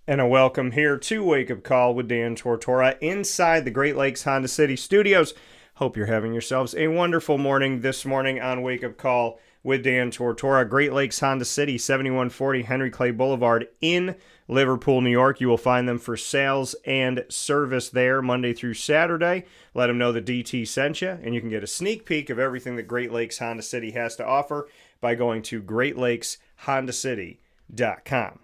And a welcome here to Wake Up Call with Dan Tortora inside the Great Lakes Honda City studios. Hope you're having yourselves a wonderful morning this morning on Wake Up Call with Dan Tortora. Great Lakes Honda City, 7140 Henry Clay Boulevard in Liverpool, New York. You will find them for sales and service there Monday through Saturday. Let them know the DT sent you, and you can get a sneak peek of everything that Great Lakes Honda City has to offer by going to greatlakeshondacity.com.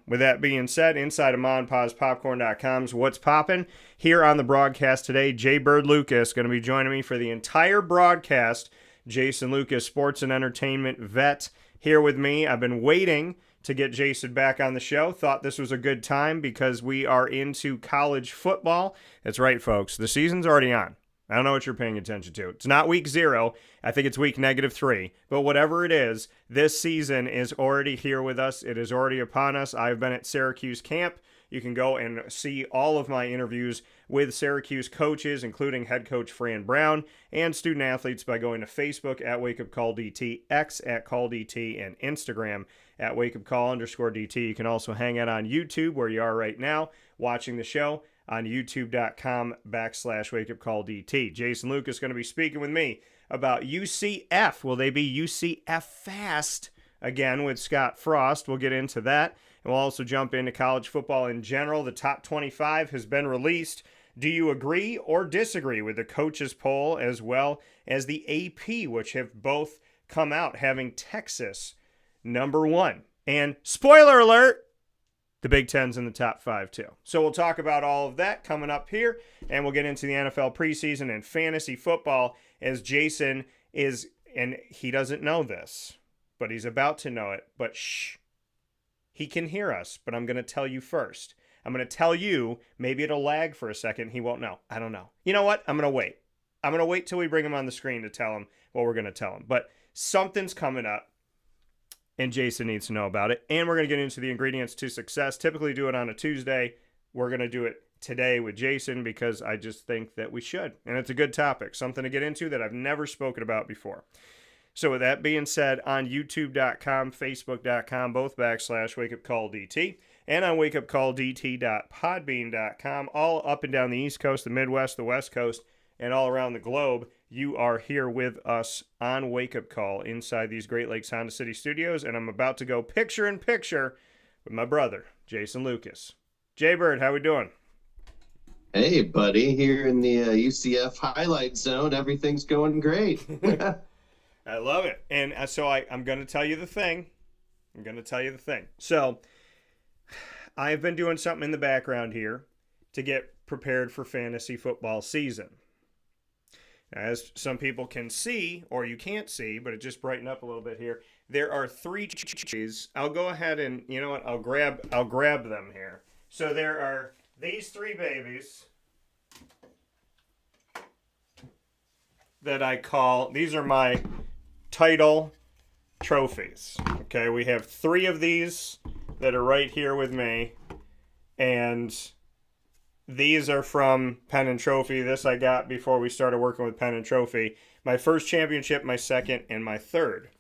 With that being said, inside of MonPawsPopcorn.com's What's Poppin', here on the broadcast today, Jay Bird Lucas going to be joining me for the entire broadcast. Jason Lucas, sports and entertainment vet, here with me. I've been waiting to get Jason back on the show. Thought this was a good time because we are into college football. That's right, folks. The season's already on. I don't know what you're paying attention to. It's not week 0. I think it's week -3. But whatever it is, this season is already here with us. It is already upon us. I've been at Syracuse camp. You can go and see all of my interviews with Syracuse coaches, including head coach Fran Brown, and student athletes by going to Facebook at Wake Up Call DT, X at Call DT, and Instagram at Wake Up Call _DT. You can also hang out on YouTube, where you are right now, watching the show on youtube.com/wakeupcalldt. Jason Lucas is going to be speaking with me about UCF. Will they be UCF fast again with Scott Frost? We'll get into that. And we'll also jump into college football in general. The top 25 has been released. Do you agree or disagree with the coaches poll as well as the AP, which have both come out having Texas number 1? And spoiler alert, the Big Ten's in the top 5 too. So we'll talk about all of that coming up here, and we'll get into the NFL preseason and fantasy football as Jason is, and he doesn't know this, but he's about to know it, but shh. He can hear us, but I'm going to tell you first. I'm going to tell you, maybe it'll lag for a second. He won't know. I don't know. You know what? I'm going to wait. I'm going to wait till we bring him on the screen to tell him what we're going to tell him. But something's coming up, and Jason needs to know about it. And we're going to get into the ingredients to success. Typically do it on a Tuesday. We're going to do it today with Jason because I just think that we should. And it's a good topic, something to get into that I've never spoken about before. So with that being said, on youtube.com, facebook.com, both /wakeupcalldt, and on wakeupcalldt.podbean.com, all up and down the East Coast, the Midwest, the West Coast, and all around the globe, you are here with us on Wake Up Call inside these Great Lakes Honda City studios, and I'm about to go picture in picture with my brother, Jason Lucas. Jay Bird, how we doing? Hey, buddy, here in the UCF highlight zone, everything's going great. I love it. And so I'm going to tell you the thing. So I've been doing something in the background here to get prepared for fantasy football season. As some people can see, or you can't see, but it just brightened up a little bit here. There are 3 trees. I'll go ahead and, you know what, I'll grab them here. So there are these 3 babies that I call, these are my title trophies. Okay, we have 3 of these that are right here with me, and these are from Pen and Trophy. This I got before we started working with Pen and Trophy. My first championship, my second, and my third.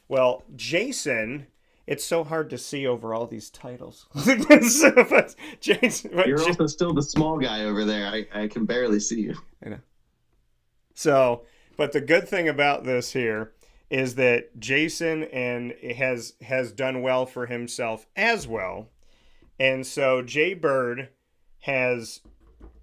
Well, Jason, it's so hard to see over all these titles. You're also still the small guy over there. I can barely see you. I know. So, but the good thing about this here is that Jason has done well for himself as well. And so Jay Bird has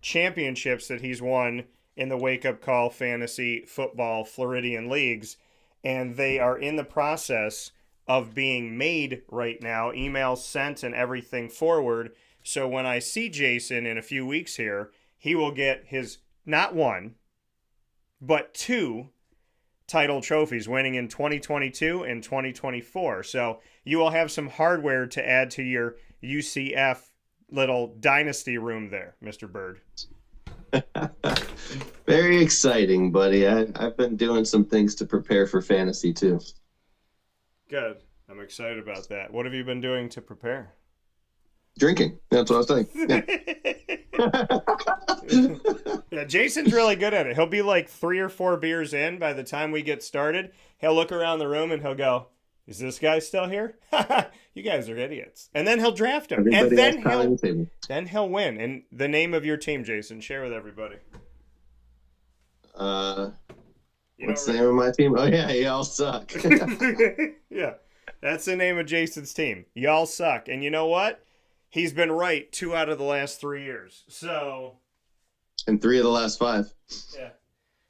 championships that he's won in the Wake Up Call Fantasy Football Floridian Leagues, and they are in the process of being made right now, emails sent and everything forward. So when I see Jason in a few weeks here, he will get his not 1, but 2 title trophies, winning in 2022 and 2024. So you will have some hardware to add to your UCF little dynasty room there, Mr. Bird. Very exciting, buddy. I've been doing some things to prepare for fantasy too. Good. I'm excited about that. What have you been doing to prepare? Drinking. That's what I was saying. Yeah. Yeah, Jason's really good at it. He'll be like 3 or 4 beers in by the time we get started. He'll look around the room and he'll go, Is this guy still here? You guys are idiots. And then he'll draft him. And Everybody has power on the table. then he'll win. And the name of your team, Jason, share with everybody. What's the name of my team? Oh yeah, y'all suck. Yeah. That's the name of Jason's team. Y'all suck. And you know what? He's been right 2 out of the last 3 years. So And 3 of the last 5. yeah.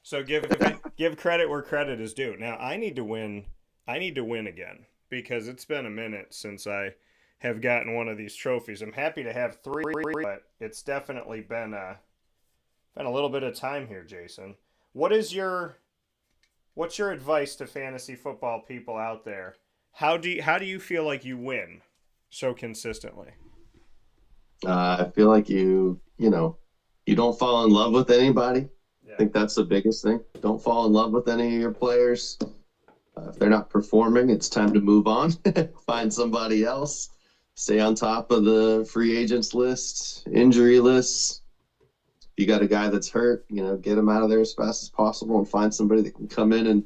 So give credit where credit is due. Now I need to win. I need to win again because it's been a minute since I have gotten one of these trophies. I'm happy to have 3, but it's definitely been a little bit of time here, Jason. What's your advice to fantasy football people out there? How do you feel like you win so consistently? I feel like you don't fall in love with anybody. Yeah. I think that's the biggest thing. Don't fall in love with any of your players. If they're not performing, it's time to move on. Find somebody else. Stay on top of the free agents list, injury lists. If you got a guy that's hurt, get him out of there as fast as possible and find somebody that can come in and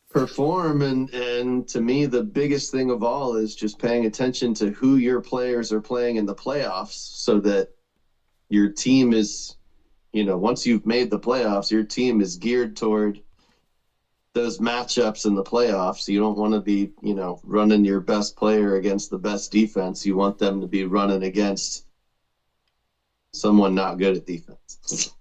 perform. And to me, the biggest thing of all is just paying attention to who your players are playing in the playoffs so that your team is, once you've made the playoffs, your team is geared toward those matchups in the playoffs. You don't want to be, running your best player against the best defense. You want them to be running against someone not good at defense.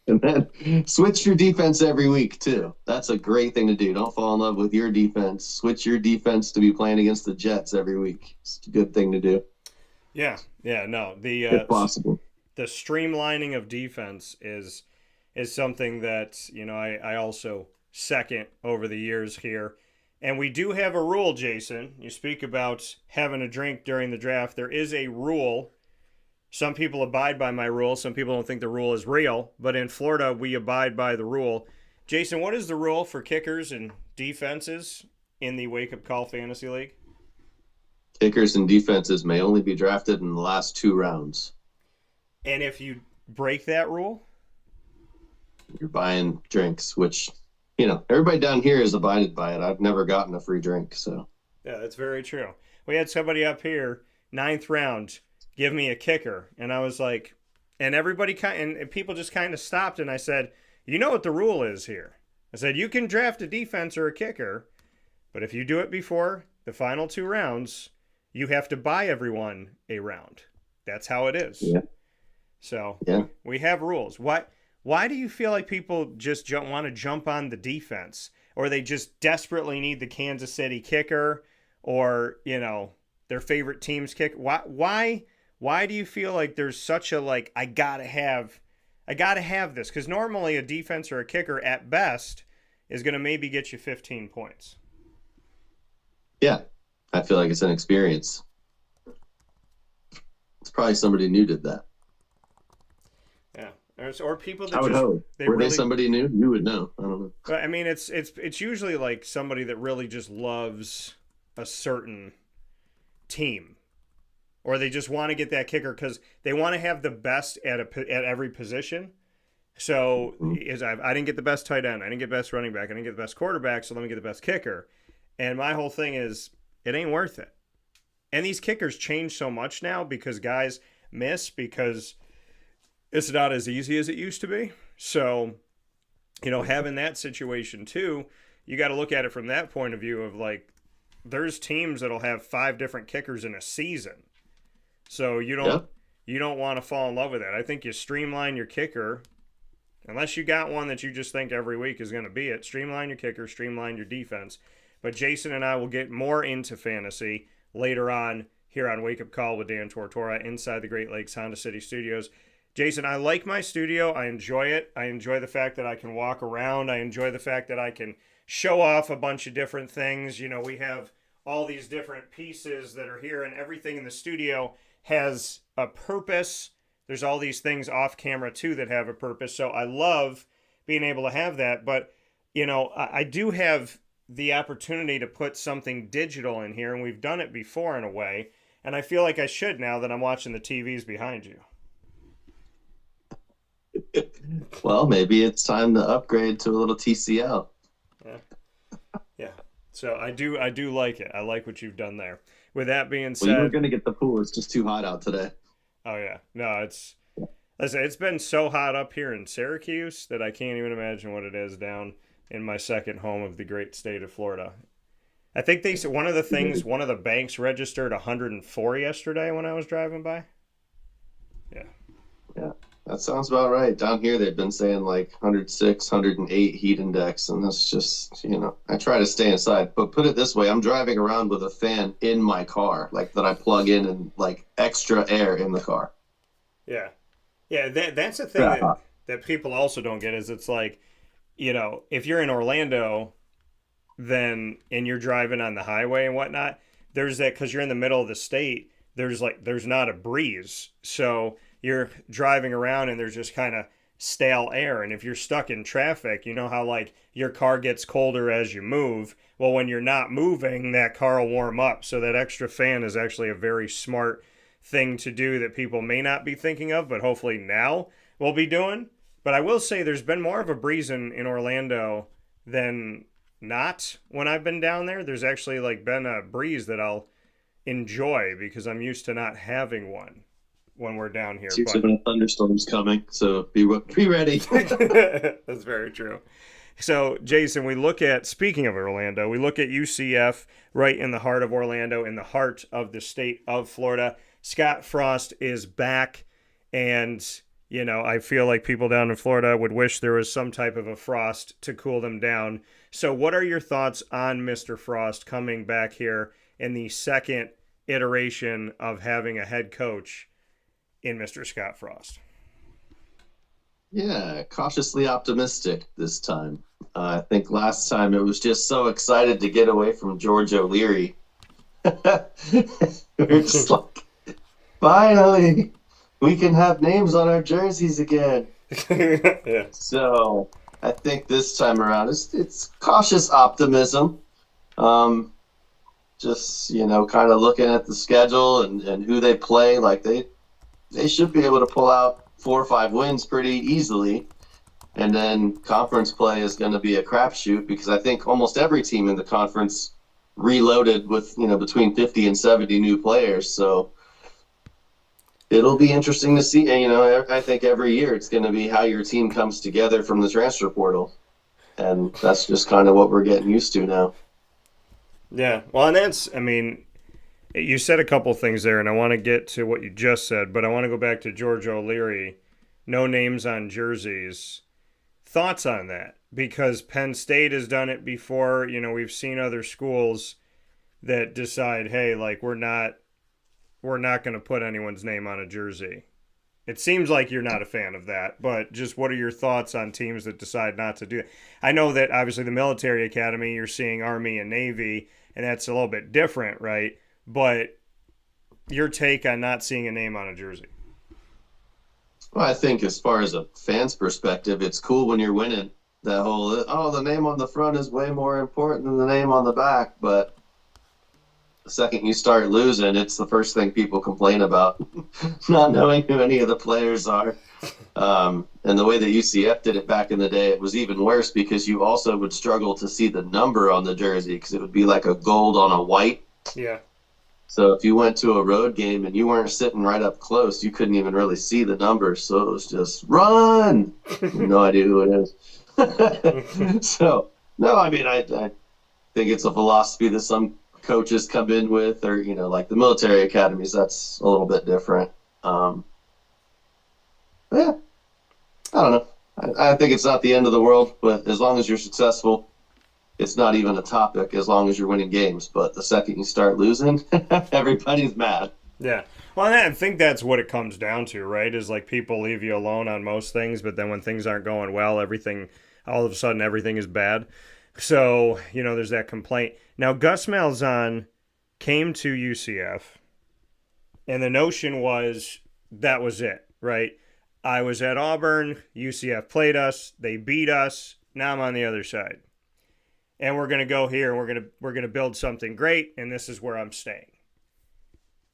And then switch your defense every week too. That's a great thing to do. Don't fall in love with your defense. Switch your defense to be playing against the Jets every week. It's a good thing to do. Yeah, no. If possible. The streamlining of defense is something that, I also second over the years here. And we do have a rule, Jason. You speak about having a drink during the draft. There is a rule. Some people abide by my rule. Some people don't think the rule is real. But in Florida, we abide by the rule. Jason, what is the rule for kickers and defenses in the Wake Up Call Fantasy League? Kickers and defenses may only be drafted in the last 2 rounds. And if you break that rule? You're buying drinks, which, everybody down here has abided by it. I've never gotten a free drink, so. Yeah, that's very true. We had somebody up here, 9th round, give me a kicker. And I was like, and everybody and people just kind of stopped. And I said, you know what the rule is here? I said, you can draft a defense or a kicker, but if you do it before the final 2 rounds, you have to buy everyone a round. That's how it is. Yeah. So we have rules. Why do you feel like people just want to jump on the defense, or they just desperately need the Kansas City kicker, or their favorite team's kick? Why do you feel like there's such a I gotta have this? Because normally a defense or a kicker at best is going to maybe get you 15 points. Yeah, I feel like it's an experience. It's probably somebody new did that. Or people that I would hope. Were they somebody new? You would know. I don't know. But I mean, it's usually like somebody that really just loves a certain team, or they just want to get that kicker because they want to have the best at every position. So I didn't get the best tight end, I didn't get the best running back, I didn't get the best quarterback, so let me get the best kicker. And my whole thing is, it ain't worth it. And these kickers change so much now because guys miss because it's not as easy as it used to be. So, having that situation too, you got to look at it from that point of view of there's teams that'll have 5 different kickers in a season. So you don't want to fall in love with that. I think you streamline your kicker, unless you got one that you just think every week is going to be it. Streamline your kicker, streamline your defense. But Jason and I will get more into fantasy later on here on Wake Up Call with Dan Tortora inside the Great Lakes Honda City Studios. Jason, I like my studio. I enjoy it. I enjoy the fact that I can walk around. I enjoy the fact that I can show off a bunch of different things. We have all these different pieces that are here, and everything in the studio has a purpose. There's all these things off camera, too, that have a purpose. So I love being able to have that. But, I do have the opportunity to put something digital in here, and we've done it before in a way. And I feel like I should now that I'm watching the TVs behind you. Well, maybe it's time to upgrade to a little TCL. Yeah. So I do like it. I like what you've done there. With that being Well, you were said, going to get the pool. It's just too hot out today. oh yeah, no, listen, it's been so hot up here in Syracuse that I can't even imagine what it is down in my second home of the great state of Florida. I think they said one of the banks registered 104 yesterday when I was driving by. Yeah. Yeah, that sounds about right. Down here, they've been saying like 106, 108 heat index, and that's just, I try to stay inside. But put it this way, I'm driving around with a fan in my car, like that I plug in and like extra air in the car. Yeah. Yeah, that's the thing That hot. that people also don't get is it's like, if you're in Orlando, then and you're driving on the highway and whatnot, there's that because you're in the middle of the state. There's not a breeze, so you're driving around and there's just kind of stale air. And if you're stuck in traffic, you know how like your car gets colder as you move. Well, when you're not moving, that car will warm up. So that extra fan is actually a very smart thing to do that people may not be thinking of, but hopefully now we'll be doing. But I will say there's been more of a breeze in Orlando than not when I've been down there. There's actually like been a breeze that I'll enjoy because I'm used to not having one when we're down here. Seems to have thunderstorms coming, so be ready. That's very true. So, Jason, speaking of Orlando, we look at UCF right in the heart of Orlando, in the heart of the state of Florida. Scott Frost is back, and, I feel like people down in Florida would wish there was some type of a frost to cool them down. So, what are your thoughts on Mr. Frost coming back here in the second iteration of having a head coach in Mr. Scott Frost? Yeah, cautiously optimistic this time. I think last time it was just so excited to get away from George O'Leary. We're just like, finally, we can have names on our jerseys again. Yeah. So I think this time around it's cautious optimism. Just kind of looking at the schedule and who they play, like they should be able to pull out 4 or 5 wins pretty easily. And then conference play is going to be a crapshoot because I think almost every team in the conference reloaded with, between 50 and 70 new players. So it'll be interesting to see. And, I think every year it's going to be how your team comes together from the transfer portal. And that's just kind of what we're getting used to now. Yeah. Well, and you said a couple things there, and I want to get to what you just said, but I want to go back to George O'Leary. No names on jerseys. Thoughts on that? Because Penn State has done it before. We've seen other schools that decide, hey, like we're not going to put anyone's name on a jersey. It seems like you're not a fan of that, but just what are your thoughts on teams that decide not to do it? I know that obviously the military academy, you're seeing Army and Navy, and that's a little bit different, right? But your take on not seeing a name on a jersey? Well, I think as far as a fan's perspective, it's cool when you're winning. That whole, the name on the front is way more important than the name on the back. But the second you start losing, it's the first thing people complain about, not knowing who any of the players are. And the way that UCF did it back in the day, it was even worse because you also would struggle to see the number on the jersey because it would be like a gold on a white. Yeah. So if you went to a road game and you weren't sitting right up close, you couldn't even really see the numbers. So it was just run. No idea who it is. So no, I think it's a philosophy that some coaches come in with, or like the military academies. That's a little bit different. Yeah, I don't know. I think it's not the end of the world, but as long as you're successful, it's not even a topic as long as you're winning games. But the second you start losing, everybody's mad. Yeah. Well, I think that's what it comes down to, right? Is like people leave you alone on most things, but then when things aren't going well, all of a sudden, everything is bad. So, there's that complaint. Now, Gus Malzahn came to UCF, and the notion was that was it, right? I was at Auburn, UCF played us, they beat us, now I'm on the other side. And we're going to go here and we're going to build something great, and this is where I'm staying.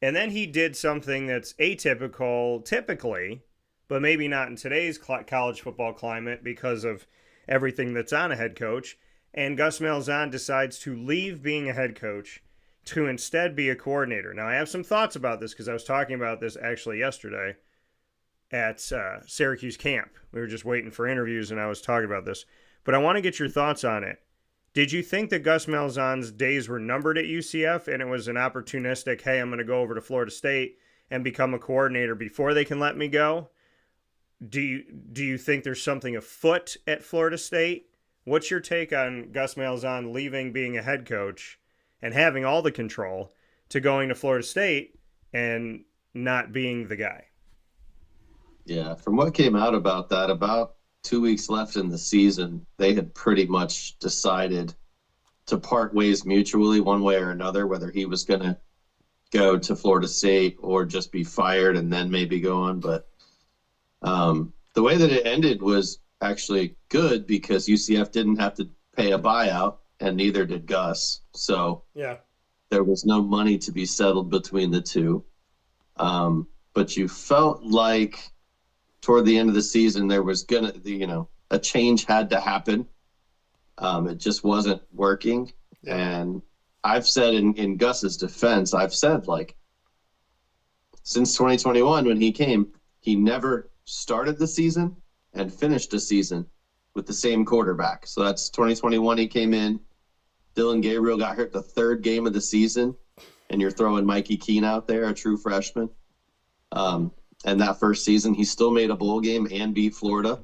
And then he did something that's atypical typically, but maybe not in today's college football climate because of everything that's on a head coach. and Gus Malzahn decides to leave being a head coach to instead be a coordinator. Now, I have some thoughts about this because I was talking about this actually yesterday at Syracuse camp. We were just waiting for interviews, and I was talking about this. But I want to get your thoughts on it. Did you think that Gus Malzahn's days were numbered at UCF and it was an opportunistic, hey, I'm going to go over to Florida State and become a coordinator before they can let me go? Do you think there's something afoot at Florida State? What's your take on Gus Malzahn leaving being a head coach and having all the control to going to Florida State and not being the guy? Yeah, from what came out about that, about 2 weeks left in the season, they had pretty much decided to part ways mutually one way or another, whether he was going to go to Florida State or just be fired and then maybe go on. But the way that it ended was actually good because UCF didn't have to pay a buyout and neither did Gus. So yeah, there was no money to be settled between the two. But you felt like toward the end of the season, there was a change had to happen. It just wasn't working. Yeah. And I've said in Gus's defense, like since 2021, when he came, he never started the season and finished the season with the same quarterback. So that's 2021. He came in, Dylan Gabriel got hurt the third game of the season, and you're throwing Mikey Keene out there, a true freshman. And that first season, he still made a bowl game and beat Florida.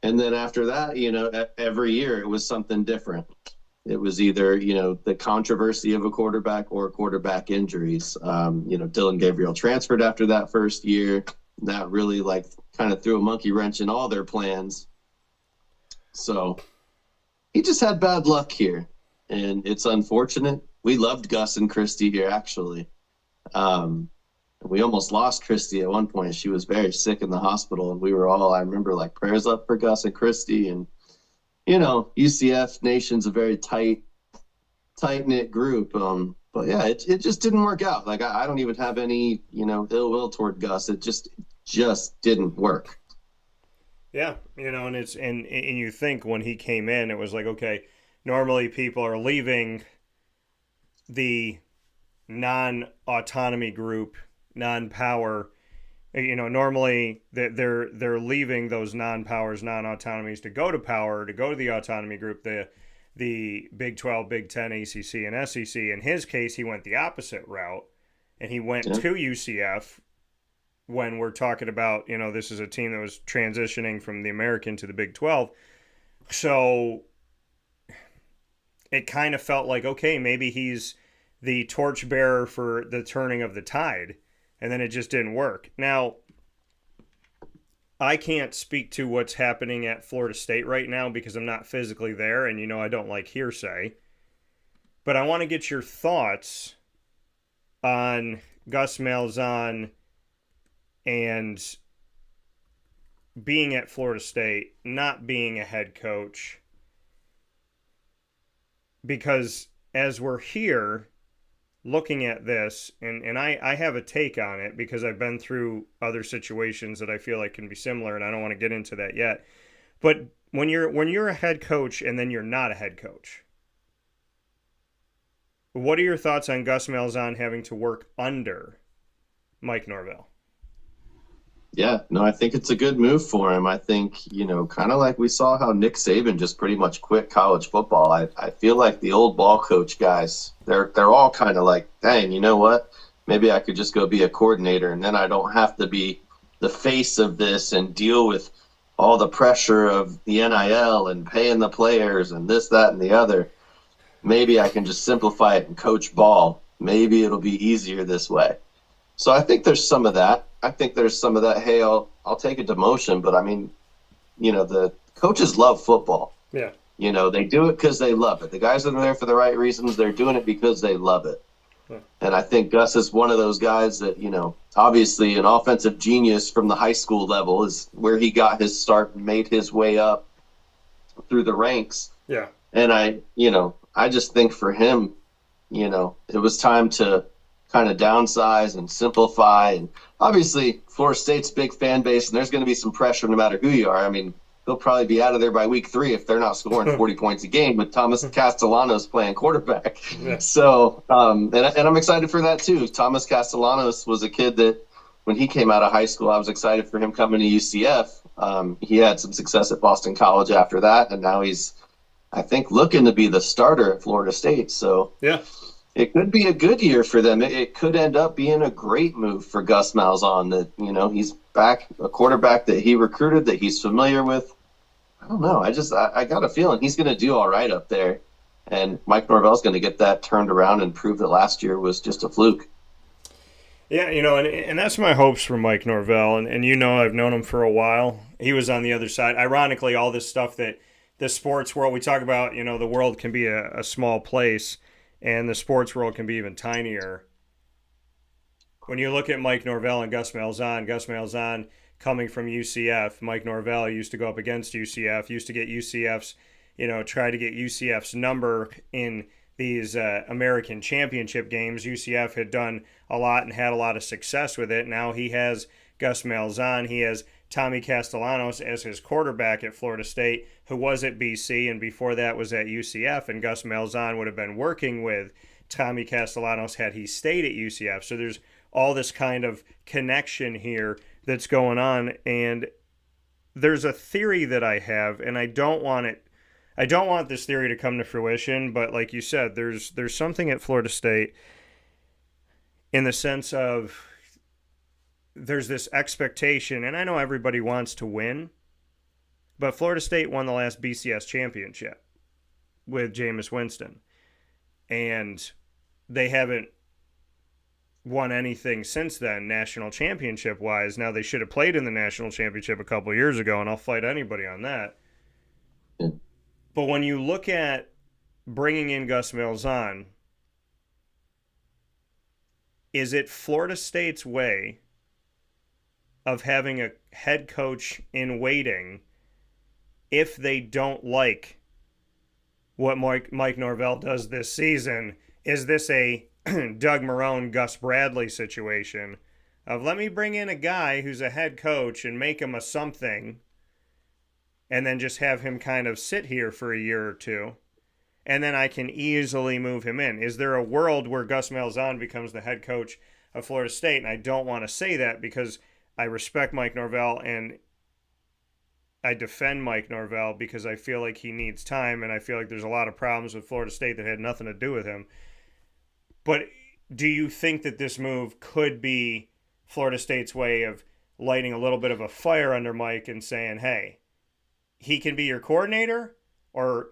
And then after that, every year it was something different. It was either, the controversy of a quarterback or quarterback injuries. Dylan Gabriel transferred after that first year. That really kind of threw a monkey wrench in all their plans. So he just had bad luck here. And it's unfortunate. We loved Gus and Christy here, actually. We almost lost Christy at one point. She was very sick in the hospital, and we were all, I remember, prayers up for Gus and Christy. And, UCF Nation's a very tight-knit group. But, yeah, it just didn't work out. I don't even have any, ill will toward Gus. It just didn't work. Yeah, and it's and you think when he came in, it was like, okay, normally people are leaving the non-autonomy group, non-power. Normally they're leaving those non-powers, non-autonomies to go to power, to go to the autonomy group, the Big 12, Big 10, ACC, and SEC. In his case, he went the opposite route, and he went to UCF when we're talking about, this is a team that was transitioning from the American to the Big 12. So it kind of felt like, okay, maybe he's the torchbearer for the turning of the tide, and then it just didn't work. Now, I can't speak to what's happening at Florida State right now because I'm not physically there, and I don't like hearsay. But I want to get your thoughts on Gus Malzahn and being at Florida State, not being a head coach. Because as we're here looking at this, and I have a take on it because I've been through other situations that I feel like can be similar, and I don't want to get into that yet. But when you're a head coach and then you're not a head coach, what are your thoughts on Gus Malzahn having to work under Mike Norvell? Yeah, no, I think it's a good move for him. I think, kind of like we saw how Nick Saban just pretty much quit college football. I feel like the old ball coach guys, they're all kind of like, dang, you know what? Maybe I could just go be a coordinator, and then I don't have to be the face of this and deal with all the pressure of the NIL and paying the players and this, that, and the other. Maybe I can just simplify it and coach ball. Maybe it'll be easier this way. So I think there's some of that. Hey, I'll take a demotion, but I mean, the coaches love football. Yeah. They do it because they love it. The guys that are there for the right reasons, they're doing it because they love it. Yeah. And I think Gus is one of those guys that, obviously an offensive genius from the high school level is where he got his start and made his way up through the ranks. Yeah. And I just think for him, it was time to kind of downsize and simplify. And obviously Florida State's big fan base, and there's going to be some pressure no matter who you are. I mean, they'll probably be out of there by week 3 if they're not scoring 40 points a game with Thomas Castellanos playing quarterback. Yeah. So, and I'm excited for that too. Thomas Castellanos was a kid that when he came out of high school, I was excited for him coming to UCF. He had some success at Boston College after that, and now he's, I think, looking to be the starter at Florida State. So yeah, it could be a good year for them. It could end up being a great move for Gus Malzahn that, he's back, a quarterback that he recruited, that he's familiar with. I don't know. I got a feeling he's going to do all right up there. And Mike Norvell's going to get that turned around and prove that last year was just a fluke. Yeah, and that's my hopes for Mike Norvell. And I've known him for a while. He was on the other side. Ironically, all this stuff that the sports world, we talk about, the world can be a small place, and the sports world can be even tinier. When you look at Mike Norvell and Gus Malzahn coming from UCF, Mike Norvell used to go up against UCF, used to get UCF's, try to get UCF's number in these American championship games. UCF had done a lot and had a lot of success with it. Now he has Gus Malzahn. He has Tommy Castellanos as his quarterback at Florida State, who was at BC and before that was at UCF. And Gus Malzahn would have been working with Tommy Castellanos had he stayed at UCF. So there's all this kind of connection here that's going on. And there's a theory that I have, and I don't want this theory to come to fruition, but like you said, there's something at Florida State in the sense of there's this expectation, and I know everybody wants to win, but Florida State won the last BCS championship with Jameis Winston, and they haven't won anything since then, national championship-wise. Now, they should have played in the national championship a couple of years ago, and I'll fight anybody on that. Yeah. But when you look at bringing in Gus Malzahn, is it Florida State's way of having a head coach in waiting if they don't like what Mike Norvell does this season? Is this a Doug Marrone, Gus Bradley situation of let me bring in a guy who's a head coach and make him a something and then just have him kind of sit here for a year or two, and then I can easily move him in? Is there a world where Gus Malzahn becomes the head coach of Florida State? And I don't want to say that because I respect Mike Norvell and I defend Mike Norvell because I feel like he needs time, and I feel like there's a lot of problems with Florida State that had nothing to do with him. But do you think that this move could be Florida State's way of lighting a little bit of a fire under Mike and saying, hey, he can be your coordinator or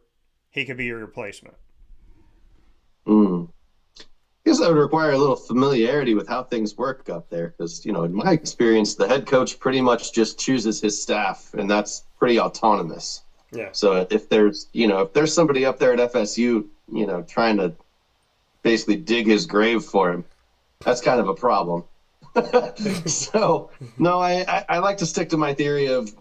he could be your replacement? I guess that would require a little familiarity with how things work up there because, in my experience, the head coach pretty much just chooses his staff, and that's pretty autonomous. Yeah. So if there's somebody up there at FSU, trying to basically dig his grave for him, that's kind of a problem. So, no, I like to stick to my theory of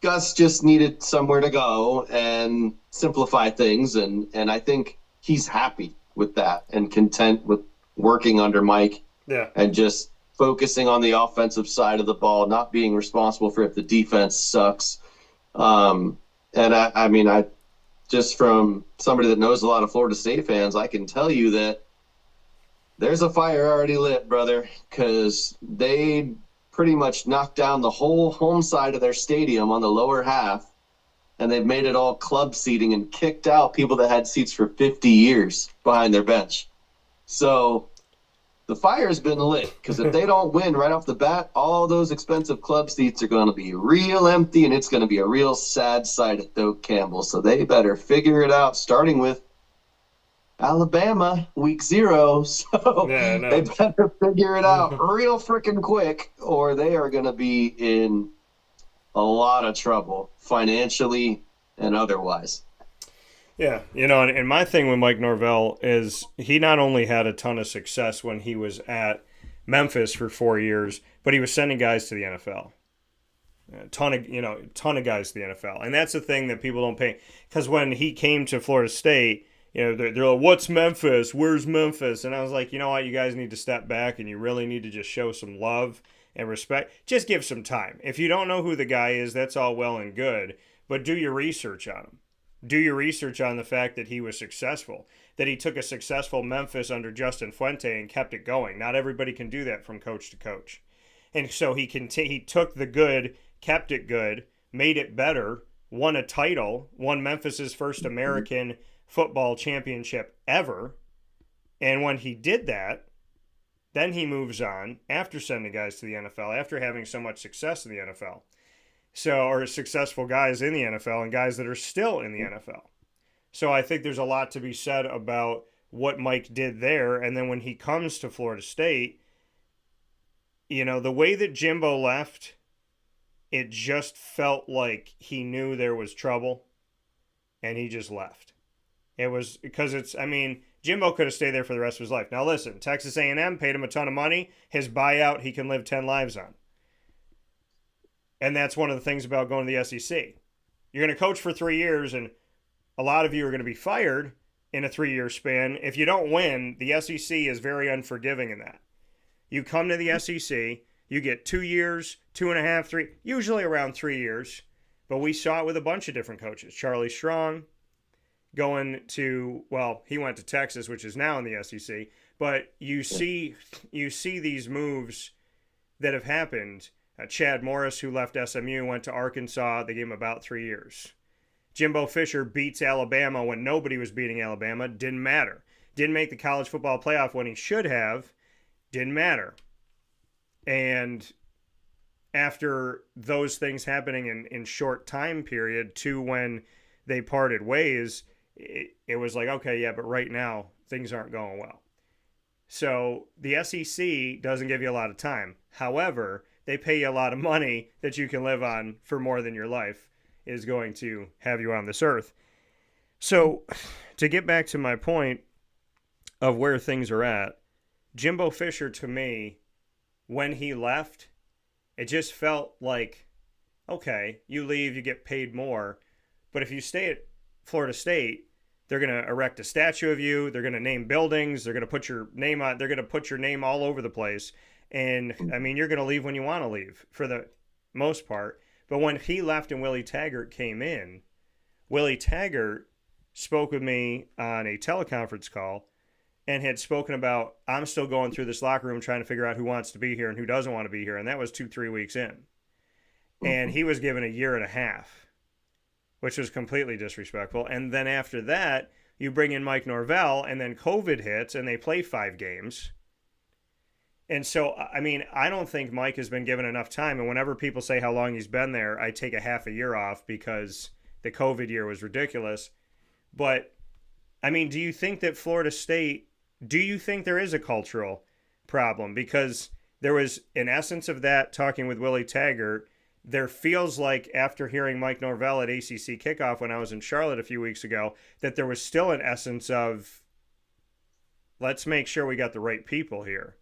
Gus just needed somewhere to go and simplify things, and I think he's happy with that and content with working under Mike. Yeah. And just focusing on the offensive side of the ball, not being responsible for if the defense sucks. And I just from somebody that knows a lot of Florida State fans, I can tell you that there's a fire already lit, brother, because they pretty much knocked down the whole home side of their stadium on the lower half, and they've made it all club seating and kicked out people that had seats for 50 years behind their bench. So the fire has been lit, because if they don't win right off the bat, all those expensive club seats are going to be real empty, and it's going to be a real sad sight at Doak Campbell. So they better figure it out, starting with Alabama, week 0. So They better figure it out real freaking quick, or they are going to be in a lot of trouble financially and otherwise. Yeah, and my thing with Mike Norvell is he not only had a ton of success when he was at Memphis for 4 years, but he was sending guys to the NFL. A ton of guys to the NFL. And that's the thing that people don't pay. Because when he came to Florida State, they're like, what's Memphis? Where's Memphis? And I was like, you know what? You guys need to step back and you really need to just show some love and respect. Just give some time. If you don't know who the guy is, that's all well and good. but do your research on him. Do your research on the fact that he was successful, that he took a successful Memphis under Justin Fuente and kept it going. Not everybody can do that from coach to coach. And so he took the good, kept it good, made it better, won a title, won Memphis's first American football championship ever. And when he did that, then he moves on after sending guys to the NFL, after having so much success in the NFL. Or successful guys in the NFL and guys that are still in the NFL. So I think there's a lot to be said about what Mike did there. And then when he comes to Florida State, the way that Jimbo left, it just felt like he knew there was trouble and he just left. It was because Jimbo could have stayed there for the rest of his life. Now listen, Texas A&M paid him a ton of money. His buyout, he can live 10 lives on. And that's one of the things about going to the SEC. You're going to coach for 3 years, and a lot of you are going to be fired in a 3-year span. If you don't win, the SEC is very unforgiving in that. You come to the SEC, you get 2 years, 2.5, 3, usually around 3 years. But we saw it with a bunch of different coaches. Charlie Strong going to, he went to Texas, which is now in the SEC. But you see these moves that have happened. Chad Morris, who left SMU, went to Arkansas. They gave him about 3 years. Jimbo Fisher beats Alabama when nobody was beating Alabama. Didn't matter. Didn't make the college football playoff when he should have. Didn't matter. And after those things happening in short time period to when they parted ways, it was like, okay, yeah, but right now things aren't going well. So the SEC doesn't give you a lot of time. However, they pay you a lot of money that you can live on for more than your life is going to have you on this earth. So to get back to my point of where things are at, Jimbo Fisher, to me, when he left, it just felt like, okay, you leave, you get paid more. But if you stay at Florida State, they're going to erect a statue of you. They're going to name buildings. They're going to put your name on. They're going to put your name all over the place. And, you're going to leave when you want to leave for the most part. But when he left and Willie Taggart came in, Willie Taggart spoke with me on a teleconference call and had spoken about, I'm still going through this locker room trying to figure out who wants to be here and who doesn't want to be here. And that was 2-3 weeks in. And he was given 1.5 years, which was completely disrespectful. And then after that, you bring in Mike Norvell, and then COVID hits, and they play 5 games. And so, I don't think Mike has been given enough time. And whenever people say how long he's been there, I take 0.5 year off because the COVID year was ridiculous. But, do you think that Florida State, do you think there is a cultural problem? Because there was an essence of that talking with Willie Taggart. There feels like after hearing Mike Norvell at ACC Kickoff when I was in Charlotte a few weeks ago, that there was still an essence of, let's make sure we got the right people here.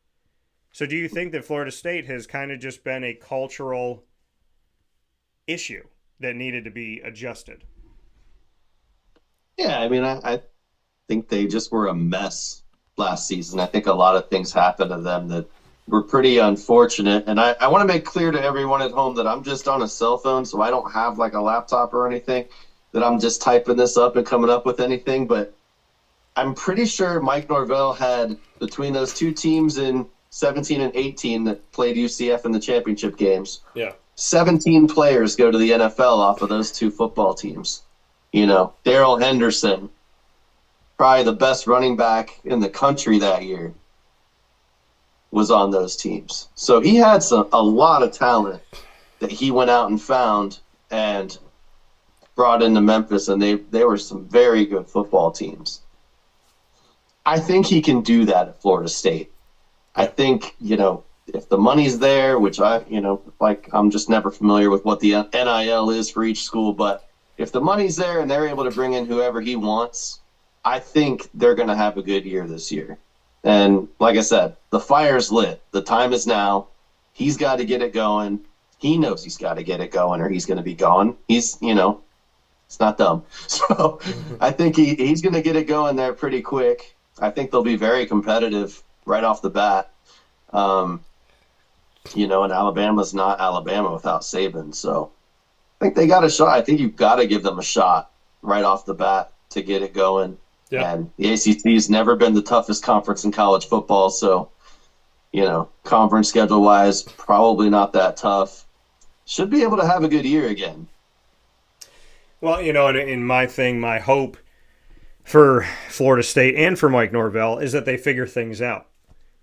So do you think that Florida State has kind of just been a cultural issue that needed to be adjusted? Yeah, I think they just were a mess last season. I think a lot of things happened to them that were pretty unfortunate. And I want to make clear to everyone at home that I'm just on a cell phone, so I don't have like a laptop or anything, that I'm just typing this up and coming up with anything. But I'm pretty sure Mike Norvell had, between those two teams in 17 and 18 that played UCF in the championship games, 17 players go to the NFL off of those two football teams. Darrell Henderson, probably the best running back in the country that year, was on those teams. So he had a lot of talent that he went out and found and brought into Memphis, and they were some very good football teams. I think he can do that at Florida State. I think, if the money's there, which I'm just never familiar with what the NIL is for each school, but if the money's there and they're able to bring in whoever he wants, I think they're going to have a good year this year. And like I said, the fire's lit. The time is now. He's got to get it going. He knows he's got to get it going or he's going to be gone. He's, it's not dumb. So I think he's going to get it going there pretty quick. I think they'll be very competitive right off the bat. And Alabama's not Alabama without Saban. So I think they got a shot. I think you've got to give them a shot right off the bat to get it going. Yeah. And the ACC has never been the toughest conference in college football, so conference schedule wise, probably not that tough. Should be able to have a good year again. Well, in my hope for Florida State and for Mike Norvell is that they figure things out,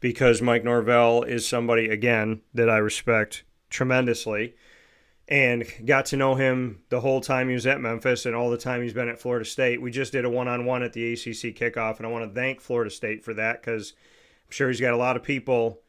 because Mike Norvell is somebody, again, that I respect tremendously and got to know him the whole time he was at Memphis and all the time he's been at Florida State. We just did a one-on-one at the ACC kickoff, and I want to thank Florida State for that, because I'm sure he's got a lot of people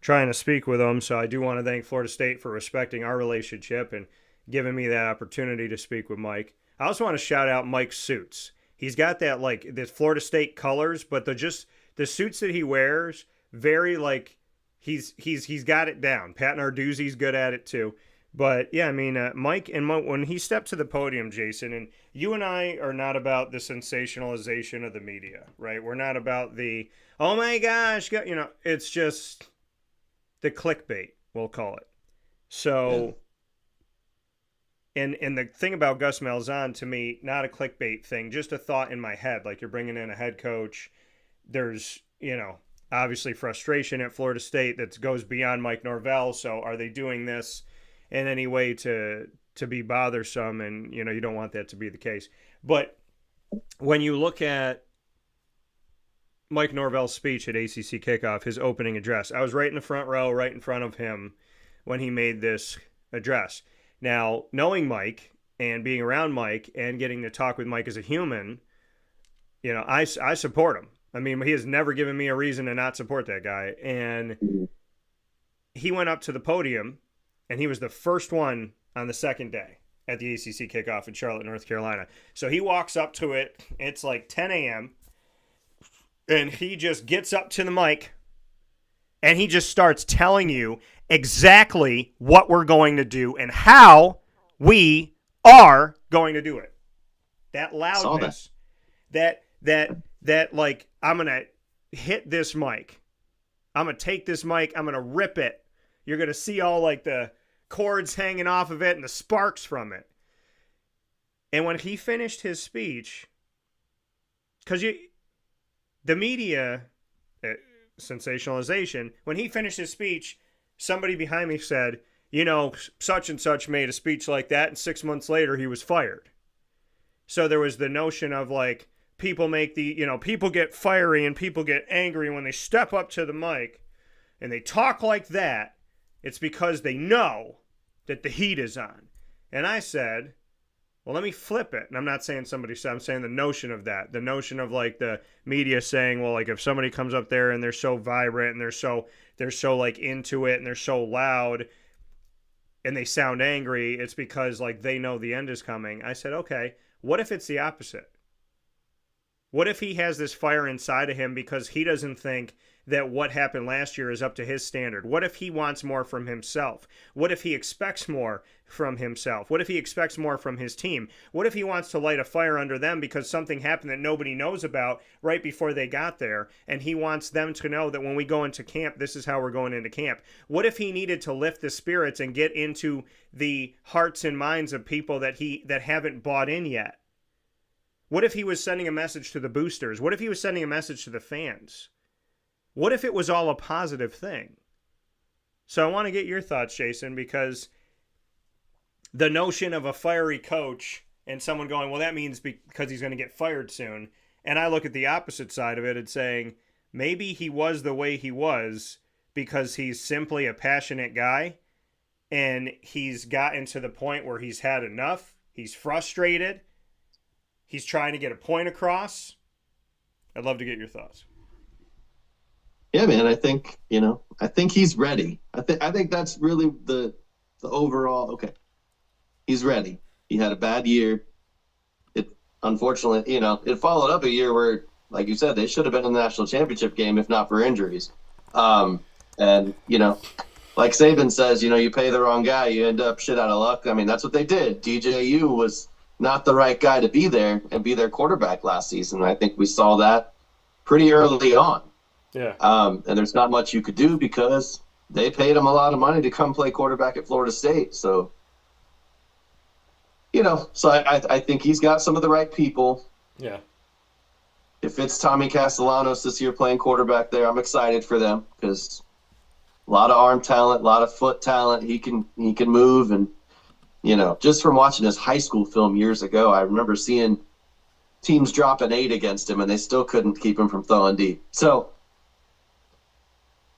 trying to speak with him. So I do want to thank Florida State for respecting our relationship and giving me that opportunity to speak with Mike. I also want to shout out Mike's suits. He's got that, like, the Florida State colors, but the suits that he wears, very, like, he's got it down. Pat Narduzzi's good at it too. But yeah, I mean, Mike, and when he stepped to the podium, Jason, and you and I are not about the sensationalization of the media, right? We're not about the, oh my gosh, it's just the clickbait, we'll call it. So, and the thing about Gus Malzahn, to me, not a clickbait thing, just a thought in my head. Like, you're bringing in a head coach. There's, obviously frustration at Florida State that goes beyond Mike Norvell. So are they doing this in any way to be bothersome? And, you don't want that to be the case. But when you look at Mike Norvell's speech at ACC kickoff, his opening address, I was right in the front row, right in front of him when he made this address. Now, knowing Mike and being around Mike and getting to talk with Mike as a human, I support him. I mean, he has never given me a reason to not support that guy. And he went up to the podium, and he was the first one on the second day at the ACC kickoff in Charlotte, North Carolina. So he walks up to it. It's like 10 a.m., and he just gets up to the mic, and he just starts telling you exactly what we're going to do and how we are going to do it. That loudness, that like, I'm going to hit this mic. I'm going to take this mic. I'm going to rip it. You're going to see all, like, the cords hanging off of it and the sparks from it. And when he finished his speech, because the media, sensationalization, when he finished his speech, somebody behind me said, such and such made a speech like that, and 6 months later he was fired. So there was the notion of, like, people people get fiery and people get angry when they step up to the mic and they talk like that. It's because they know that the heat is on. And I said, well, let me flip it. And I'm not saying somebody said, I'm saying the notion of that. The notion of, like, the media saying, well, like, if somebody comes up there and they're so vibrant and they're so like into it and they're so loud and they sound angry, it's because, like, they know the end is coming. I said, okay, what if it's the opposite? What if he has this fire inside of him because he doesn't think that what happened last year is up to his standard? What if he wants more from himself? What if he expects more from himself? What if he expects more from his team? What if he wants to light a fire under them because something happened that nobody knows about right before they got there, and he wants them to know that when we go into camp, this is how we're going into camp? What if he needed to lift the spirits and get into the hearts and minds of people that haven't bought in yet? What if he was sending a message to the boosters? What if he was sending a message to the fans? What if it was all a positive thing? So I want to get your thoughts, Jason, because the notion of a fiery coach and someone going, well, that means because he's going to get fired soon. And I look at the opposite side of it and saying, maybe he was the way he was because he's simply a passionate guy and he's gotten to the point where he's had enough. He's frustrated. He's trying to get a point across. I'd love to get your thoughts. Yeah, man, I think he's ready. I think that's really the overall, okay. He's ready. He had a bad year. It unfortunately, it followed up a year where, like you said, they should have been in the national championship game if not for injuries. And, like Saban says, you pay the wrong guy, you end up shit out of luck. I mean, that's what they did. DJU was not the right guy to be there and be their quarterback last season. I think we saw that pretty early on. Yeah. And there's not much you could do because they paid him a lot of money to come play quarterback at Florida State. So So I think he's got some of the right people. Yeah. If it's Tommy Castellanos this year playing quarterback there, I'm excited for them because a lot of arm talent, a lot of foot talent. He can move, and just from watching his high school film years ago, I remember seeing teams dropping 8 against him, and they still couldn't keep him from throwing deep. So,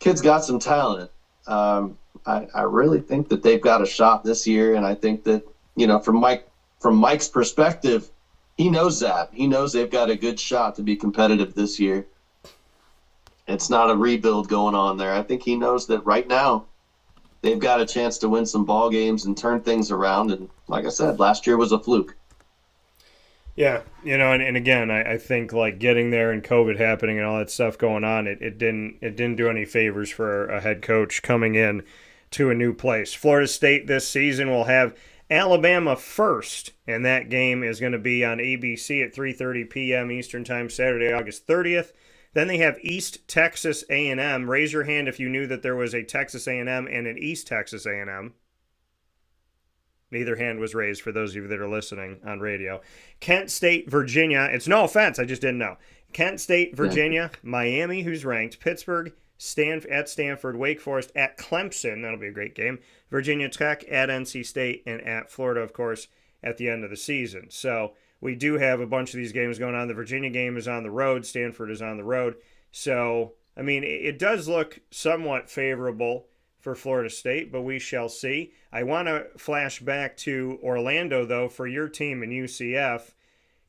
kid's got some talent. I really think that they've got a shot this year, and I think that from Mike's perspective, he knows that. He knows they've got a good shot to be competitive this year. It's not a rebuild going on there. I think he knows that right now they've got a chance to win some ball games and turn things around. And like I said, last year was a fluke. Yeah, and again, I think like getting there and COVID happening and all that stuff going on, it didn't do any favors for a head coach coming in to a new place. Florida State this season will have Alabama first, and that game is going to be on ABC at 3:30 p.m. Eastern Time, Saturday, August 30th. Then they have East Texas A&M. Raise your hand if you knew that there was a Texas A&M and an East Texas A&M. Neither hand was raised for those of you that are listening on radio. Kent State, Virginia. It's no offense, I just didn't know. Kent State, Virginia, Miami, who's ranked, Pittsburgh, at Stanford, Wake Forest, at Clemson. That'll be a great game. Virginia Tech, at NC State, and at Florida, of course, at the end of the season. So we do have a bunch of these games going on. The Virginia game is on the road. Stanford is on the road. So, I mean, it does look somewhat favorable for Florida State, but we shall see. I want to flash back to Orlando, though, for your team in UCF.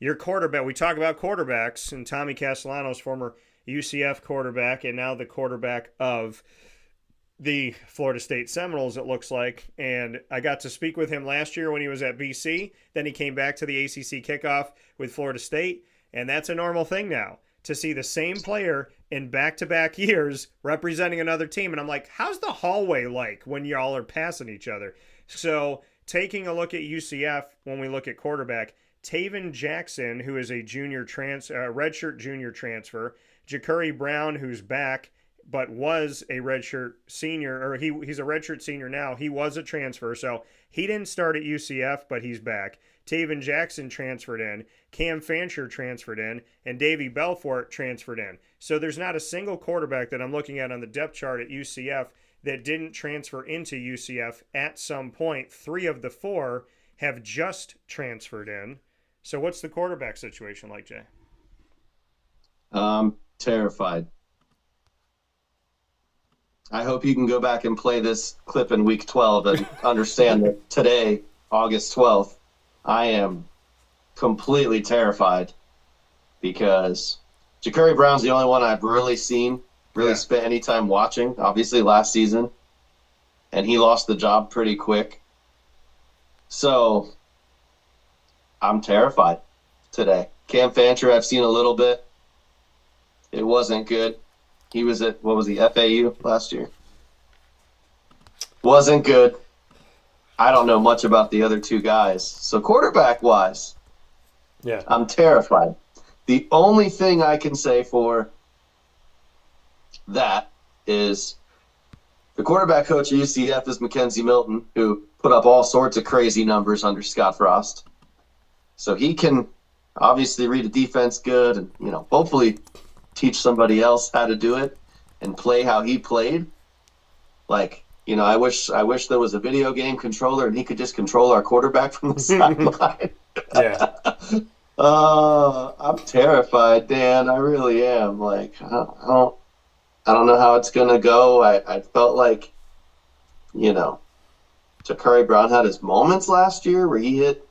Your quarterback, we talk about quarterbacks, and Tommy Castellanos, former UCF quarterback, and now the quarterback of the Florida State Seminoles, it looks like. And I got to speak with him last year when he was at BC. Then he came back to the ACC kickoff with Florida State, and that's a normal thing now, to see the same player in back-to-back years representing another team. And I'm like, how's the hallway like when y'all are passing each other? So taking a look at UCF, when we look at quarterback, Taven Jackson, who is a redshirt junior transfer, Ja'Cory Brown, who's back, but was a redshirt senior, or he's a redshirt senior now. He was a transfer, so he didn't start at UCF, but he's back. Taven Jackson transferred in, Cam Fancher transferred in, and Davey Belfort transferred in. So there's not a single quarterback that I'm looking at on the depth chart at UCF that didn't transfer into UCF at some point. 3 of the 4 have just transferred in. So what's the quarterback situation like, Jay? Terrified. I hope you can go back and play this clip in week 12 and understand that today, August 12th, I am completely terrified because Ja'Cory Brown's the only one I've really seen, spent any time watching, obviously last season, and he lost the job pretty quick. So I'm terrified today. Cam Fancher, I've seen a little bit. It wasn't good. He was at, FAU last year? Wasn't good. I don't know much about the other 2 guys. So quarterback-wise, I'm terrified. The only thing I can say for that is the quarterback coach at UCF is Mackenzie Milton, who put up all sorts of crazy numbers under Scott Frost. So he can obviously read a defense good and, hopefully teach somebody else how to do it and play how he played. Like, I wish there was a video game controller and he could just control our quarterback from the sideline. Yeah. I'm terrified, Dan. I really am. Like, I don't know how it's gonna go. I felt like, Ja'Cory Brown had his moments last year where he hit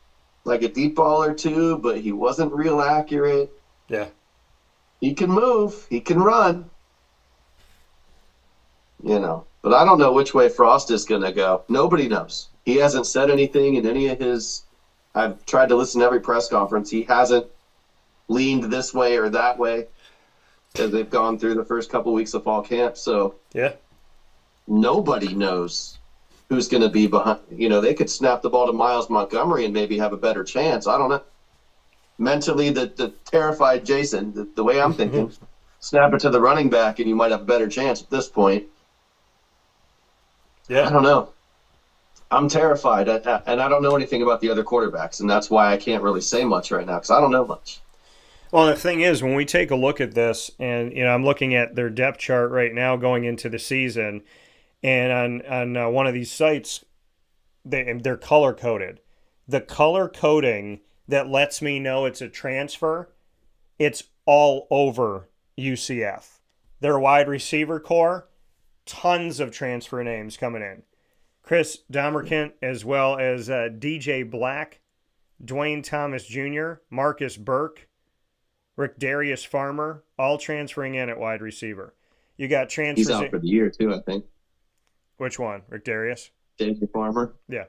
like a deep ball or 2, but he wasn't real accurate. Yeah. He can move. He can run. But I don't know which way Frost is going to go. Nobody knows. He hasn't said anything in any of his – I've tried to listen to every press conference. He hasn't leaned this way or that way as they've gone through the first couple weeks of fall camp. So nobody knows who's going to be behind. They could snap the ball to Miles Montgomery and maybe have a better chance. I don't know. Mentally, the terrified Jason, the way I'm thinking, snap it to the running back and you might have a better chance at this point. Yeah. I don't know. I'm terrified, and I don't know anything about the other quarterbacks, and that's why I can't really say much right now because I don't know much. Well, the thing is, when we take a look at this, and I'm looking at their depth chart right now going into the season, and on one of these sites, they're color coded. The color coding that lets me know it's a transfer, it's all over UCF. Their wide receiver core, tons of transfer names coming in. Chris Domerkant, as well as DJ Black, Dwayne Thomas Jr., Marcus Burke, Rick Darius Farmer, all transferring in at wide receiver. You got transfers. He's out for the year too, I think. Which one? Rick Darius? DJ Farmer. Yeah.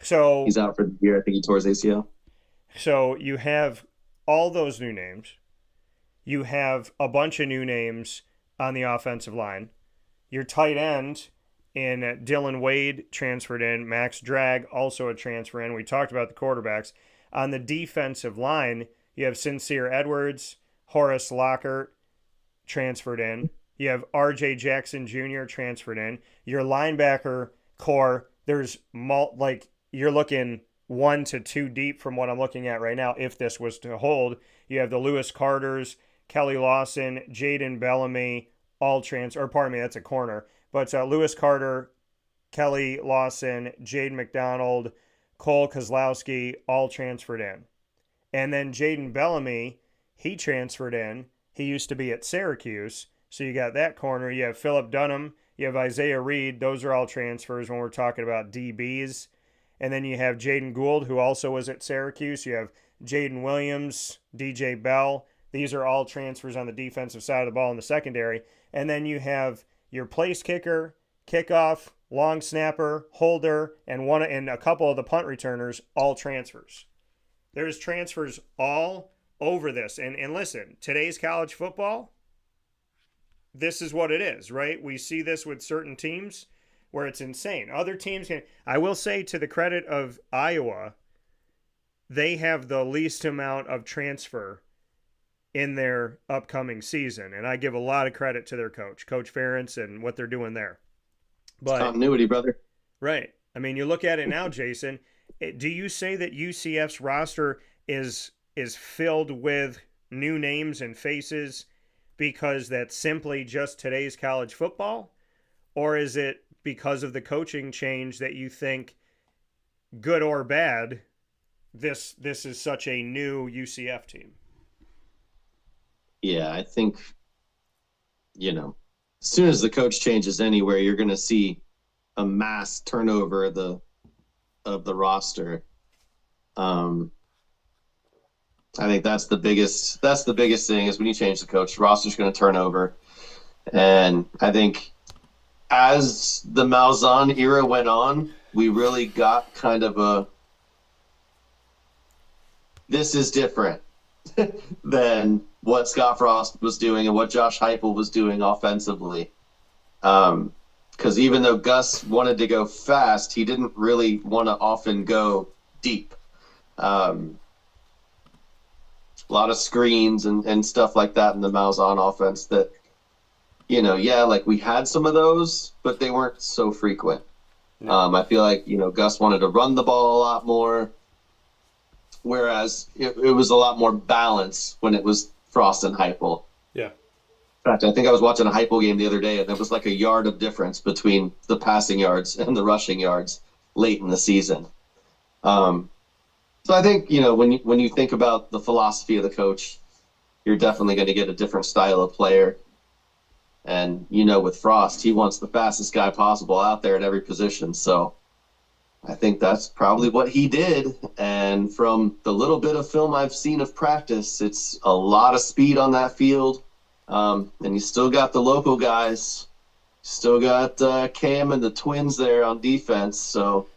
So he's out for the year. I think he tore his ACL. So you have all those new names. You have a bunch of new names on the offensive line. Your tight end in Dylan Wade transferred in. Max Drag also a transfer in. We talked about the quarterbacks. On the defensive line, you have Sincere Edwards, Horace Lockhart transferred in. You have R.J. Jackson Jr. transferred in. Your linebacker core, there's you're looking 1 to 2 deep from what I'm looking at right now. If this was to hold, you have the Lewis Carters, Kelly Lawson, Jaden Bellamy, all that's a corner. But Lewis Carter, Kelly Lawson, Jaden McDonald, Cole Kozlowski, all transferred in. And then Jaden Bellamy, he transferred in. He used to be at Syracuse. So you got that corner. You have Philip Dunham. You have Isaiah Reed. Those are all transfers when we're talking about DBs. And then you have Jaden Gould, who also was at Syracuse. You have Jaden Williams, DJ Bell. These are all transfers on the defensive side of the ball in the secondary. And then you have your place kicker, kickoff, long snapper, holder, and a couple of the punt returners, all transfers. There's transfers all over this. And listen, today's college football, this is what it is, right? We see this with certain teams where it's insane. Other teams can. I will say, to the credit of Iowa, they have the least amount of transfer in their upcoming season. And I give a lot of credit to their coach, Coach Ferentz, and what they're doing there. But continuity, brother. Right. I mean, you look at it now, Jason. Do you say that UCF's roster is filled with new names and faces because that's simply just today's college football? Or is it because of the coaching change that you think, good or bad, this is such a new UCF team? Yeah, I think, as soon as the coach changes anywhere, you're going to see a mass turnover of the roster. I think that's the biggest thing is when you change the coach, the roster's going to turn over. And I think as the Malzahn era went on, we really got kind of this is different than what Scott Frost was doing and what Josh Heupel was doing offensively. Because even though Gus wanted to go fast, he didn't really want to often go deep. A lot of screens and stuff like that in the Malzahn offense that, we had some of those, but they weren't so frequent. No. I feel like, Gus wanted to run the ball a lot more, whereas it was a lot more balance when it was Frost and Heupel. Yeah. In fact, I think I was watching a Heupel game the other day, and there was like a yard of difference between the passing yards and the rushing yards late in the season. So I think, when you think about the philosophy of the coach, you're definitely going to get a different style of player. And, with Frost, he wants the fastest guy possible out there at every position. So I think that's probably what he did. And from the little bit of film I've seen of practice, it's a lot of speed on that field. And you still got the local guys. Still got Cam and the twins there on defense. So,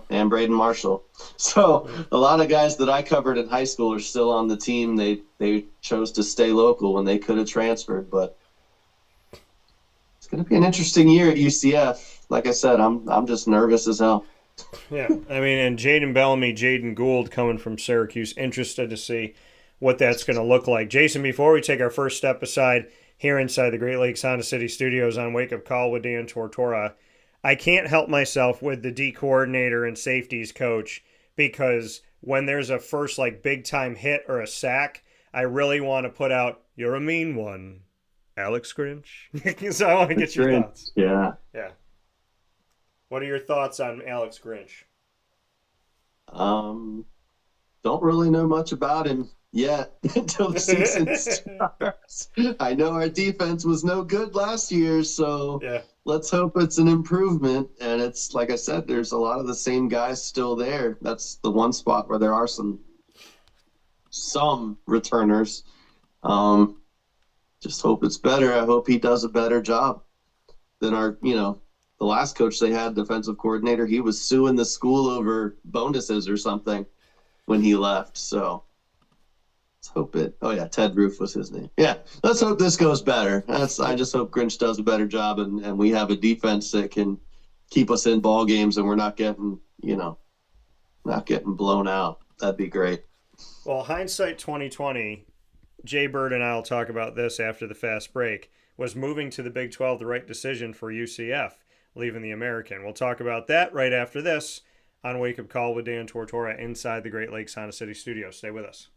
and Braden Marshall. So a lot of guys that I covered in high school are still on the team. They chose to stay local when they could have transferred. But it's going to be an interesting year at UCF. Like I said, I'm just nervous as hell. Yeah, I mean, and Jaden Bellamy, Jaden Gould coming from Syracuse, interested to see what that's going to look like. Jason, before we take our first step aside here inside the Great Lakes Honda City Studios on Wake Up Call with Dan Tortora, I can't help myself with the D coordinator and safeties coach, because when there's a first like big time hit or a sack, I really want to put out, "You're a mean one, Alex Grinch." So I want to get your thoughts. Yeah. Yeah. What are your thoughts on Alex Grinch? Don't really know much about him yet until the season starts. I know our defense was no good last year, so Yeah. let's hope it's an improvement. And it's like I said, there's a lot of the same guys still there. That's the one spot where there are some returners. Just hope it's better. I hope he does a better job than the last coach they had, defensive coordinator. He was suing the school over bonuses or something when he left. So let's hope it. Oh yeah, Ted Roof was his name. Yeah, let's hope this goes better. I just hope Grinch does a better job, and we have a defense that can keep us in ball games, and we're not getting blown out. That'd be great. Well, hindsight 2020, Jay Bird and I will talk about this after the fast break. Was moving to the Big 12 the right decision for UCF, leaving the American? We'll talk about that right after this on Wake Up Call with Dan Tortora inside the Great Lakes Honda City studio. Stay with us.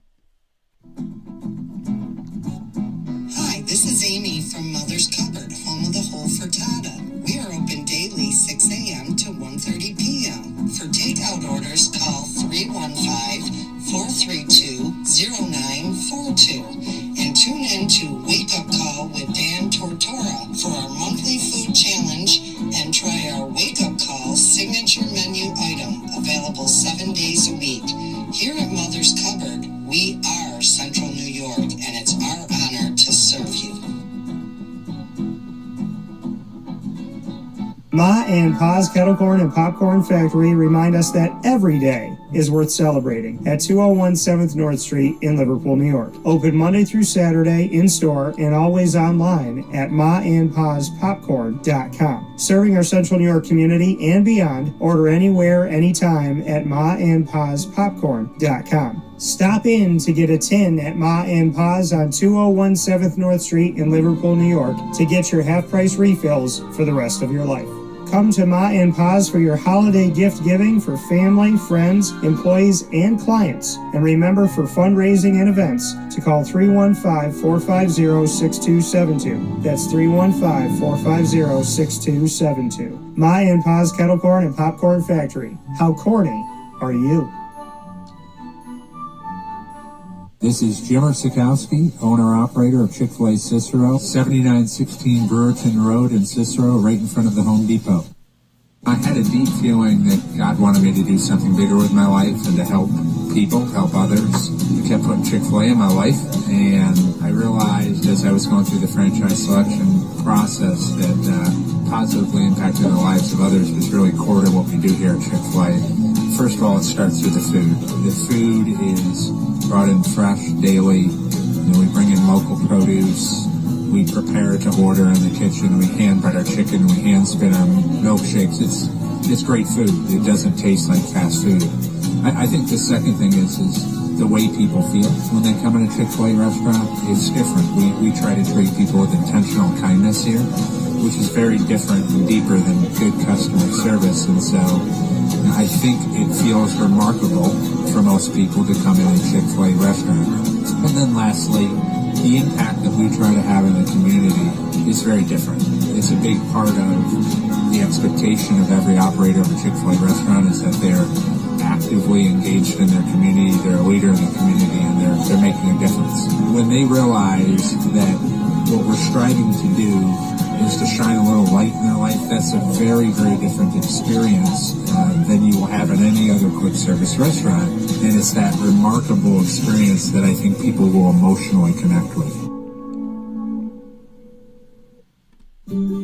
Hi, this is Amy from Mother's Cupboard, home of the Whole Frittata. We are open daily 6 a.m. to 1:30 p.m. For takeout orders, call 315-432-0942 and tune in to Wake Up Call with Dan Tortora for our monthly food challenge and try our Wake Up Call signature menu item available 7 days a week. Here at Mother's Cupboard, we are Central New York, and it's our honor to serve you. Ma and Pa's Kettle Corn and Popcorn Factory remind us that every day is worth celebrating at 201 7th North Street in Liverpool, New York. Open Monday through Saturday in-store and always online at maandpaspopcorn.com. Serving our Central New York community and beyond, order anywhere, anytime at maandpaspopcorn.com. Stop in to get a tin at Ma and Pa's on 201 7th North Street in Liverpool, New York to get your half-price refills for the rest of your life. Come to Ma and Pa's for your holiday gift giving for family, friends, employees, and clients. And remember, for fundraising and events, to call 315-450-6272. That's 315-450-6272. Ma and Pa's Kettle Corn and Popcorn Factory. How corny are you? This is Jim Sikowski, owner-operator of Chick-fil-A Cicero, 7916 Brewerton Road in Cicero, right in front of the Home Depot. I had a deep feeling that God wanted me to do something bigger with my life and to help people, help others. He kept putting Chick-fil-A in my life, and I realized as I was going through the franchise selection process that positively impacting the lives of others was really core to what we do here at Chick-fil-A. First of all, it starts with the food. The food is brought in fresh daily. We bring in local produce. We prepare to order in the kitchen. We hand bread our chicken. We hand spin our milkshakes. It's great food. It doesn't taste like fast food. I think the second thing is the way people feel when they come in a Chick-fil-A restaurant. It's different. We try to treat people with intentional kindness here, which is very different and deeper than good customer service. And so I think it feels remarkable for most people to come in a Chick-fil-A restaurant. And then lastly, the impact that we try to have in the community is very different. It's a big part of the expectation of every operator of a Chick-fil-A restaurant is that they're actively engaged in their community, they're a leader in the community, and they're making a difference. When they realize that what we're striving to do is to shine a little light in their life, that's a very, very different experience than you will have in any other quick service restaurant. And it's that remarkable experience that I think people will emotionally connect with.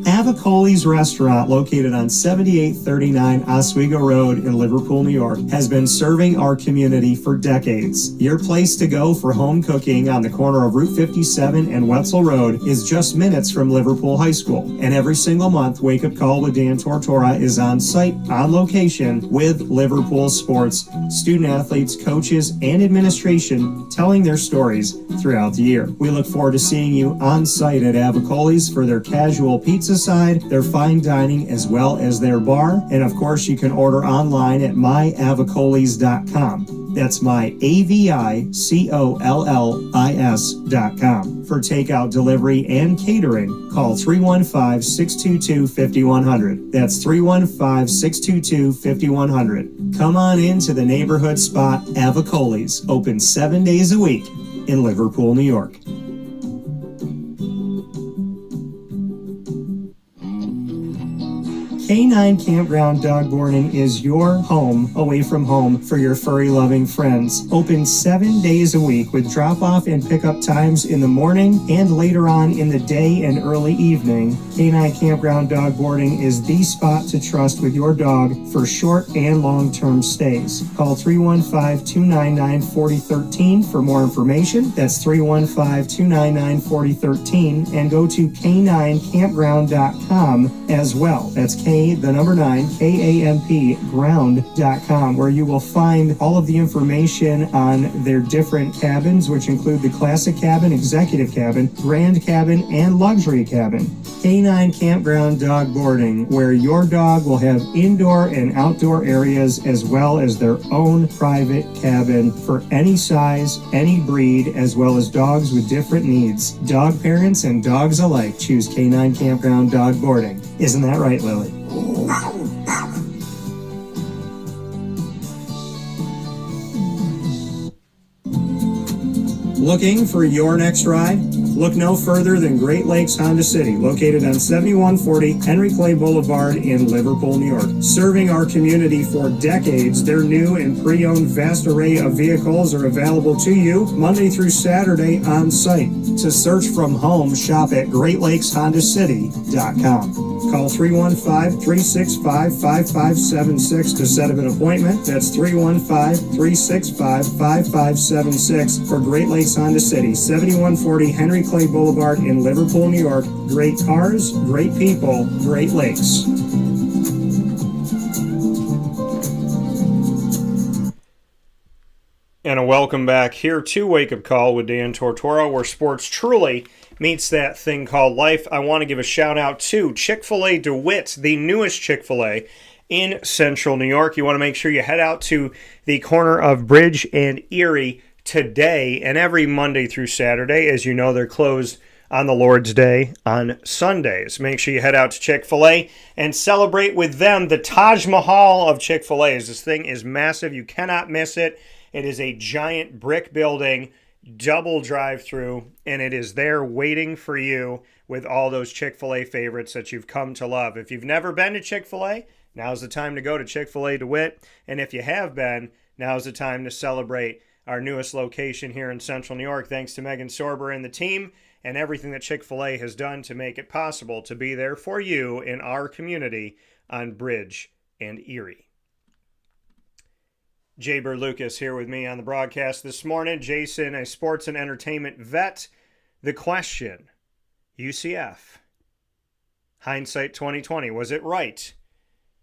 Avicoli's Restaurant, located on 7839 Oswego Road in Liverpool, New York, has been serving our community for decades. Your place to go for home cooking on the corner of Route 57 and Wetzel Road is just minutes from Liverpool High School. And every single month, Wake Up Call with Dan Tortora is on site, on location, with Liverpool sports, student athletes, coaches, and administration telling their stories throughout the year. We look forward to seeing you on site at Avicoli's for their casual pizza aside, their fine dining as well as their bar. And of course, you can order online at myavocollis.com. That's myavocollis.com. For takeout, delivery, and catering, call 315-622-5100. That's 315-622-5100. Come on into the neighborhood spot Avocollis, open 7 days a week in Liverpool, New York. K9 Campground Dog Boarding is your home away from home for your furry-loving friends. Open 7 days a week with drop-off and pickup times in the morning and later on in the day and early evening. K9 Campground Dog Boarding is the spot to trust with your dog for short and long-term stays. Call 315-299-4013 for more information. That's 315-299-4013, and go to k9campground.com as well. That's K9, ground.com, where you will find all of the information on their different cabins, which include the classic cabin, executive cabin, grand cabin, and luxury cabin. K9 Campground Dog Boarding, where your dog will have indoor and outdoor areas as well as their own private cabin for any size, any breed, as well as dogs with different needs. Dog parents and dogs alike choose K9 Campground Dog Boarding. Isn't that right, Lily? Looking for your next ride? Look no further than Great Lakes Honda City, located on 7140 Henry Clay Boulevard in Liverpool, New York. Serving our community for decades, their new and pre-owned vast array of vehicles are available to you Monday through Saturday on site. To search from home, shop at GreatLakesHondaCity.com. Call 315-365-5576 to set up an appointment. That's 315-365-5576 for Great Lakes Honda City, 7140 Henry Clay Boulevard in Liverpool, New York. Great cars, great people, Great Lakes. And a welcome back here to Wake Up Call with Dan Tortora, where sports truly meets that thing called life. I want to give a shout out to Chick-fil-A DeWitt, the newest Chick-fil-A in Central New York. You want to make sure you head out to the corner of Bridge and Erie today and every Monday through Saturday. As you know, they're closed on the Lord's Day on Sundays. Make sure you head out to Chick-fil-A and celebrate with them the Taj Mahal of Chick-fil-A's. This thing is massive. You cannot miss it. It is a giant brick building, double drive-through, and it is there waiting for you with all those Chick-fil-A favorites that you've come to love. If you've never been to Chick-fil-A, now's the time to go to Chick-fil-A DeWitt. And if you have been, now's the time to celebrate our newest location here in Central New York. Thanks to Megan Sorber and the team and everything that Chick-fil-A has done to make it possible to be there for you in our community on Bridge and Erie. Jaber Lucas here with me on the broadcast this morning. Jason, a sports and entertainment vet. The question, UCF, hindsight 2020, was it right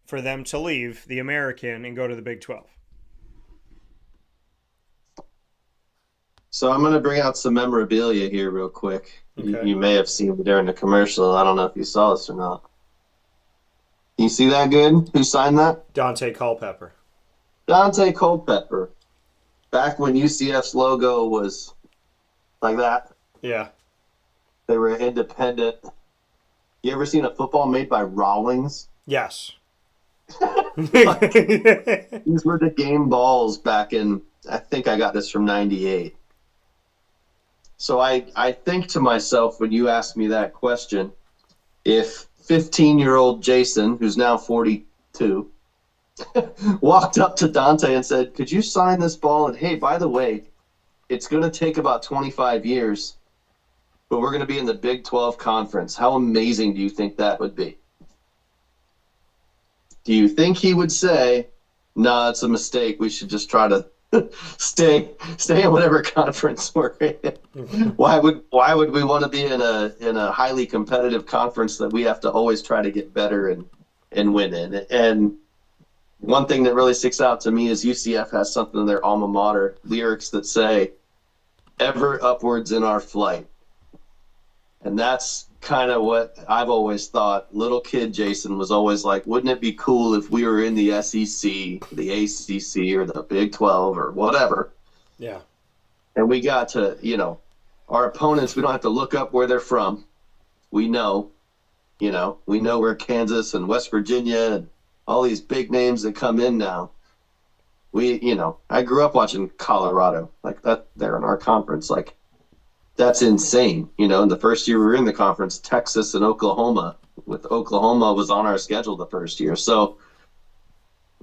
for them to leave the American and go to the Big 12? So I'm going to bring out some memorabilia here real quick. Okay. You may have seen it during the commercial. I don't know if you saw this or not. Can you see that good? Who signed that? Dante Culpepper. Dante Culpepper. Back when UCF's logo was like that. Yeah. They were independent. You ever seen a football made by Rawlings? Yes. These were the game balls back in, I think I got this from 98. So I think to myself when you ask me that question, if 15-year-old Jason, who's now 42, walked up to Dante and said, could you sign this ball? And hey, by the way, it's going to take about 25 years, but we're going to be in the Big 12 conference. How amazing do you think that would be? Do you think he would say, nah, it's a mistake. We should just try to stay in whatever conference we're in? Why would we want to be in a highly competitive conference that we have to always try to get better and win in? And one thing that really sticks out to me is UCF has something in their alma mater lyrics that say, ever upwards in our flight. And that's kind of what I've always thought. Little kid Jason was always like, wouldn't it be cool if we were in the SEC, the ACC, or the Big 12 or whatever? Yeah. And we got to, our opponents, we don't have to look up where they're from. We know where Kansas and West Virginia and all these big names that come in now. I grew up watching Colorado, like that. They're in our conference. Like, that's insane. In the first year we were in the conference, Texas and Oklahoma, with Oklahoma was on our schedule the first year. So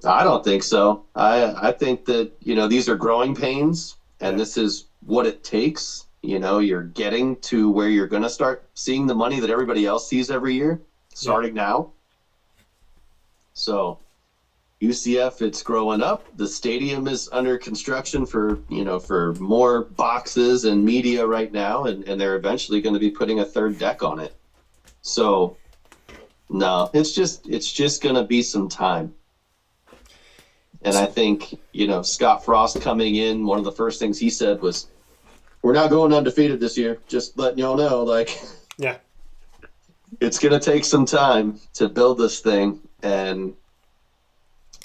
I don't think so. I think that, these are growing pains, and this is what it takes. You're getting to where you're going to start seeing the money that everybody else sees every year, starting now. So UCF, it's growing up. The stadium is under construction for more boxes and media right now, and they're eventually going to be putting a third deck on it. So no, it's just going to be some time. And I think, Scott Frost coming in, one of the first things he said was, we're not going undefeated this year. Just letting y'all know, yeah, it's going to take some time to build this thing. And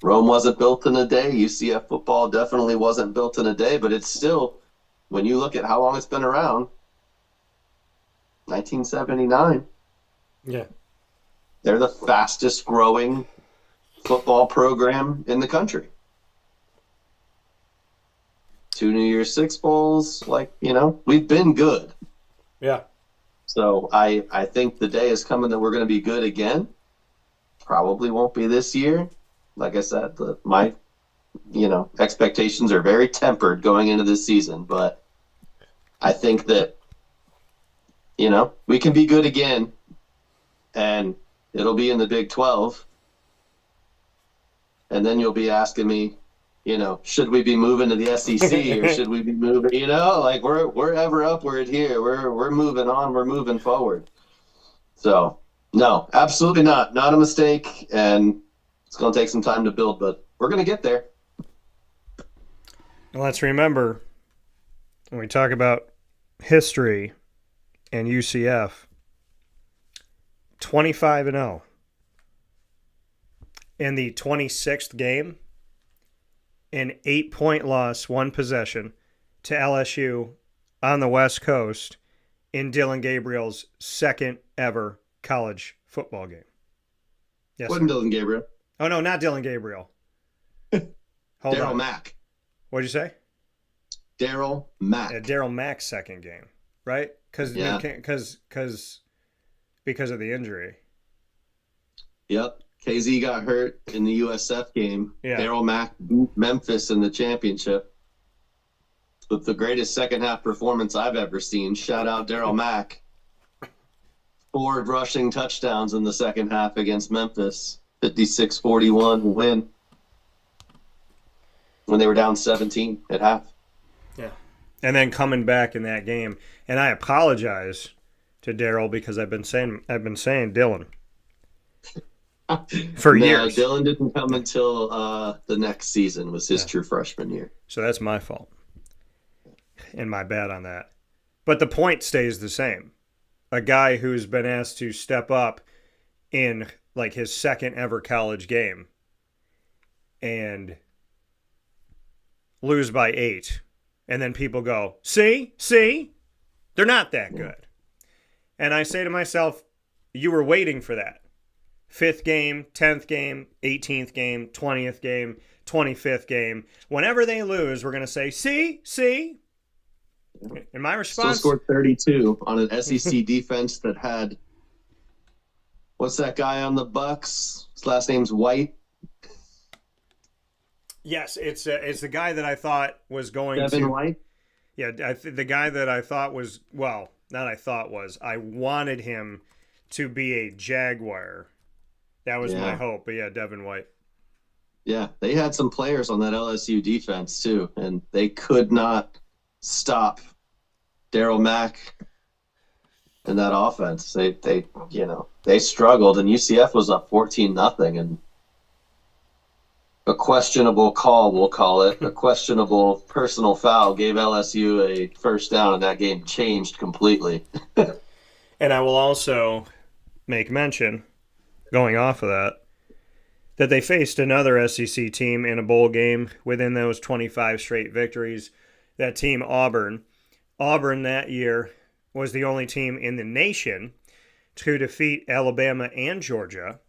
Rome wasn't built in a day. UCF football definitely wasn't built in a day, but it's still, when you look at how long it's been around, 1979. Yeah. They're the fastest growing football program in the country. 2 New Year's Six Bowls, we've been good. Yeah. So I think the day is coming that we're going to be good again. Probably won't be this year. Like I said, my expectations are very tempered going into this season, but I think that, we can be good again, and it'll be in the Big 12. And then you'll be asking me, should we be moving to the SEC or should we be moving, we're ever upward here. We're moving on. We're moving forward. So no, absolutely not. Not a mistake. And it's going to take some time to build, but we're going to get there. And let's remember, when we talk about history and UCF, 25-0. In the 26th game, an 8-point loss, 1 possession, to LSU on the West Coast in Dylan Gabriel's second ever college football game. Yes, Wasn't Dylan Gabriel. Oh, no, not Dylan Gabriel. Hold Daryl on. Mack. What'd you say? Daryl Mack. Yeah, Daryl Mack's second game, right? Because of the injury. Yep. KZ got hurt in the USF game. Yeah. Daryl Mack beat Memphis in the championship with the greatest second-half performance I've ever seen. Shout out Daryl Mack. 4 rushing touchdowns in the second half against Memphis. 56-41 win when they were down 17 at half. Yeah. And then coming back in that game. And I apologize to Daryl because I've been saying Dylan for years. Dylan didn't come until the next season was his true freshman year. So that's my fault. And my bad on that. But the point stays the same. A guy who's been asked to step up in his second ever college game and lose by 8. And then people go, see, they're not that good. And I say to myself, you were waiting for that. 5th game, 10th game, 18th game, 20th game, 25th game. Whenever they lose, we're going to say, see. And my response... Still scored 32 on an SEC defense that had... What's that guy on the Bucks? His last name's White. Yes, it's the guy that I thought was going Devin White? Yeah, the guy that I thought was... Well, not I thought was. I wanted him to be a Jaguar. That was my hope. But yeah, Devin White. Yeah, they had some players on that LSU defense too, and they could not stop Daryl Mack and that offense. They struggled, and UCF was up 14-0, and a questionable call, we'll call it, a questionable personal foul gave LSU a first down, and that game changed completely. And I will also make mention, going off of that they faced another SEC team in a bowl game within those 25 straight victories. That team, Auburn. Auburn that year was the only team in the nation to defeat Alabama and Georgia.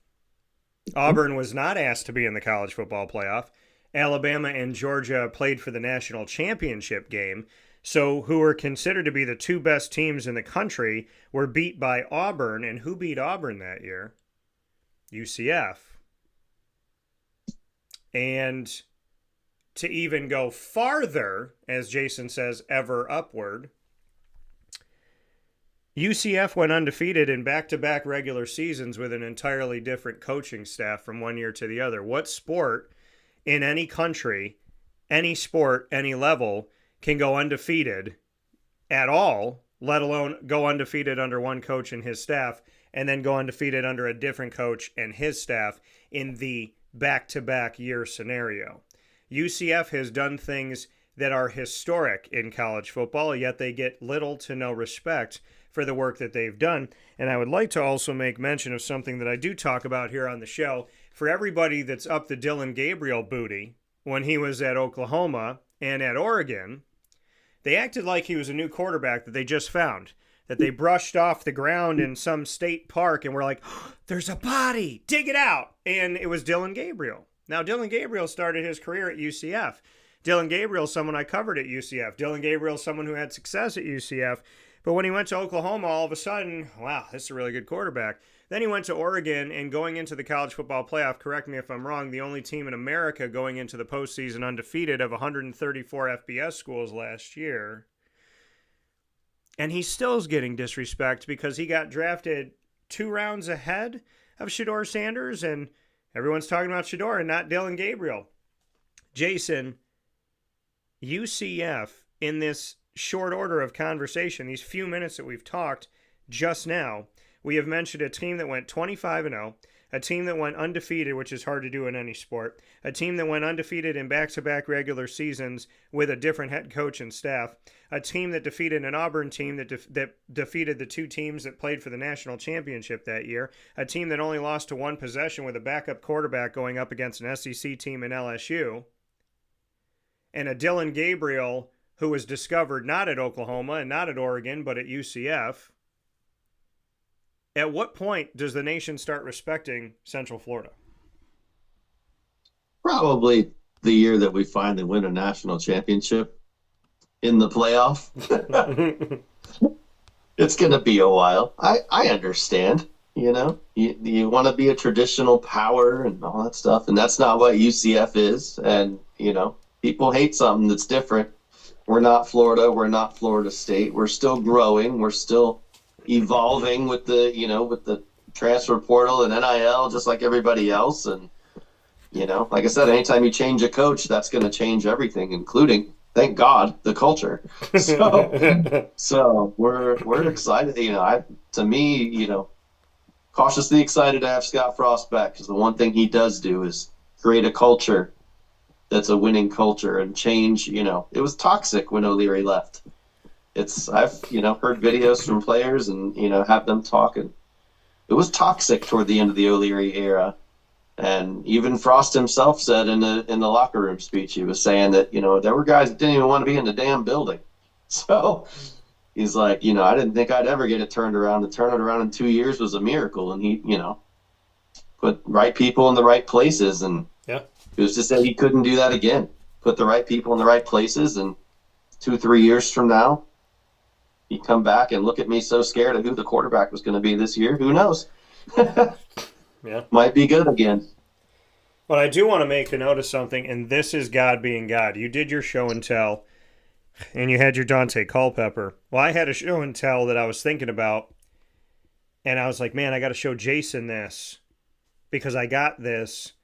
Auburn was not asked to be in the college football playoff. Alabama and Georgia played for the national championship game. So who were considered to be the two best teams in the country were beat by Auburn. And who beat Auburn that year? UCF. And to even go farther, as Jason says, ever upward, UCF went undefeated in back-to-back regular seasons with an entirely different coaching staff from one year to the other. What sport in any country, any sport, any level, can go undefeated at all, let alone go undefeated under one coach and his staff, and then go undefeated under a different coach and his staff in the back-to-back year scenario? UCF has done things that are historic in college football, yet they get little to no respect for the work that they've done. And I would like to also make mention of something that I do talk about here on the show. For everybody that's up the Dillon Gabriel booty when he was at Oklahoma and at Oregon, they acted like he was a new quarterback that they just found, that they brushed off the ground in some state park and were like, oh, there's a body, dig it out. And it was Dillon Gabriel. Now, Dillon Gabriel started his career at UCF. Dillon Gabriel is someone I covered at UCF. Dillon Gabriel is someone who had success at UCF. But when he went to Oklahoma, all of a sudden, wow, this is a really good quarterback. Then he went to Oregon, and going into the college football playoff, correct me if I'm wrong, the only team in America going into the postseason undefeated of 134 FBS schools last year. And he still is getting disrespect because he got drafted 2 rounds ahead of Shedeur Sanders, and everyone's talking about Shedeur and not Dillon Gabriel. Jason, UCF in this short order of conversation, these few minutes that we've talked just now, we have mentioned a team that went 25-0, a team that went undefeated, which is hard to do in any sport, a team that went undefeated in back-to-back regular seasons with a different head coach and staff, a team that defeated an Auburn team that defeated the 2 teams that played for the national championship that year, a team that only lost to 1 possession with a backup quarterback going up against an SEC team in LSU, and a Dillon Gabriel who was discovered not at Oklahoma and not at Oregon, but at UCF. At what point does the nation start respecting Central Florida? Probably the year that we finally win a national championship in the playoff. It's going to be a while. I understand, you know. You want to be a traditional power and all that stuff, and that's not what UCF is. And, you know, people hate something that's different. We're not Florida. We're not Florida State. We're still growing. We're still evolving with the transfer portal and NIL, just like everybody else. And, you know, like I said, anytime you change a coach, that's going to change everything, including, thank God, the culture. So we're excited. You know, to me, you know, cautiously excited to have Scott Frost back, because the one thing he does do is create a culture that's a winning culture and change. You know, it was toxic when O'Leary left. I've, you know, heard videos from players and, you know, have them talking. It was toxic toward the end of the O'Leary era. And even Frost himself said in the locker room speech, he was saying that, you know, there were guys that didn't even want to be in the damn building. So he's like, you know, I didn't think I'd ever get it turned around. To turn it around in 2 years was a miracle. And he, you know, put right people in the right places. And yeah, it was just that he couldn't do that again. Put the right people in the right places. And 2-3 years from now, he'd come back and look at me so scared of who the quarterback was going to be this year. Who knows? Yeah. Might be good again. But I do want to make a note of something, and this is God being God. You did your show and tell, and you had your Dante Culpepper. Well, I had a show and tell that I was thinking about, and I was like, man, I got to show Jason this, because I got this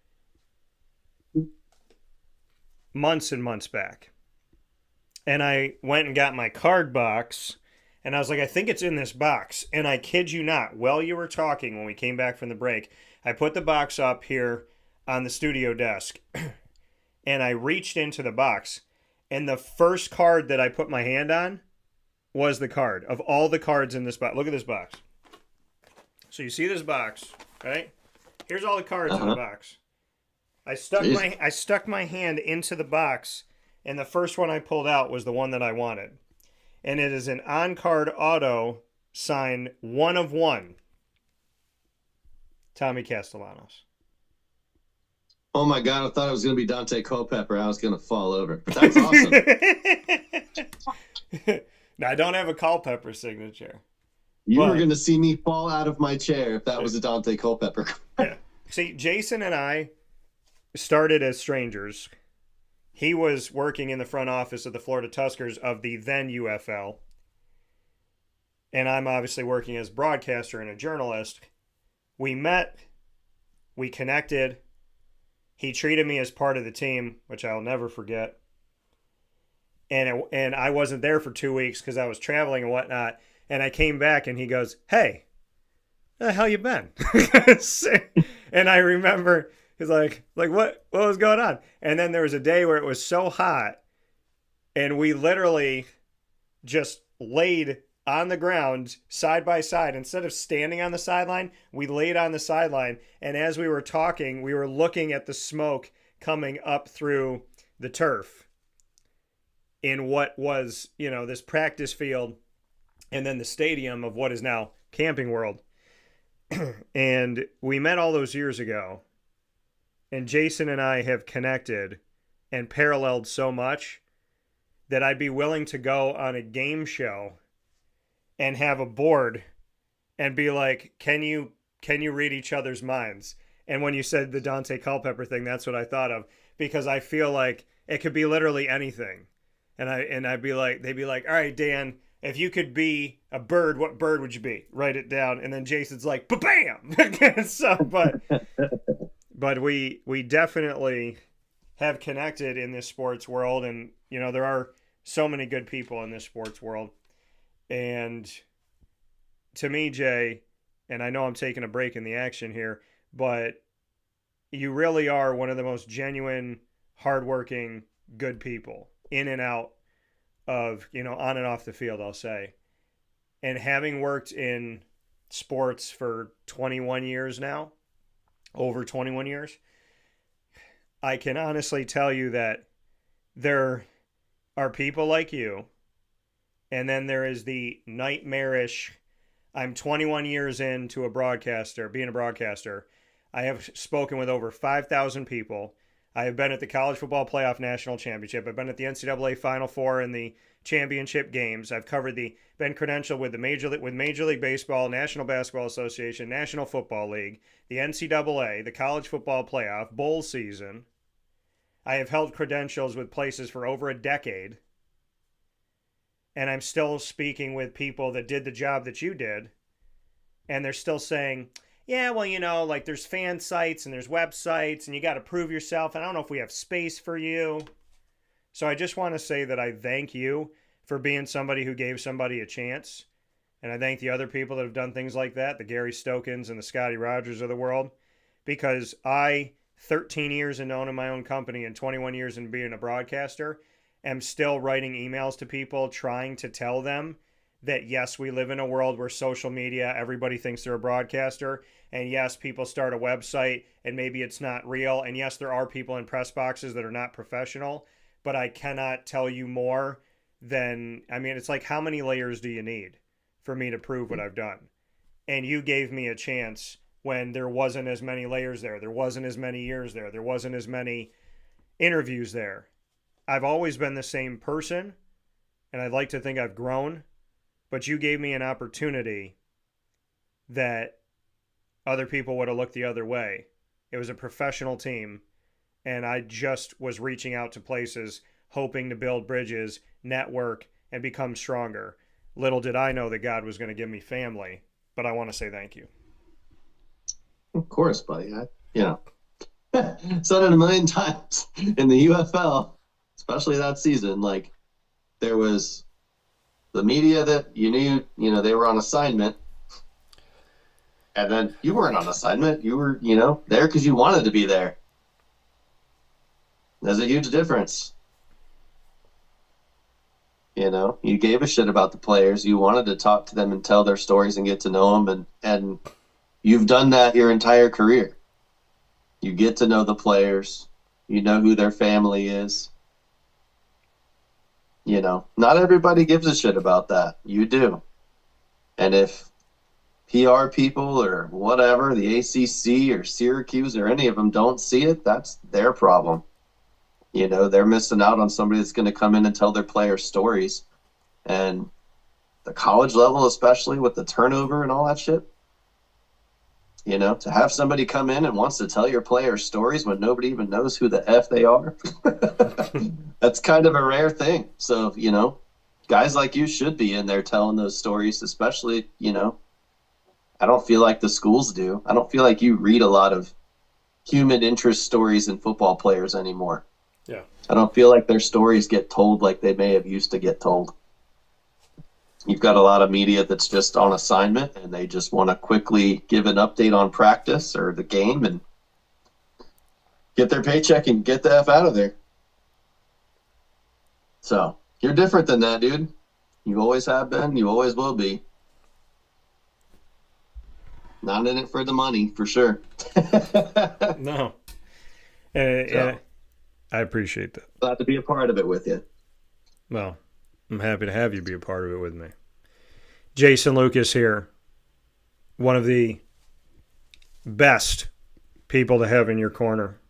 months and months back. And I went and got my card box, and I was like, I think it's in this box. And I kid you not, while you were talking, when we came back from the break, I put the box up here on the studio desk, and I reached into the box, and the first card that I put my hand on was the card of all the cards in this box. Look at this box. So you see this box, right? Here's all the cards in the box. I stuck my hand into the box, and the first one I pulled out was the one that I wanted. And it is an on-card auto signed 1 of 1. Tommy Castellanos. Oh my God, I thought it was going to be Dante Culpepper. I was going to fall over. But that's awesome. Now, I don't have a Culpepper signature. You were going to see me fall out of my chair if that was a Dante Culpepper. Yeah. See, Jason and I started as strangers. He was working in the front office of the Florida Tuskers of the then UFL. And I'm obviously working as broadcaster and a journalist. We met. We connected. He treated me as part of the team, which I'll never forget. And I wasn't there for 2 weeks because I was traveling and whatnot. And I came back and he goes, "Hey, where the hell you been?" And I remember he's like what was going on? And then there was a day where it was so hot and we literally just laid on the ground side by side. Instead of standing on the sideline, we laid on the sideline. And as we were talking, we were looking at the smoke coming up through the turf in what was, this practice field and then the stadium of what is now Camping World. And we met all those years ago. And Jason and I have connected and paralleled so much that I'd be willing to go on a game show and have a board and be like, can you read each other's minds? And when you said the Dante Culpepper thing, that's what I thought of, because I feel like it could be literally anything. And I'd be like, they'd be like, "All right, Dan, if you could be a bird, what bird would you be? Write it down." And then Jason's like, "Ba-bam!" But we definitely have connected in this sports world. And, there are so many good people in this sports world. And to me, Jay, and I know I'm taking a break in the action here, but you really are one of the most genuine, hardworking, good people in and out of, on and off the field, I'll say. And having worked in sports for 21 years now, over 21 years, I can honestly tell you that there are people like you, and then there is the nightmarish, I'm 21 years into being a broadcaster. I have spoken with over 5,000 people. I have been at the College Football Playoff National Championship. I've been at the NCAA Final Four and the championship games. I've been credentialed with Major League Baseball, National Basketball Association, National Football League, the NCAA, the College Football Playoff, bowl season. I have held credentials with places for over a decade. And I'm still speaking with people that did the job that you did. And they're still saying, "Yeah, well, there's fan sites and there's websites and you got to prove yourself. And I don't know if we have space for you." So I just want to say that I thank you for being somebody who gave somebody a chance. And I thank the other people that have done things like that, the Gary Stokens and the Scotty Rogers of the world. Because 13 years in owning my own company and 21 years in being a broadcaster, am still writing emails to people trying to tell them that, yes, we live in a world where social media, everybody thinks they're a broadcaster. And yes, people start a website and maybe it's not real. And yes, there are people in press boxes that are not professional. But I cannot tell you more than, it's like, how many layers do you need for me to prove what I've done? And you gave me a chance when there wasn't as many layers there. There wasn't as many years there. There wasn't as many interviews there. I've always been the same person, and I'd like to think I've grown, but you gave me an opportunity that other people would have looked the other way. It was a professional team, and I just was reaching out to places, hoping to build bridges, network, and become stronger. Little did I know that God was going to give me family, but I want to say thank you. Of course, buddy. Said it a million times in the UFL, especially that season. Like, there was the media that you knew, they were on assignment. And then you weren't on assignment. You were, there because you wanted to be there. There's a huge difference. You gave a shit about the players. You wanted to talk to them and tell their stories and get to know them. And you've done that your entire career. You get to know the players. You know who their family is. You know, not everybody gives a shit about that. You do. And if PR people or whatever, the ACC or Syracuse or any of them don't see it, that's their problem. You know, they're missing out on somebody that's going to come in and tell their players stories. And the college level, especially with the turnover and all that shit, you know, to have somebody come in and wants to tell your players stories when nobody even knows who the F they are, that's kind of a rare thing. So, you know, guys like you should be in there telling those stories, especially, you know, I don't feel like the schools do. I don't feel like you read a lot of human interest stories in football players anymore. Yeah. I don't feel like their stories get told like they may have used to get told. You've got a lot of media that's just on assignment and they just want to quickly give an update on practice or the game and get their paycheck and get the F out of there. So you're different than that, dude. You always have been. You always will be. Not in it for the money, for sure. No. And I appreciate that. Glad to be a part of it with you. Well, I'm happy to have you be a part of it with me. Jason Lucas here. One of the best people to have in your corner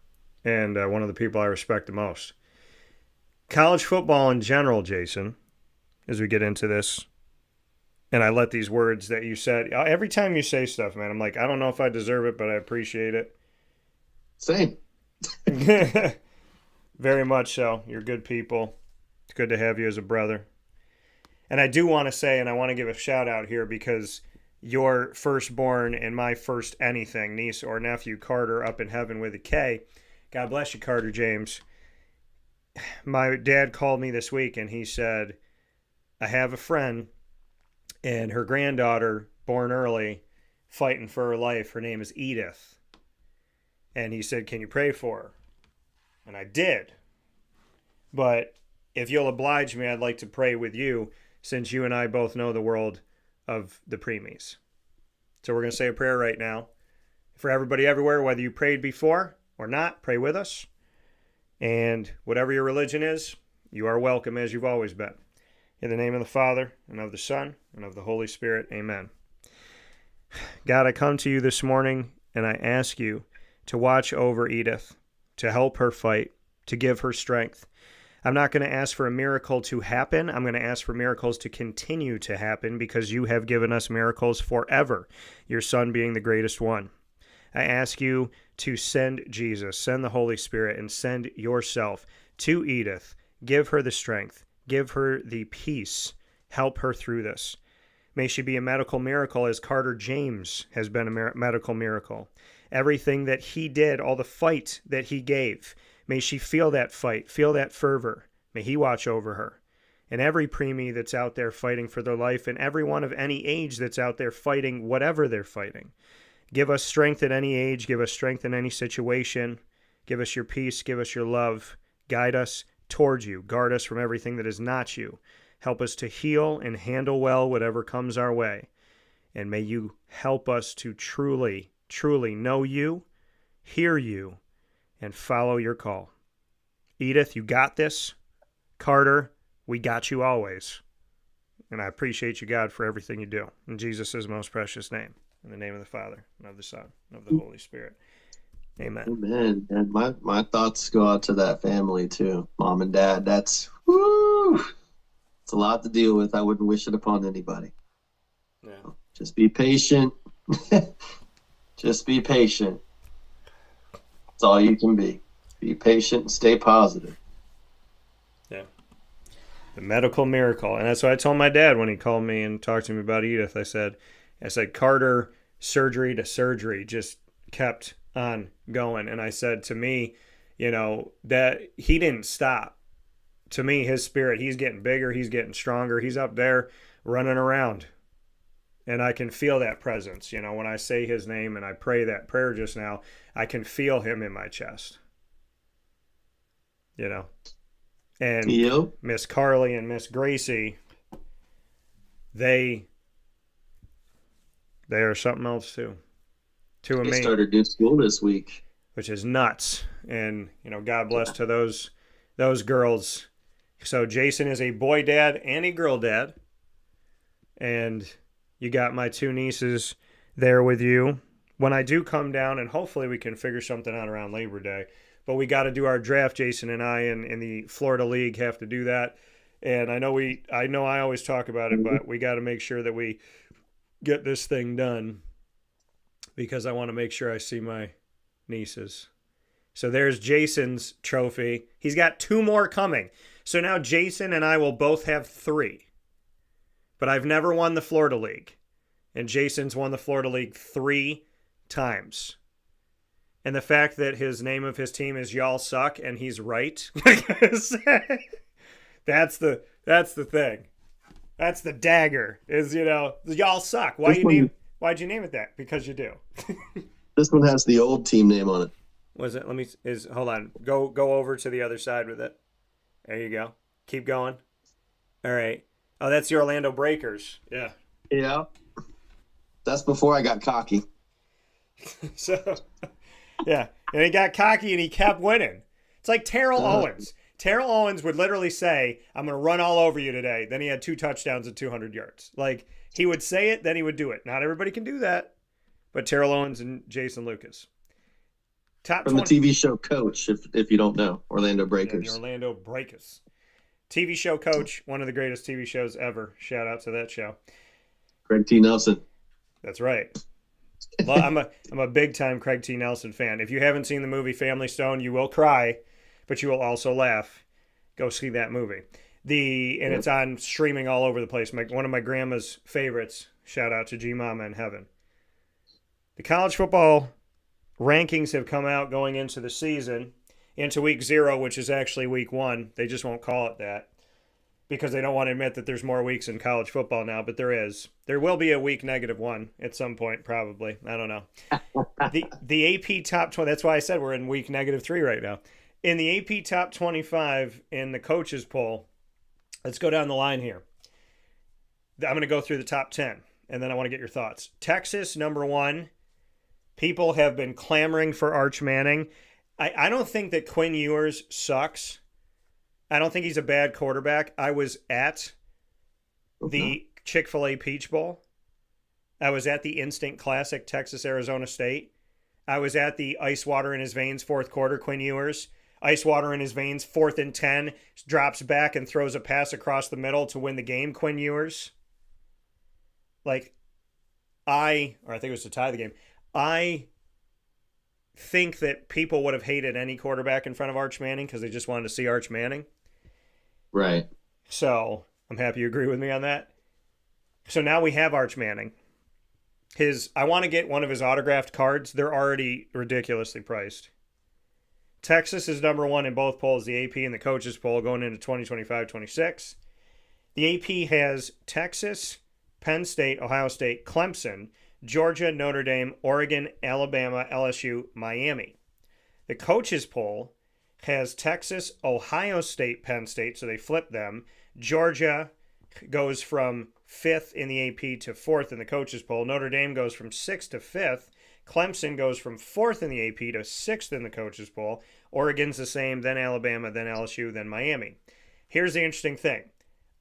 and one of the people I respect the most. College football in general, Jason, as we get into this, and I let these words that you said, every time you say stuff, man, I'm like, I don't know if I deserve it, but I appreciate it. Same. Very much so. You're good people. It's good to have you as a brother. And I do want to say, and I want to give a shout out here because your firstborn and my first anything, niece or nephew, Carter, up in heaven with a K. God bless you, Carter James. My dad called me this week and he said, I have a friend and her granddaughter, born early, fighting for her life. Her name is Edith. And he said, can you pray for her? And I did. But if you'll oblige me, I'd like to pray with you since you and I both know the world of the preemies. So we're going to say a prayer right now. For everybody everywhere, whether you prayed before or not, pray with us. And whatever your religion is, you are welcome as you've always been. In the name of the Father, and of the Son, and of the Holy Spirit, amen. God, I come to you this morning, and I ask you to watch over Edith, to help her fight, to give her strength. I'm not going to ask for a miracle to happen. I'm going to ask for miracles to continue to happen because you have given us miracles forever, your Son being the greatest one. I ask you to send Jesus, send the Holy Spirit, and send yourself to Edith. Give her the strength. Give her the peace. Help her through this. May she be a medical miracle as Carter James has been a medical miracle. Everything that he did, all the fight that he gave, may she feel that fight, feel that fervor. May he watch over her. And every preemie that's out there fighting for their life, and everyone of any age that's out there fighting whatever they're fighting. Give us strength at any age. Give us strength in any situation. Give us your peace. Give us your love. Guide us towards you. Guard us from everything that is not you. Help us to heal and handle well whatever comes our way. And may you help us to truly, truly know you, hear you, and follow your call. Edith, you got this. Carter, we got you always. And I appreciate you, God, for everything you do. In Jesus' most precious name. In the name of the Father, and of the Son, and of the Holy Spirit. Amen. Amen. And my thoughts go out to that family too. Mom and dad, that's it's a lot to deal with. I wouldn't wish it upon anybody. Yeah. Just be patient. Just be patient. That's all you can be. Be patient and stay positive. Yeah. The medical miracle. And that's what I told my dad when he called me and talked to me about Edith. I said, Carter, surgery to surgery, just kept on going. And I said, to me, you know, that he didn't stop. To me, his spirit, he's getting bigger, he's getting stronger, he's up there running around. And I can feel that presence. You know, when I say his name and I pray that prayer just now, I can feel him in my chest. You know? And Yep. Miss Carly and Miss Gracie, they are something else too. Two of They me, started new school this week. which is nuts. And, God bless to those girls. So Jason is a boy dad and a girl dad. And you got my two nieces there with you. When I do come down, and hopefully we can figure something out around Labor Day, but we got to do our draft. Jason and I in the Florida League have to do that. And I know I always talk about it, but we got to make sure that we get this thing done because I want to make sure I see my nieces. So there's Jason's trophy. He's got 2 more coming. So now Jason and I will both have 3. But I've never won the Florida League. And Jason's won the Florida League 3 times. And the fact that his name of his team is Y'all Suck and he's right. That's the thing. That's the dagger. Is Y'all Suck. Why'd you name it that? Because you do. This one has the old team name on it. Was it? Hold on. Go over to the other side with it. There you go. Keep going. All right. Oh, that's the Orlando Breakers. Yeah. Yeah. That's before I got cocky. So, yeah. And he got cocky and he kept winning. It's like Terrell Owens. Terrell Owens would literally say, I'm going to run all over you today. Then he had 2 touchdowns and 200 yards. Like, he would say it, then he would do it. Not everybody can do that. But Terrell Owens and Jason Lucas. Top From 20. the TV show Coach, if you don't know, Orlando Breakers. Yeah, the Orlando Breakers. TV show Coach, one of the greatest TV shows ever. Shout out to that show. Craig T. Nelson. That's right. Well, I'm a big time Craig T. Nelson fan. If you haven't seen the movie Family Stone, you will cry, but you will also laugh. Go see that movie. And it's on streaming all over the place. One of my grandma's favorites. Shout out to G Mama in heaven. The college football rankings have come out going into the season, into week 0, which is actually week 1. They just won't call it that because they don't want to admit that there's more weeks in college football now, but there is. There will be a week -1 at some point, probably. I don't know. The AP top 20, that's why I said we're in week -3 right now. In the AP top 25 in the coaches poll, let's go down the line here. I'm going to go through the top 10, and then I want to get your thoughts. Texas, number 1. People have been clamoring for Arch Manning. I don't think that Quinn Ewers sucks. I don't think he's a bad quarterback. I was at the Chick-fil-A Peach Bowl. I was at the Instant Classic Texas-Arizona State. I was at the ice water in his veins fourth quarter, Quinn Ewers. Ice water in his veins, 4th and 10, drops back and throws a pass across the middle to win the game, Quinn Ewers. I think it was to tie the game. I think that people would have hated any quarterback in front of Arch Manning because they just wanted to see Arch Manning. Right. So I'm happy you agree with me on that. So now we have Arch Manning. I want to get one of his autographed cards. They're already ridiculously priced. Texas is number 1 in both polls, the AP and the coaches poll, going into 2025-26. The AP has Texas, Penn State, Ohio State, Clemson, Georgia, Notre Dame, Oregon, Alabama, LSU, Miami. The coaches poll has Texas, Ohio State, Penn State, so they flip them. Georgia goes from 5th in the AP to 4th in the coaches poll. Notre Dame goes from 6th to 5th. Clemson goes from 4th in the AP to 6th in the coaches poll. Oregon's the same, then Alabama, then LSU, then Miami. Here's the interesting thing.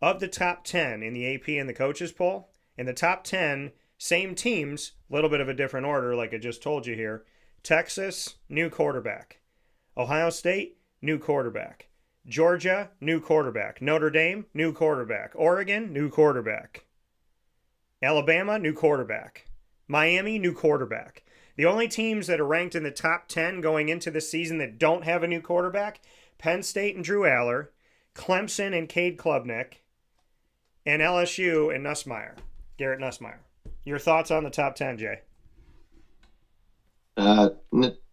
Of the top 10 in the AP and the coaches poll, in the top 10, same teams, a little bit of a different order like I just told you here. Texas, new quarterback. Ohio State, new quarterback. Georgia, new quarterback. Notre Dame, new quarterback. Oregon, new quarterback. Alabama, new quarterback. Miami, new quarterback. The only teams that are ranked in the top 10 going into the season that don't have a new quarterback, Penn State and Drew Aller, Clemson and Cade Klubnik, and LSU and Garrett Nussmeier. Your thoughts on the top 10, Jay?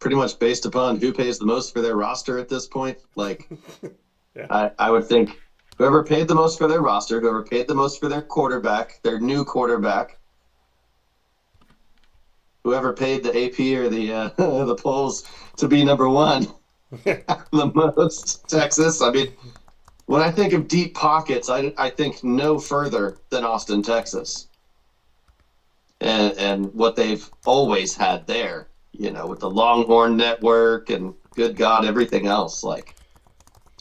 Pretty much based upon who pays the most for their roster at this point. Yeah. I would think whoever paid the most for their roster, whoever paid the most for their quarterback, their new quarterback, whoever paid the AP or the the polls to be number 1 the most, Texas. I mean, when I think of deep pockets, I think no further than Austin, Texas. And and what they've always had there, with the Longhorn Network and good God, everything else. Like,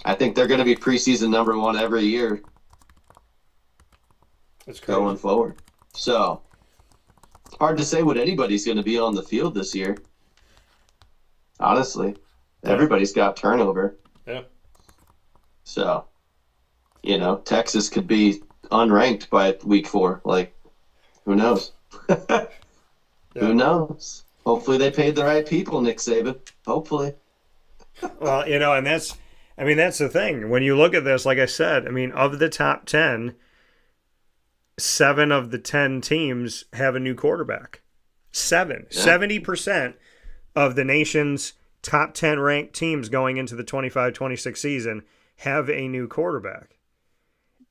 I think they're going to be preseason number one every year. That's crazy. Going forward. So, hard to say what anybody's going to be on the field this year. Honestly, everybody's got turnover. Yeah. So, Texas could be unranked by week 4. Like, who knows? Who knows? Hopefully they paid the right people, Nick Saban. Hopefully. Well, and that's the thing. When you look at this, like I said, of the top 10, 7 of the 10 teams have a new quarterback. 7. Yeah. 70% of the nation's top 10 ranked teams going into the 25-26 season have a new quarterback.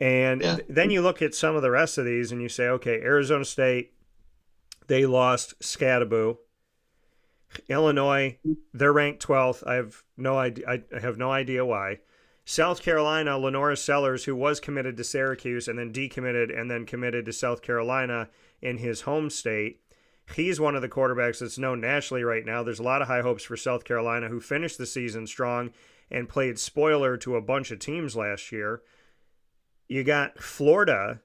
And then you look at some of the rest of these and you say, okay, Arizona State, they lost Scadaboo. Illinois, they're ranked 12th. I have no idea why. South Carolina, Lenora Sellers, who was committed to Syracuse and then decommitted and then committed to South Carolina in his home state. He's one of the quarterbacks that's known nationally right now. There's a lot of high hopes for South Carolina, who finished the season strong and played spoiler to a bunch of teams last year. You got Florida,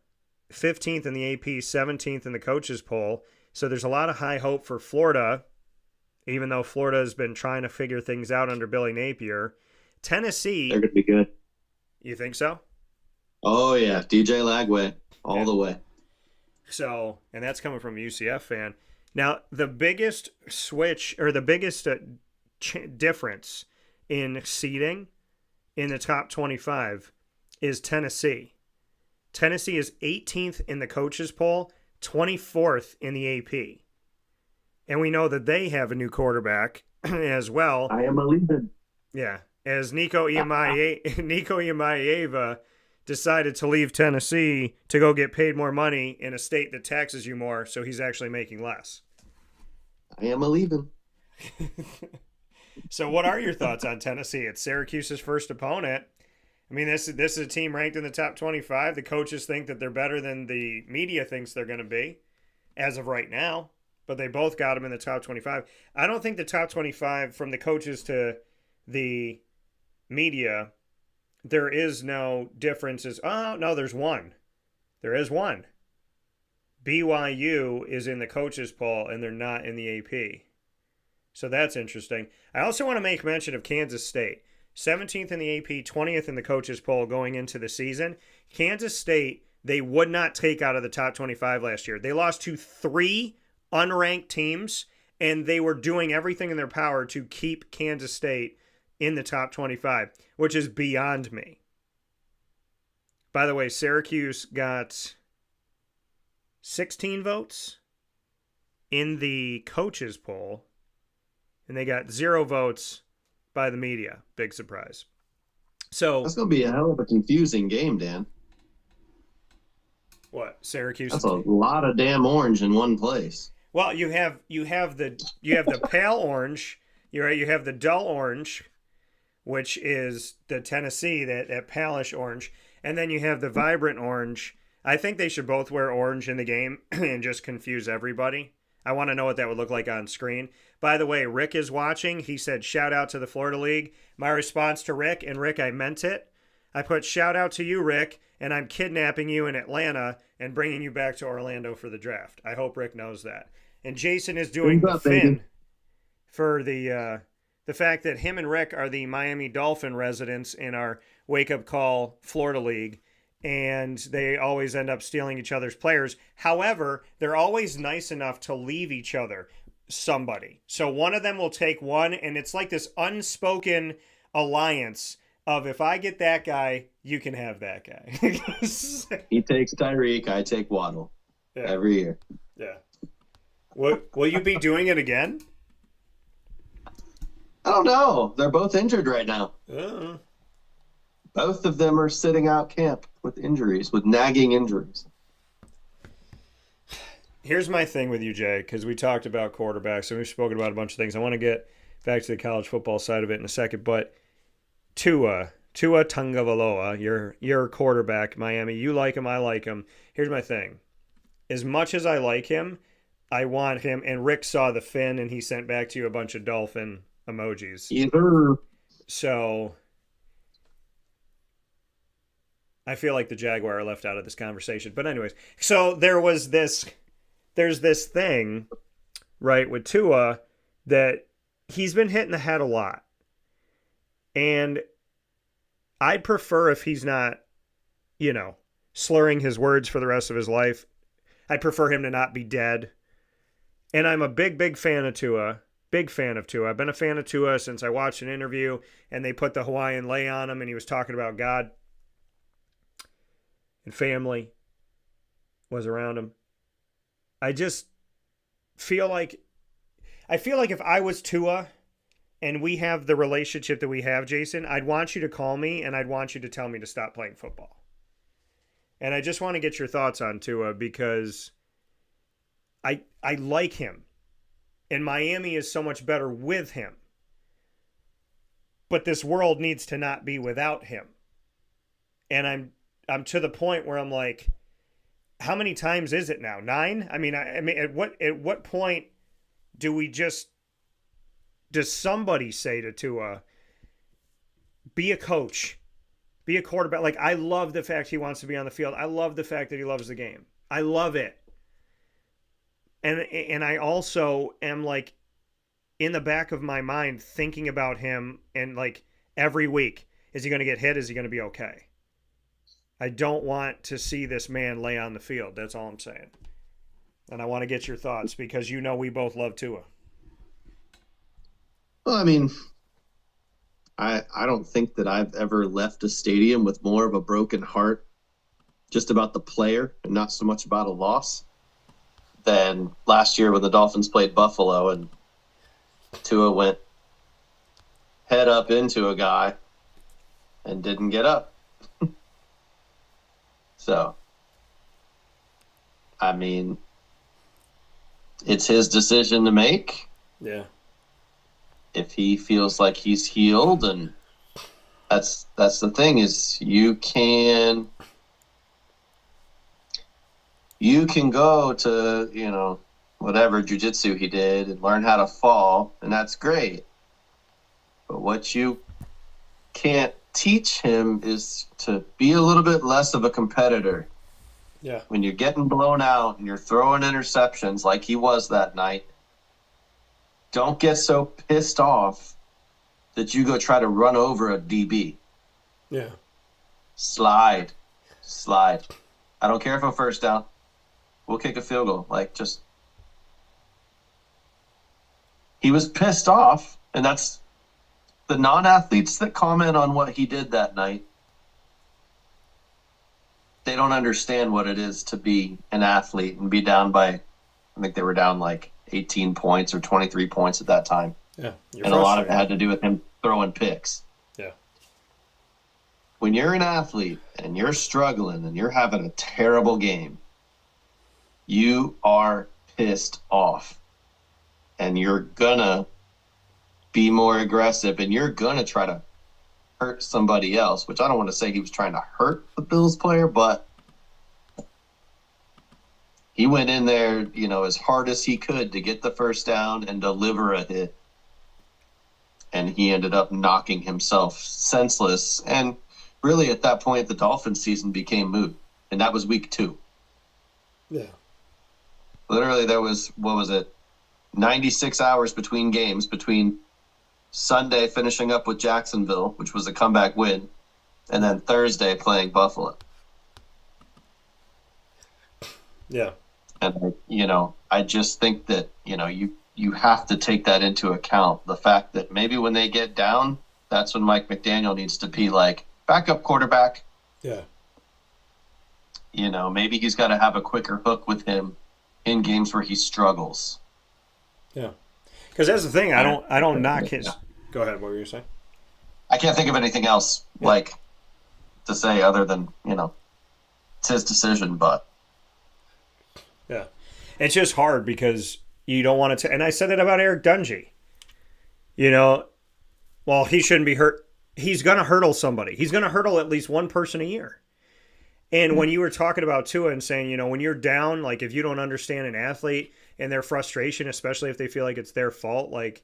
15th in the AP, 17th in the coaches poll. So there's a lot of high hope for Florida, even though Florida has been trying to figure things out under Billy Napier. Tennessee. They're going to be good. You think so? Oh, yeah. DJ Lagway all the way. So, and that's coming from a UCF fan. Now, the biggest switch or the biggest difference in seeding in the top 25 is Tennessee. Tennessee is 18th in the coaches poll, 24th in the AP. And we know that they have a new quarterback as well. I am believing. Yeah, as Nico Iamaieva decided to leave Tennessee to go get paid more money in a state that taxes you more, so he's actually making less. I am believing. So what are your thoughts on Tennessee? It's Syracuse's first opponent. This is a team ranked in the top 25. The coaches think that they're better than the media thinks they're going to be as of right now, but they both got them in the top 25. I don't think the top 25 from the coaches to the media, there is no differences. Oh, no, there's one. There is one. BYU is in the coaches poll, and they're not in the AP. So that's interesting. I also want to make mention of Kansas State. 17th in the AP, 20th in the coaches poll going into the season. Kansas State, they would not take out of the top 25 last year. They lost to 3 unranked teams, and they were doing everything in their power to keep Kansas State in the top 25, which is beyond me. By the way, Syracuse got 16 votes in the coaches poll, and they got 0 votes by the media. Big surprise. So that's going to be a hell of a confusing game, Dan. What, Syracuse? That's a lot of damn orange in one place. Well, you have the pale orange. You have the dull orange, which is the Tennessee, that palish orange, and then you have the vibrant orange. I think they should both wear orange in the game and just confuse everybody. I want to know what that would look like on screen. By the way, Rick is watching. He said, shout out to the Florida League. My response to Rick, and Rick, I meant it. I put shout out to you, Rick, and I'm kidnapping you in Atlanta and bringing you back to Orlando for the draft. I hope Rick knows that. And Jason is doing the fin for the fact that him and Rick are the Miami Dolphin residents in our Wake Up Call Florida League, and they always end up stealing each other's players. However, they're always nice enough to leave each other somebody. So one of them will take one, and it's like this unspoken alliance of, if I get that guy, you can have that guy. He takes Tyreek, I take Waddle. Yeah. Every year. Yeah. Will you be doing it again? I don't know. They're both injured right now. Both of them are sitting out camp with injuries, with nagging injuries. Here's my thing with you, Jay, because we talked about quarterbacks and we've spoken about a bunch of things. I want to get back to the college football side of it in a second, but Tua Tagovailoa, your quarterback, Miami, you like him, I like him. Here's my thing. As much as I like him, I want him. And Rick saw the fin, and he sent back to you a bunch of dolphin emojis. Either. So I feel like the Jaguar are left out of this conversation. But anyways, so there's this thing, right, with Tua that he's been hitting the head a lot. And I'd prefer if he's not, slurring his words for the rest of his life. I'd prefer him to not be dead. And I'm a big fan of Tua. Big fan of Tua. I've been a fan of Tua since I watched an interview and they put the Hawaiian lei on him and he was talking about God and family was around him. I just feel like if I was Tua and we have the relationship that we have, Jason, I'd want you to call me and I'd want you to tell me to stop playing football. And I just want to get your thoughts on Tua because I like him. And Miami is so much better with him. But this world needs to not be without him. And I'm to the point where I'm like, how many times is it now? 9? I mean, at what point does somebody say to Tua, be a coach, be a quarterback? Like, I love the fact he wants to be on the field. I love the fact that he loves the game. I love it. And I also am like in the back of my mind thinking about him and like every week, is he going to get hit? Is he going to be okay? I don't want to see this man lay on the field. That's all I'm saying. And I want to get your thoughts because we both love Tua. Well, I mean, I don't think that I've ever left a stadium with more of a broken heart just about the player and not so much about a loss than last year when the Dolphins played Buffalo and Tua went head up into a guy and didn't get up. So, I mean, it's his decision to make. Yeah. If he feels like he's healed, and that's the thing is you can go to, whatever jiu-jitsu he did and learn how to fall, and that's great. But what you can't teach him is to be a little bit less of a competitor. Yeah. When you're getting blown out and you're throwing interceptions like he was that night, don't get so pissed off that you go try to run over a DB. Yeah. Slide. I don't care if a first down. We'll kick a field goal. He was pissed off, and that's the non-athletes that comment on what he did that night. They don't understand what it is to be an athlete and be down by, I think they were down 18 points or 23 points at that time. Yeah. And a lot of it had to do with him throwing picks. Yeah. When you're an athlete and you're struggling and you're having a terrible game, you are pissed off. And you're gonna be more aggressive and you're gonna try to hurt somebody else, which I don't want to say he was trying to hurt the Bills player, but he went in there, as hard as he could to get the first down and deliver a hit. And he ended up knocking himself senseless. And really at that point, the Dolphins season became moot. And that was week 2. Yeah. Literally there was, 96 hours between games, between Sunday finishing up with Jacksonville, which was a comeback win, and then Thursday playing Buffalo. Yeah. And, I just think that, you have to take that into account. The fact that maybe when they get down, that's when Mike McDaniel needs to be backup quarterback. Yeah. Maybe he's got to have a quicker hook with him in games where he struggles. Yeah. Because that's the thing. I don't knock his. Yeah. Go ahead. What were you saying? I can't think of anything else to say other than, it's his decision, but. Yeah. It's just hard because you don't want to. And I said it about Eric Dungy. Well, he shouldn't be hurt. He's going to hurdle somebody. He's going to hurdle at least one person a year. And when you were talking about Tua and saying, when you're down, if you don't understand an athlete and their frustration, especially if they feel like it's their fault. Like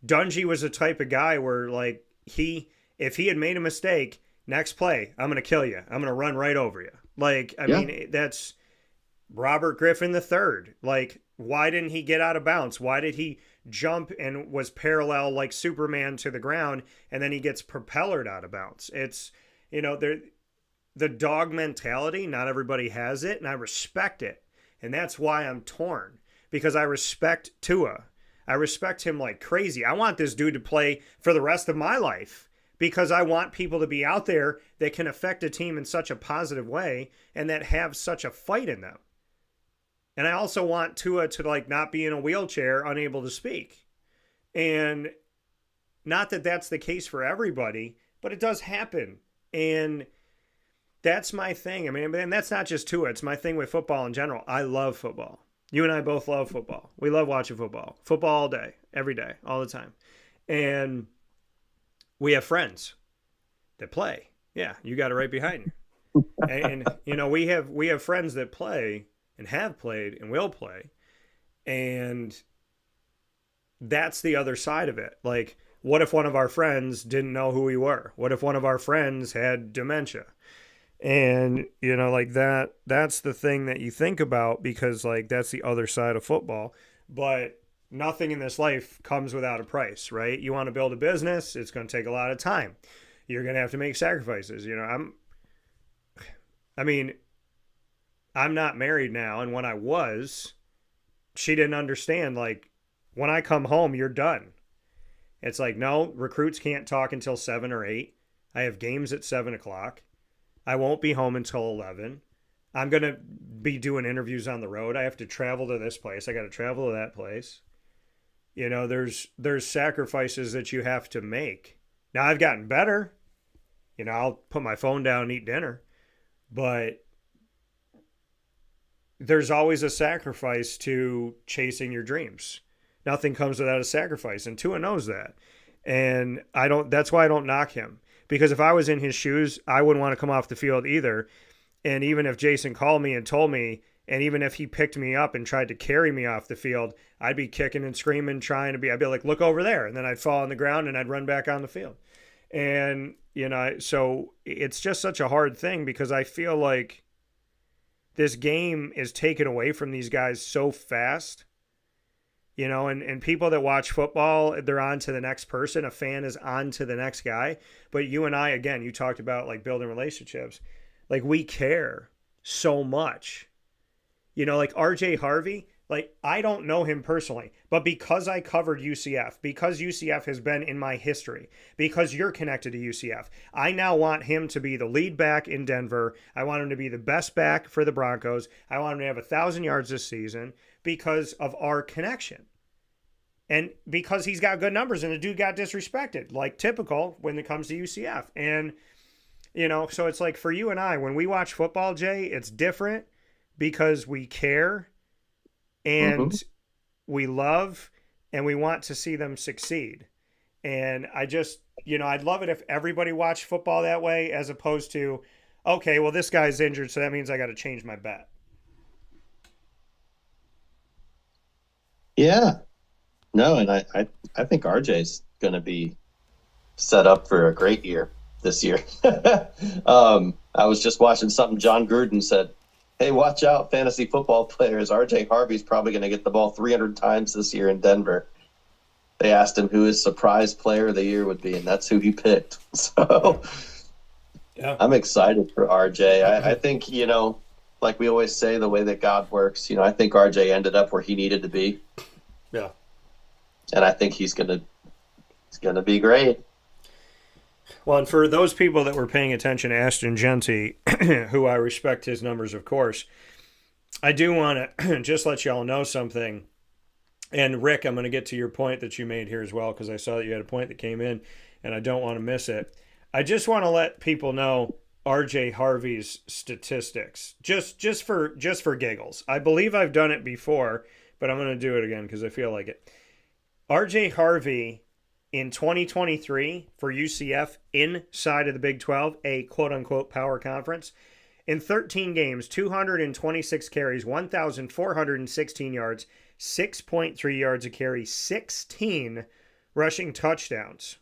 Dungy was the type of guy where like if he had made a mistake, next play, I'm going to kill you. I'm going to run right over you. Like, I mean, that's Robert Griffin III. Like, why didn't he get out of bounds? Why did he jump and was parallel like Superman to the ground, and then he gets propellered out of bounds? It's, the dog mentality, not everybody has it, and I respect it. And that's why I'm torn, because I respect Tua. I respect him like crazy. I want this dude to play for the rest of my life, because I want people to be out there that can affect a team in such a positive way and that have such a fight in them. And I also want Tua to like not be in a wheelchair, unable to speak. And not that that's the case for everybody, but it does happen. And that's my thing. I mean, and that's not just Tua. It's my thing with football in general. I love football. You and I both love football. We love watching football. Football all day, every day, all the time. And we have friends that play. Yeah, you got it right behind you. And we have friends that play and have played and will play. And that's the other side of it. Like, what if one of our friends didn't know who we were? What if one of our friends had dementia? And, like that's the thing that you think about, because like that's the other side of football. But nothing in this life comes without a price, right? You want to build a business, it's going to take a lot of time. You're going to have to make sacrifices. I'm not married now. And when I was, she didn't understand. Like, when I come home, you're done. It's like, no, recruits can't talk until 7 or 8. I have games at 7 o'clock. I won't be home until 11. I'm going to be doing interviews on the road. I have to travel to this place. I got to travel to that place. There's sacrifices that you have to make. Now, I've gotten better. I'll put my phone down and eat dinner. But there's always a sacrifice to chasing your dreams. Nothing comes without a sacrifice. And Tua knows that. And that's why I don't knock him. Because if I was in his shoes, I wouldn't want to come off the field either. And even if Jason called me and told me, and even if he picked me up and tried to carry me off the field, I'd be kicking and screaming, I'd be like, look over there. And then I'd fall on the ground and I'd run back on the field. And, so it's just such a hard thing, because I feel like this game is taken away from these guys so fast. And people that watch football, they're on to the next person. A fan is on to the next guy. But you and I, again, you talked about like building relationships. Like, we care so much. Like RJ Harvey, like, I don't know him personally, but because I covered UCF, because UCF has been in my history, because you're connected to UCF, I now want him to be the lead back in Denver. I want him to be the best back for the Broncos. I want him to have 1,000 yards this season because of our connection. And because he's got good numbers, and the dude got disrespected, like typical when it comes to UCF. And, so it's like for you and I, when we watch football, Jay, it's different because we care and we love and we want to see them succeed. And I just, I'd love it if everybody watched football that way, as opposed to, okay, well, this guy's injured, so that means I got to change my bet. Yeah. No, and I think RJ's going to be set up for a great year this year. I was just watching something John Gruden said, hey, watch out, fantasy football players. RJ Harvey's probably going to get the ball 300 times this year in Denver. They asked him who his surprise player of the year would be, and that's who he picked. So yeah. I'm excited for RJ. I think, like we always say, the way that God works, I think RJ ended up where he needed to be. Yeah. And I think he's gonna be great. Well, and for those people that were paying attention to Ashton Genty, who I respect his numbers, of course, I do want to just let y'all know something. And Rick, I'm going to get to your point that you made here as well, because I saw that you had a point that came in, and I don't want to miss it. I just want to let people know RJ Harvey's statistics, just for giggles. I believe I've done it before, but I'm going to do it again because I feel like it. RJ Harvey in 2023 for UCF inside of the Big 12, a quote-unquote power conference, in 13 games, 226 carries, 1,416 yards, 6.3 yards a carry, 16 rushing touchdowns,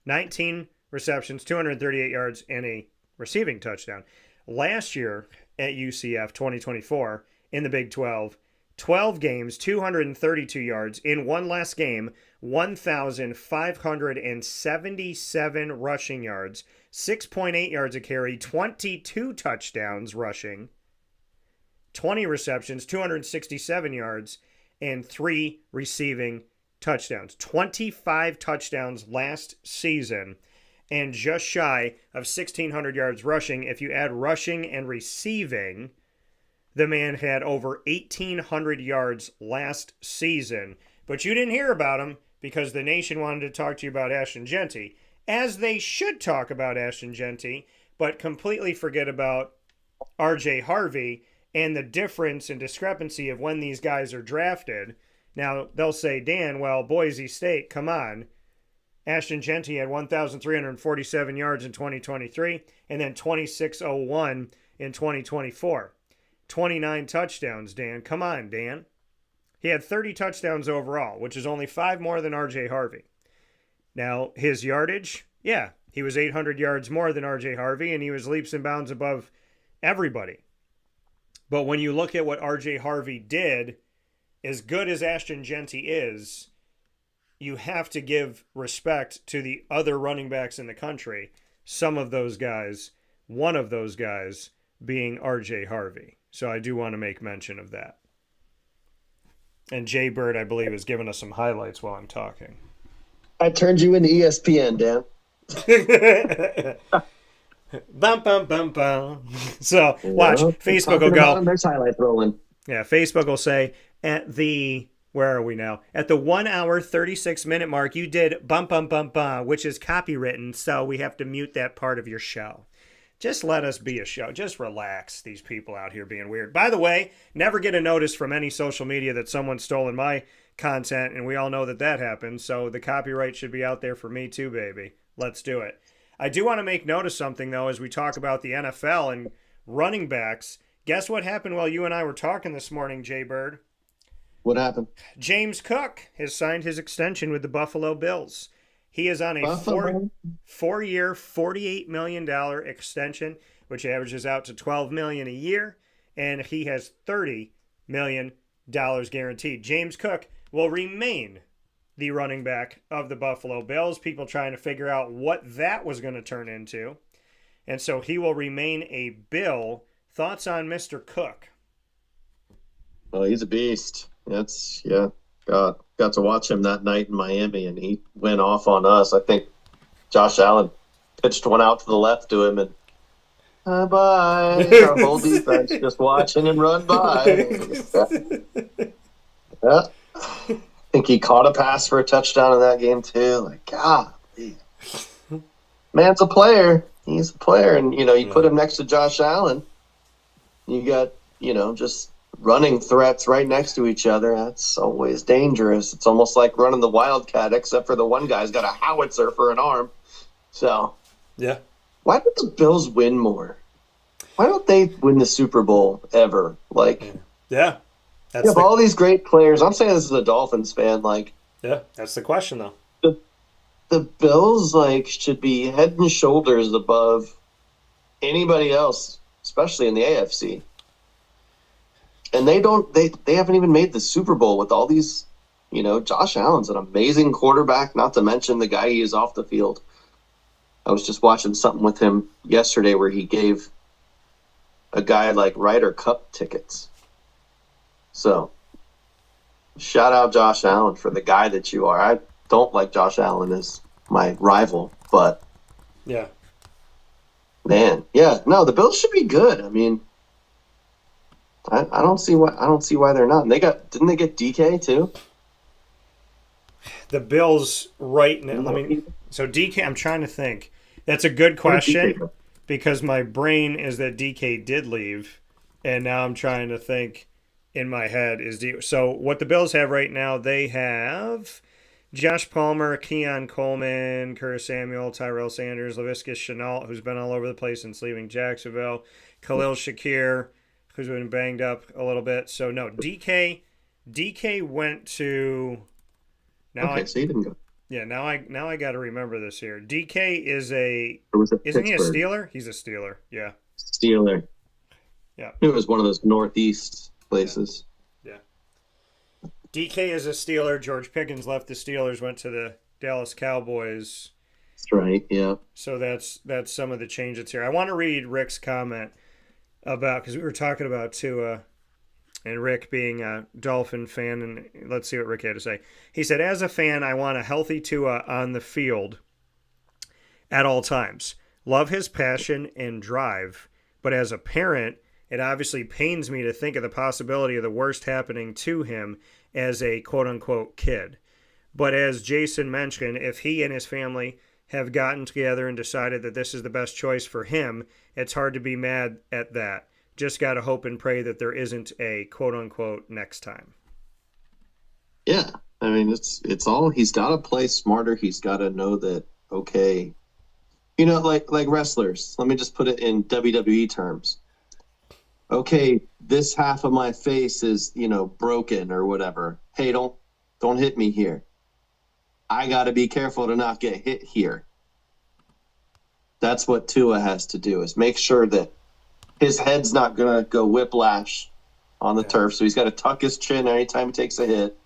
19 receptions, 238 yards, and a receiving touchdown. Last year at UCF 2024 in the Big 12, 12 games, 232 yards. In one last game, 1,577 rushing yards, 6.8 yards a carry, 22 touchdowns rushing, 20 receptions, 267 yards, and 3 receiving touchdowns. 25 touchdowns last season, and just shy of 1,600 yards rushing. If you add rushing and receiving, the man had over 1,800 yards last season. But you didn't hear about him because the nation wanted to talk to you about Ashton Jeanty, as they should talk about Ashton Jeanty, but completely forget about R.J. Harvey and the difference and discrepancy of when these guys are drafted. Now, they'll say, Dan, well, Boise State, come on. Ashton Jeanty had 1,347 yards in 2023 and then 2,601 in 2024. 29 touchdowns, Dan. Come on, Dan. He had 30 touchdowns overall, which is only 5 more than R.J. Harvey. Now, his yardage, yeah, he was 800 yards more than R.J. Harvey, and he was leaps and bounds above everybody. But when you look at what R.J. Harvey did, as good as Ashton Jeanty is, you have to give respect to the other running backs in the country. Some of those guys, one of those guys being R.J. Harvey. So I do want to make mention of that. And Jay Bird, I believe, has given us some highlights while I'm talking. I turned you into ESPN, Dan. Bum, bum, bum, bum. So watch, Facebook will go. There's highlights rolling. Yeah, Facebook will say at the, where are we now? At the 1 hour, 36 minute mark, you did bum, bum, bum, bum, which is copywritten, so we have to mute that part of your show. Just let us be a show. Just relax, these people out here being weird. By the way, never get a notice from any social media that someone's stolen my content, and we all know that that happens, so the copyright should be out there for me too, baby. Let's do it. I do want to make note of something, though, as we talk about the NFL and running backs. Guess what happened while you and I were talking this morning, Jay Bird? What happened? James Cook has signed his extension with the Buffalo Bills. He is on a four-year, $48 million extension, which averages out to $12 million a year, and he has $30 million guaranteed. James Cook will remain the running back of the Buffalo Bills. People trying to figure out what that was going to turn into. And so he will remain a Bill. Thoughts on Mr. Cook? Oh, he's a beast. Got to watch him that night in Miami, and he went off on us. I think Josh Allen pitched one out to the left to him, and bye. Our whole defense just watching him run by. Yeah. I think he caught a pass for a touchdown in that game too. Like, God, man's a player. He's a player, and you put him next to Josh Allen. You got just running threats right next to each other. That's always dangerous. It's almost like running the Wildcat, except for the one guy's got a howitzer for an arm. So, yeah. Why don't the Bills win more? Why don't they win the Super Bowl ever? Yeah. You have all these great players. I'm saying this as a Dolphins fan. Yeah, that's the question, though. The Bills, should be head and shoulders above anybody else, especially in the AFC. And they haven't even made the Super Bowl with all these, Josh Allen's an amazing quarterback, not to mention the guy he is off the field. I was just watching something with him yesterday where he gave a guy Ryder Cup tickets. So, shout out Josh Allen for the guy that you are. I don't like Josh Allen as my rival, but yeah, man, the Bills should be good. I mean, I don't see why they're not. And didn't they get DK too? The Bills right now. So DK, I'm trying to think. That's a good question because my brain is that DK did leave, and now I'm trying to think in my head so what the Bills have right now, they have Josh Palmer, Keon Coleman, Curtis Samuel, Tyrell Sanders, Laviska Shenault, who's been all over the place since leaving Jacksonville, Khalil Shakir, who's been banged up a little bit. So no, DK DK went to. So he didn't go. Yeah, now I got to remember this here. DK is Or was it isn't Pittsburgh? he a Steeler? He's a Steeler. Yeah. Steeler. Yeah. It was one of those Northeast places. Yeah. DK is a Steeler. George Pickens left the Steelers, went to the Dallas Cowboys. That's right. Yeah. So that's some of the changes here. I want to read Rick's comment about, because we were talking about Tua and Rick being a Dolphin fan, and let's see what Rick had to say. He said, as a fan, I want a healthy Tua on the field at all times. Love his passion and drive, but as a parent, it obviously pains me to think of the possibility of the worst happening to him as a quote-unquote kid. But as Jason mentioned, if he and his family have gotten together and decided that this is the best choice for him, it's hard to be mad at that. Just got to hope and pray that there isn't a quote-unquote next time. Yeah. I mean, it's all, he's got to play smarter. He's got to know that, okay, you know, like wrestlers, let me just put it in WWE terms. Okay, this half of my face is, you know, broken or whatever. Hey, don't hit me here. I got to be careful to not get hit here. That's what Tua has to do, is make sure that his head's not going to go whiplash on the turf. So he's got to tuck his chin anytime he takes a hit.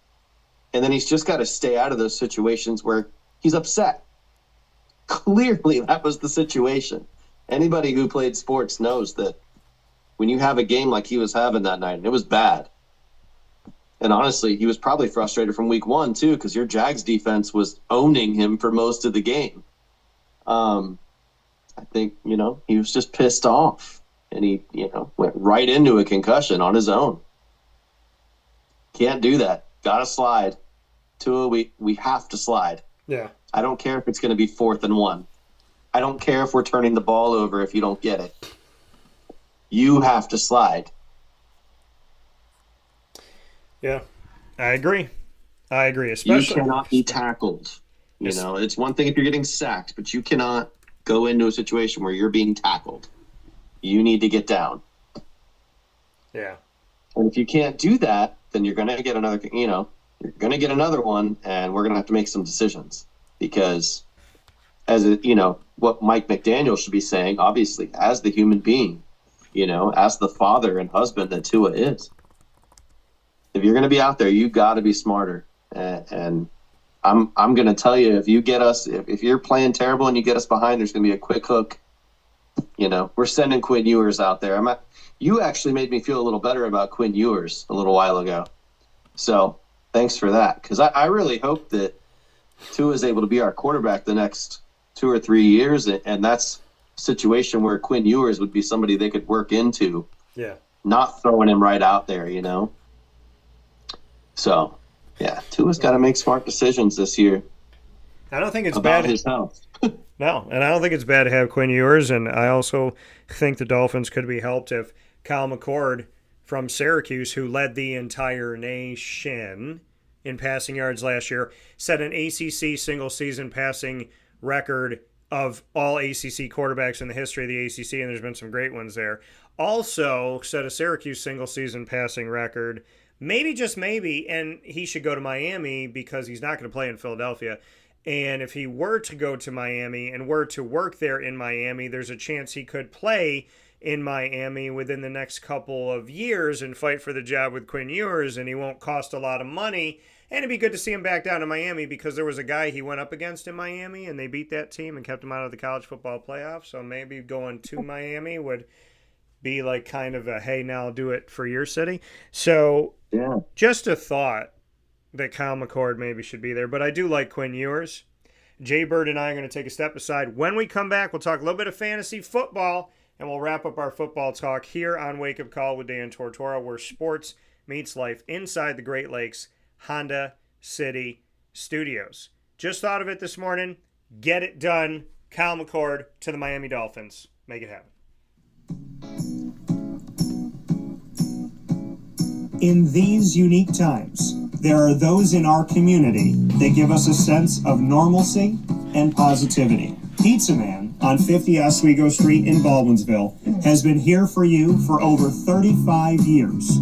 And then he's just got to stay out of those situations where he's upset. Clearly, that was the situation. Anybody who played sports knows that when you have a game like he was having that night, and it was bad. And honestly, he was probably frustrated from week one, too, because your Jags defense was owning him for most of the game. I think, you know, he was just pissed off. And he, you know, went right into a concussion on his own. Can't do that. Got to slide. Tua, we have to slide. Yeah. I don't care if it's going to be 4th and 1. I don't care if we're turning the ball over if you don't get it. You have to slide. Yeah, I agree. Especially, you cannot be tackled. You know, it's one thing if you're getting sacked, but you cannot go into a situation where you're being tackled. You need to get down. Yeah. And if you can't do that, then you're going to get another, you know, you're going to get another one, and we're going to have to make some decisions. Because, as a, you know, what Mike McDaniel should be saying, obviously, as the human being, you know, as the father and husband that Tua is, if you're going to be out there, you got to be smarter. And I'm going to tell you, if you get us, if you're playing terrible and you get us behind, there's going to be a quick hook. You know, we're sending Quinn Ewers out there. You actually made me feel a little better about Quinn Ewers a little while ago. So thanks for that. Because I really hope that Tua is able to be our quarterback the next 2 or 3 years. And that's a situation where Quinn Ewers would be somebody they could work into. Yeah. Not throwing him right out there, you know. So, yeah, Tua's got to make smart decisions this year. I don't think it's about bad. His health. No, and I don't think it's bad to have Quinn Ewers, and I also think the Dolphins could be helped if Kyle McCord from Syracuse, who led the entire nation in passing yards last year, set an ACC single-season passing record of all ACC quarterbacks in the history of the ACC, and there's been some great ones there. Also set a Syracuse single-season passing record, maybe, just maybe, and he should go to Miami because he's not going to play in Philadelphia. And if he were to go to Miami and were to work there in Miami, there's a chance he could play in Miami within the next couple of years and fight for the job with Quinn Ewers, and he won't cost a lot of money. And it'd be good to see him back down in Miami because there was a guy he went up against in Miami, and they beat that team and kept him out of the college football playoff. So maybe going to Miami would be like kind of a, hey, now I'll do it for your city. So yeah, just a thought that Kyle McCord maybe should be there. But I do like Quinn Ewers. Jay Bird and I are going to take a step aside. When we come back, we'll talk a little bit of fantasy football, and we'll wrap up our football talk here on Wake Up Call with Dan Tortora, where sports meets life inside the Great Lakes Honda City Studios. Just thought of it this morning. Get it done. Kyle McCord to the Miami Dolphins. Make it happen. In these unique times, there are those in our community that give us a sense of normalcy and positivity. Pizza Man on 50 Oswego Street in Baldwinsville has been here for you for over 35 years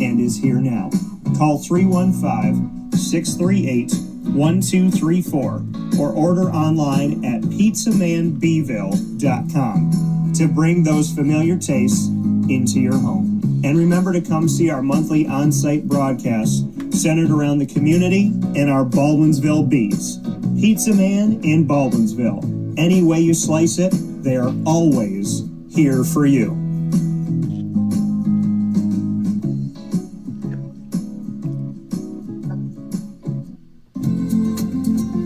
and is here now. Call 315-638-1234 or order online at pizzamanbville.com to bring those familiar tastes into your home. And remember to come see our monthly on-site broadcasts centered around the community and our Baldwinsville Bees. Pizza Man in Baldwinsville. Any way you slice it, they are always here for you.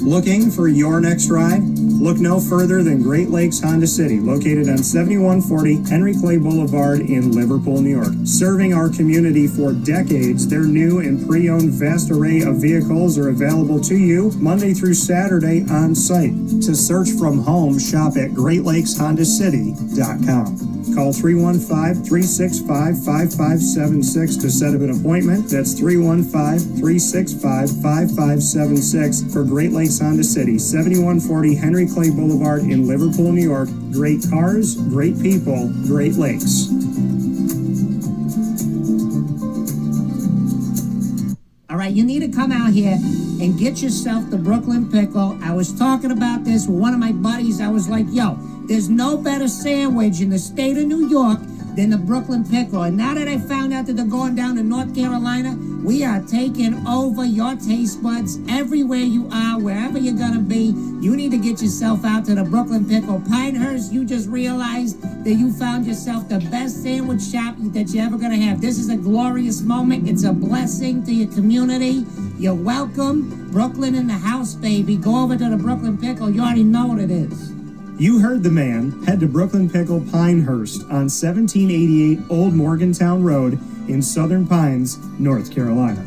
Looking for your next ride? Look no further than Great Lakes Honda City, located on 7140 Henry Clay Boulevard in Liverpool, New York. Serving our community for decades, their new and pre-owned vast array of vehicles are available to you Monday through Saturday on site. To search from home, shop at GreatLakesHondaCity.com. Call 315-365-5576 to set up an appointment. That's 315-365-5576 for Great Lakes Honda City, 7140 Henry Clay Boulevard in Liverpool, New York. Great cars, great people, Great Lakes. All right, you need to come out here and get yourself the Brooklyn Pickle. I was talking about this with one of my buddies. I was like, yo, there's no better sandwich in the state of New York than the Brooklyn Pickle. And now that I found out that they're going down to North Carolina, we are taking over your taste buds everywhere you are, wherever you're going to be. You need to get yourself out to the Brooklyn Pickle. Pinehurst, you just realized that you found yourself the best sandwich shop that you're ever going to have. This is a glorious moment. It's a blessing to your community. You're welcome. Brooklyn in the house, baby. Go over to the Brooklyn Pickle. You already know what it is. You heard the man. Head to Brooklyn Pickle Pinehurst on 1788 Old Morgantown Road in Southern Pines, North Carolina.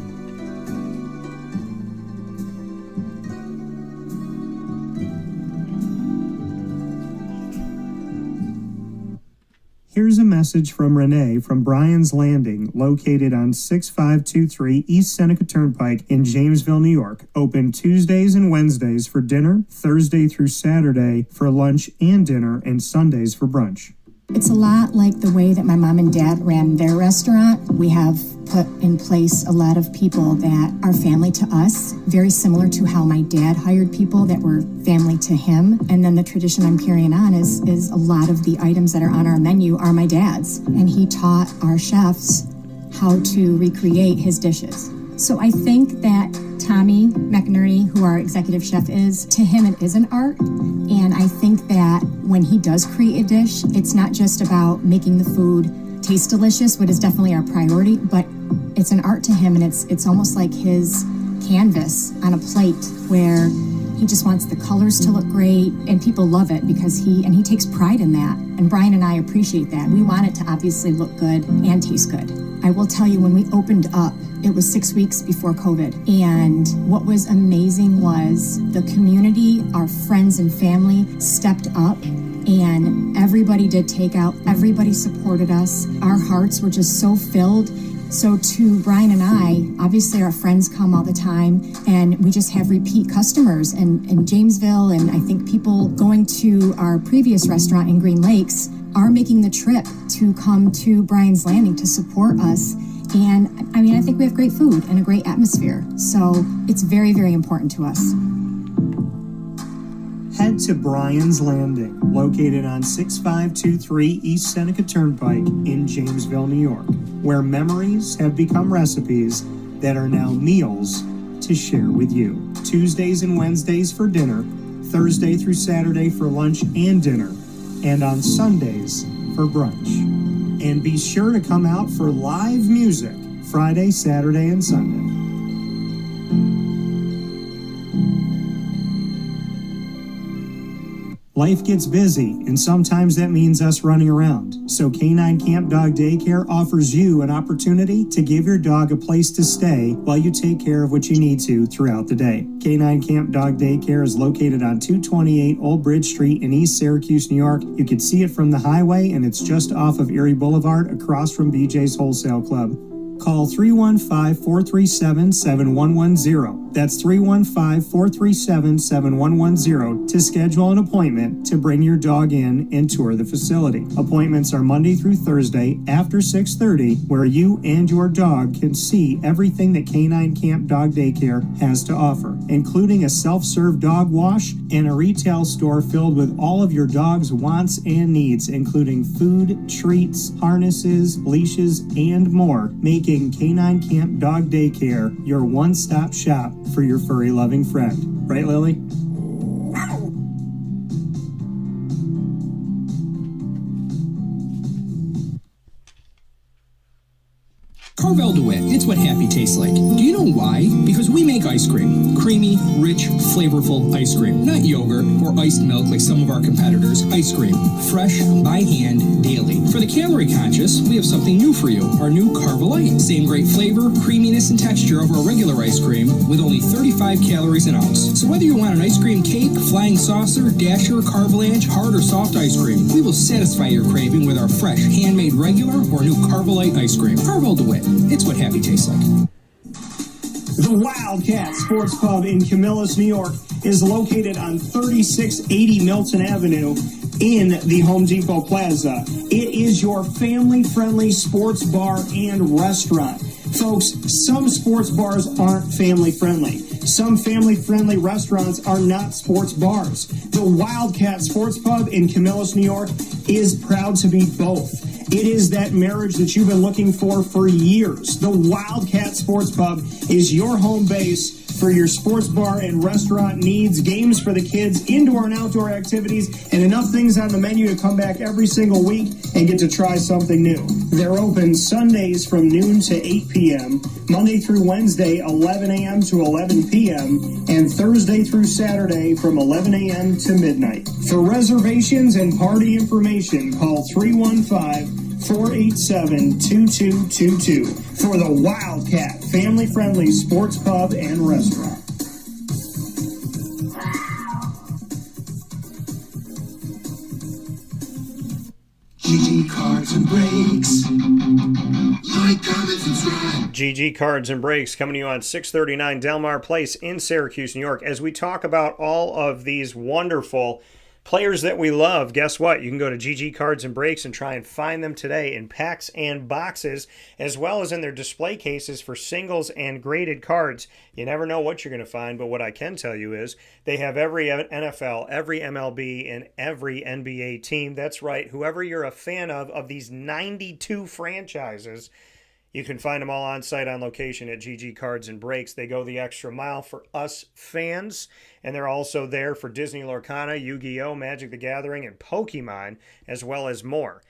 Here's a message from Renee from Bryan's Landing, located on 6523 East Seneca Turnpike in Jamesville, New York. Open Tuesdays and Wednesdays for dinner, Thursday through Saturday for lunch and dinner, and Sundays for brunch. It's a lot like the way that my mom and dad ran their restaurant. We have put in place a lot of people that are family to us, very similar to how my dad hired people that were family to him. And then the tradition I'm carrying on is a lot of the items that are on our menu are my dad's. And he taught our chefs how to recreate his dishes. So I think that Tommy McInerney, who our executive chef is, to him it is an art. And I think that when he does create a dish, it's not just about making the food taste delicious, which is definitely our priority, but it's an art to him, and it's almost like his canvas on a plate where he just wants the colors to look great, and people love it because he takes pride in that. And Bryan and I appreciate that. We want it to obviously look good and taste good. I will tell you, when we opened up, it was 6 weeks before COVID. And what was amazing was the community, our friends and family stepped up, and everybody did takeout. Everybody supported us. Our hearts were just so filled. So to Bryan and I, obviously our friends come all the time, and we just have repeat customers in Jamesville, and I think people going to our previous restaurant in Green Lakes are making the trip to come to Bryan's Landing to support us. And I mean, I think we have great food and a great atmosphere. So it's very, very important to us. Head to Bryan's Landing, located on 6523 East Seneca Turnpike in Jamesville, New York, where memories have become recipes that are now meals to share with you. Tuesdays and Wednesdays for dinner, Thursday through Saturday for lunch and dinner, and on Sundays for brunch. And be sure to come out for live music Friday, Saturday, and Sunday. Life gets busy, and sometimes that means us running around. So Canine Camp Dog Daycare offers you an opportunity to give your dog a place to stay while you take care of what you need to throughout the day. Canine Camp Dog Daycare is located on 228 Old Bridge Street in East Syracuse, New York. You can see it from the highway, and it's just off of Erie Boulevard across from BJ's Wholesale Club. Call 315-437-7110 That's 315-437-7110 to schedule an appointment to bring your dog in and tour the facility. Appointments are Monday through Thursday after 6:30, where you and your dog can see everything that Canine Camp Dog Daycare has to offer, including a self-serve dog wash and a retail store filled with all of your dog's wants and needs, including food, treats, harnesses, leashes, and more, making Canine Camp Dog Daycare your one-stop shop for your furry loving friend. Right, Lily? Carvel DeWitt, it's what happy tastes like. Do you know why? Because we make ice cream. Creamy, rich, flavorful ice cream. Not yogurt or iced milk like some of our competitors. Ice cream. Fresh, by hand, daily. For the calorie conscious, we have something new for you. Our new Carvelite. Same great flavor, creaminess, and texture of our regular ice cream with only 35 calories an ounce. So whether you want an ice cream cake, flying saucer, dasher, carvalanche, hard or soft ice cream, we will satisfy your craving with our fresh, handmade regular or new Carvelite ice cream. Carvel DeWitt. It's what happy tastes like. The Wildcat Sports Pub in Camillus, New York is located on 3680 Milton Avenue in the Home Depot Plaza. It is your family-friendly sports bar and restaurant. Folks, some sports bars aren't family-friendly. Some family-friendly restaurants are not sports bars. The Wildcat Sports Pub in Camillus, New York is proud to be both. It is that marriage that you've been looking for years. The Wildcat Sports Pub is your home base for your sports bar and restaurant needs, games for the kids, indoor and outdoor activities, and enough things on the menu to come back every single week and get to try something new. They're open Sundays from noon to 8 p.m., Monday through Wednesday, 11 a.m. to 11 p.m., and Thursday through Saturday from 11 a.m. to midnight. For reservations and party information, call 315-487-2222 for the Wildcat family-friendly sports pub and restaurant. GG Cards and Breaks. Like, comment, subscribe. GG Cards and Breaks coming to you on 639 Delmar Place in Syracuse, New York. As we talk about all of these wonderful players that we love, guess what? You can go to GG Cards and Breaks and try and find them today in packs and boxes, as well as in their display cases for singles and graded cards. You never know what you're going to find, but what I can tell you is they have every NFL, every MLB, and every NBA team. That's right. Whoever you're a fan of these 92 franchises, you can find them all on site, on location at GG Cards and Breaks. They go the extra mile for us fans, and they're also there for Disney Lorcana, Yu-Gi-Oh!, Magic the Gathering, and Pokemon, as well as more.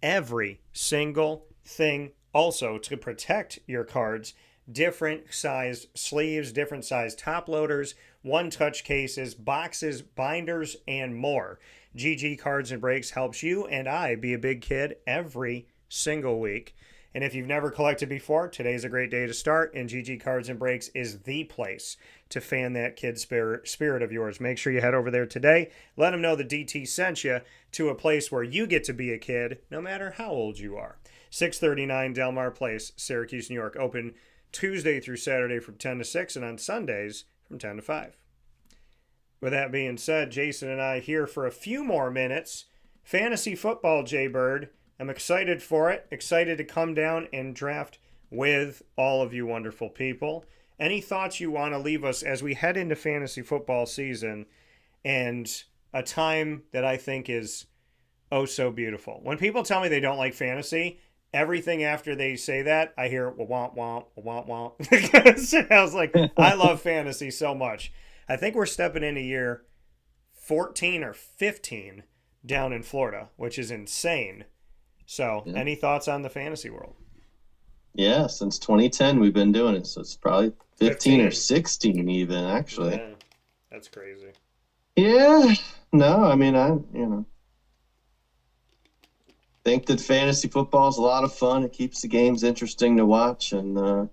Every single thing also to protect your cards. Different sized sleeves, different sized top loaders, one-touch cases, boxes, binders, and more. GG Cards and Breaks helps you and I be a big kid every single week. And if you've never collected before, today's a great day to start, and GG Cards and Breaks is the place to fan that kid spirit of yours. Make sure you head over there today. Let them know the DT sent you to a place where you get to be a kid, no matter how old you are. 639 Delmar Place, Syracuse, New York. Open Tuesday through Saturday from 10 to 6, and on Sundays from 10 to 5. With that being said, Jason and I here for a few more minutes. Fantasy football, Jay Bird. I'm excited for it, excited to come down and draft with all of you wonderful people. Any thoughts you want to leave us as we head into fantasy football season and a time that I think is oh so beautiful? When people tell me they don't like fantasy, everything after they say that, I hear womp womp, womp womp. I was like, I love fantasy so much. I think we're stepping into year 14 or 15 down in Florida, which is insane. So, Any thoughts on the fantasy world? Yeah, since 2010 we've been doing it, so it's probably 15 or 16 even, actually. Yeah, that's crazy. Yeah, no, I mean, think that fantasy football is a lot of fun. It keeps the games interesting to watch, and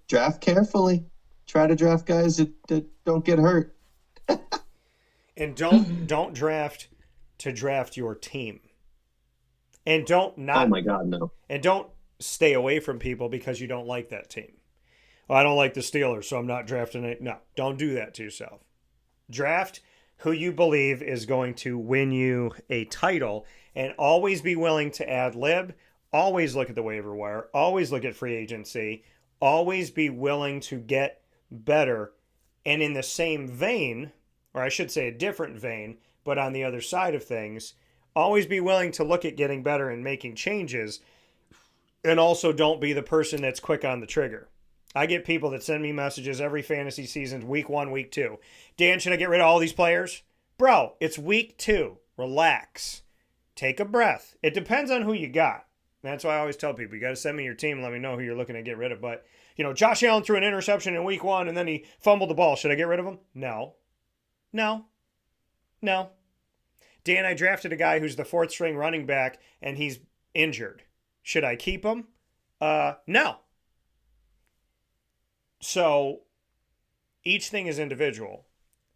draft carefully. Try to draft guys that don't get hurt. And don't draft to draft your team. And don't not. Oh my God, no. And don't stay away from people because you don't like that team. I don't like the Steelers, so I'm not drafting it. No, don't do that to yourself. Draft who you believe is going to win you a title, and always be willing to ad lib. Always look at the waiver wire. Always look at free agency. Always be willing to get better. And in the same vein, or I should say a different vein, but on the other side of things, always be willing to look at getting better and making changes. And also don't be the person that's quick on the trigger. I get people that send me messages every fantasy season, week 1, week 2. Dan, should I get rid of all these players? Bro, it's week 2. Relax. Take a breath. It depends on who you got. That's why I always tell people, you got to send me your team and let me know who you're looking to get rid of. But, Josh Allen threw an interception in week 1 and then he fumbled the ball. Should I get rid of him? No. Dan, I drafted a guy who's the 4th string running back and he's injured. Should I keep him? No. So each thing is individual,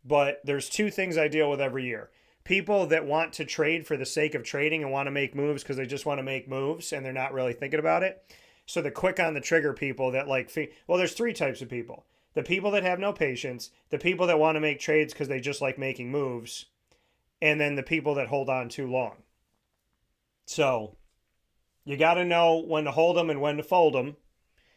but there's 2 things I deal with every year. People that want to trade for the sake of trading and want to make moves because they just want to make moves and they're not really thinking about it. So the quick on the trigger people that there's 3 types of people. The people that have no patience, the people that want to make trades because they just like making moves, and then the people that hold on too long. So you got to know when to hold them and when to fold them.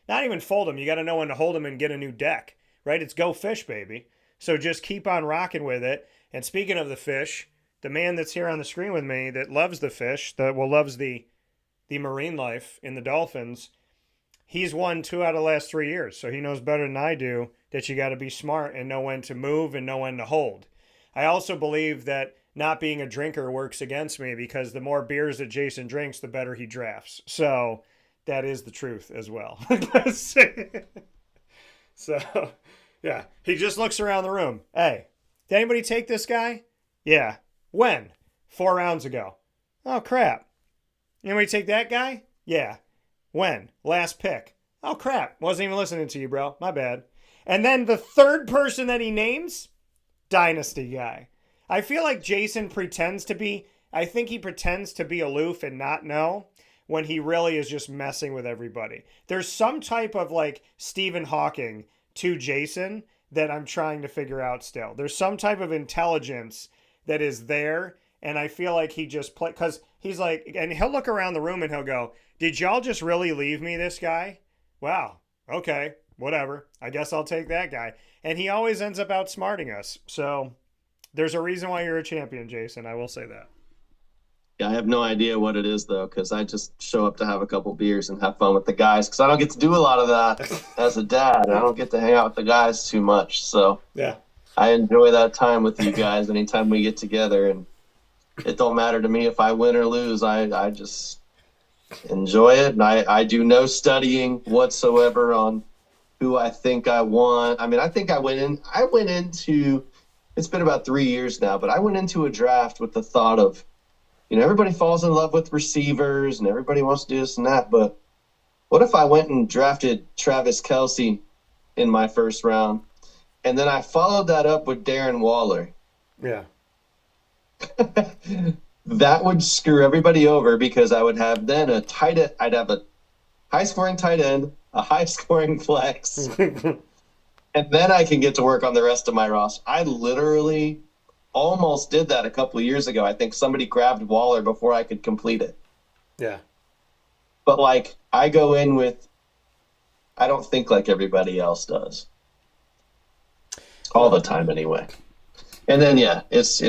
Not even fold them. You got to know when to hold them and get a new deck, right? It's go fish, baby. So just keep on rocking with it. And speaking of the fish, the man that's here on the screen with me that loves the fish, loves the marine life in the Dolphins, he's won 2 out of the last 3 years. So he knows better than I do that you got to be smart and know when to move and know when to hold. I also believe that not being a drinker works against me because the more beers that Jason drinks, the better he drafts. So that is the truth as well. So, yeah, he just looks around the room. Hey, did anybody take this guy? Yeah. When? 4 rounds ago. Oh, crap. Anybody take that guy? Yeah. When? Last pick. Oh, crap. Wasn't even listening to you, bro. My bad. And then the 3rd person that he names, Dynasty guy. I feel like Jason pretends to be aloof and not know when he really is just messing with everybody. There's some type of Stephen Hawking to Jason that I'm trying to figure out still. There's some type of intelligence that is there, and I feel like he just because he's and he'll look around the room and he'll go, did y'all just really leave me this guy? Wow, okay, whatever. I guess I'll take that guy. And he always ends up outsmarting us. So there's a reason why you're a champion, Jason. I will say that. Yeah, I have no idea what it is, though, because I just show up to have a couple beers and have fun with the guys because I don't get to do a lot of that as a dad. I don't get to hang out with the guys too much. So yeah, I enjoy that time with you guys anytime we get together. And it don't matter to me if I win or lose. I just enjoy it. And I do no studying whatsoever on who I think I want. I mean, I think I went into, it's been about 3 years now, but I went into a draft with the thought of, everybody falls in love with receivers and everybody wants to do this and that. But what if I went and drafted Travis Kelce in my 1st round and then I followed that up with Darren Waller? Yeah. That would screw everybody over because I would have then I'd have a high scoring tight end, a high scoring flex, and then I can get to work on the rest of my roster. I literally almost did that a couple of years ago. I think somebody grabbed Waller before I could complete it. Yeah. But I go in with, I don't think like everybody else does. All the time anyway. And then, yeah, it's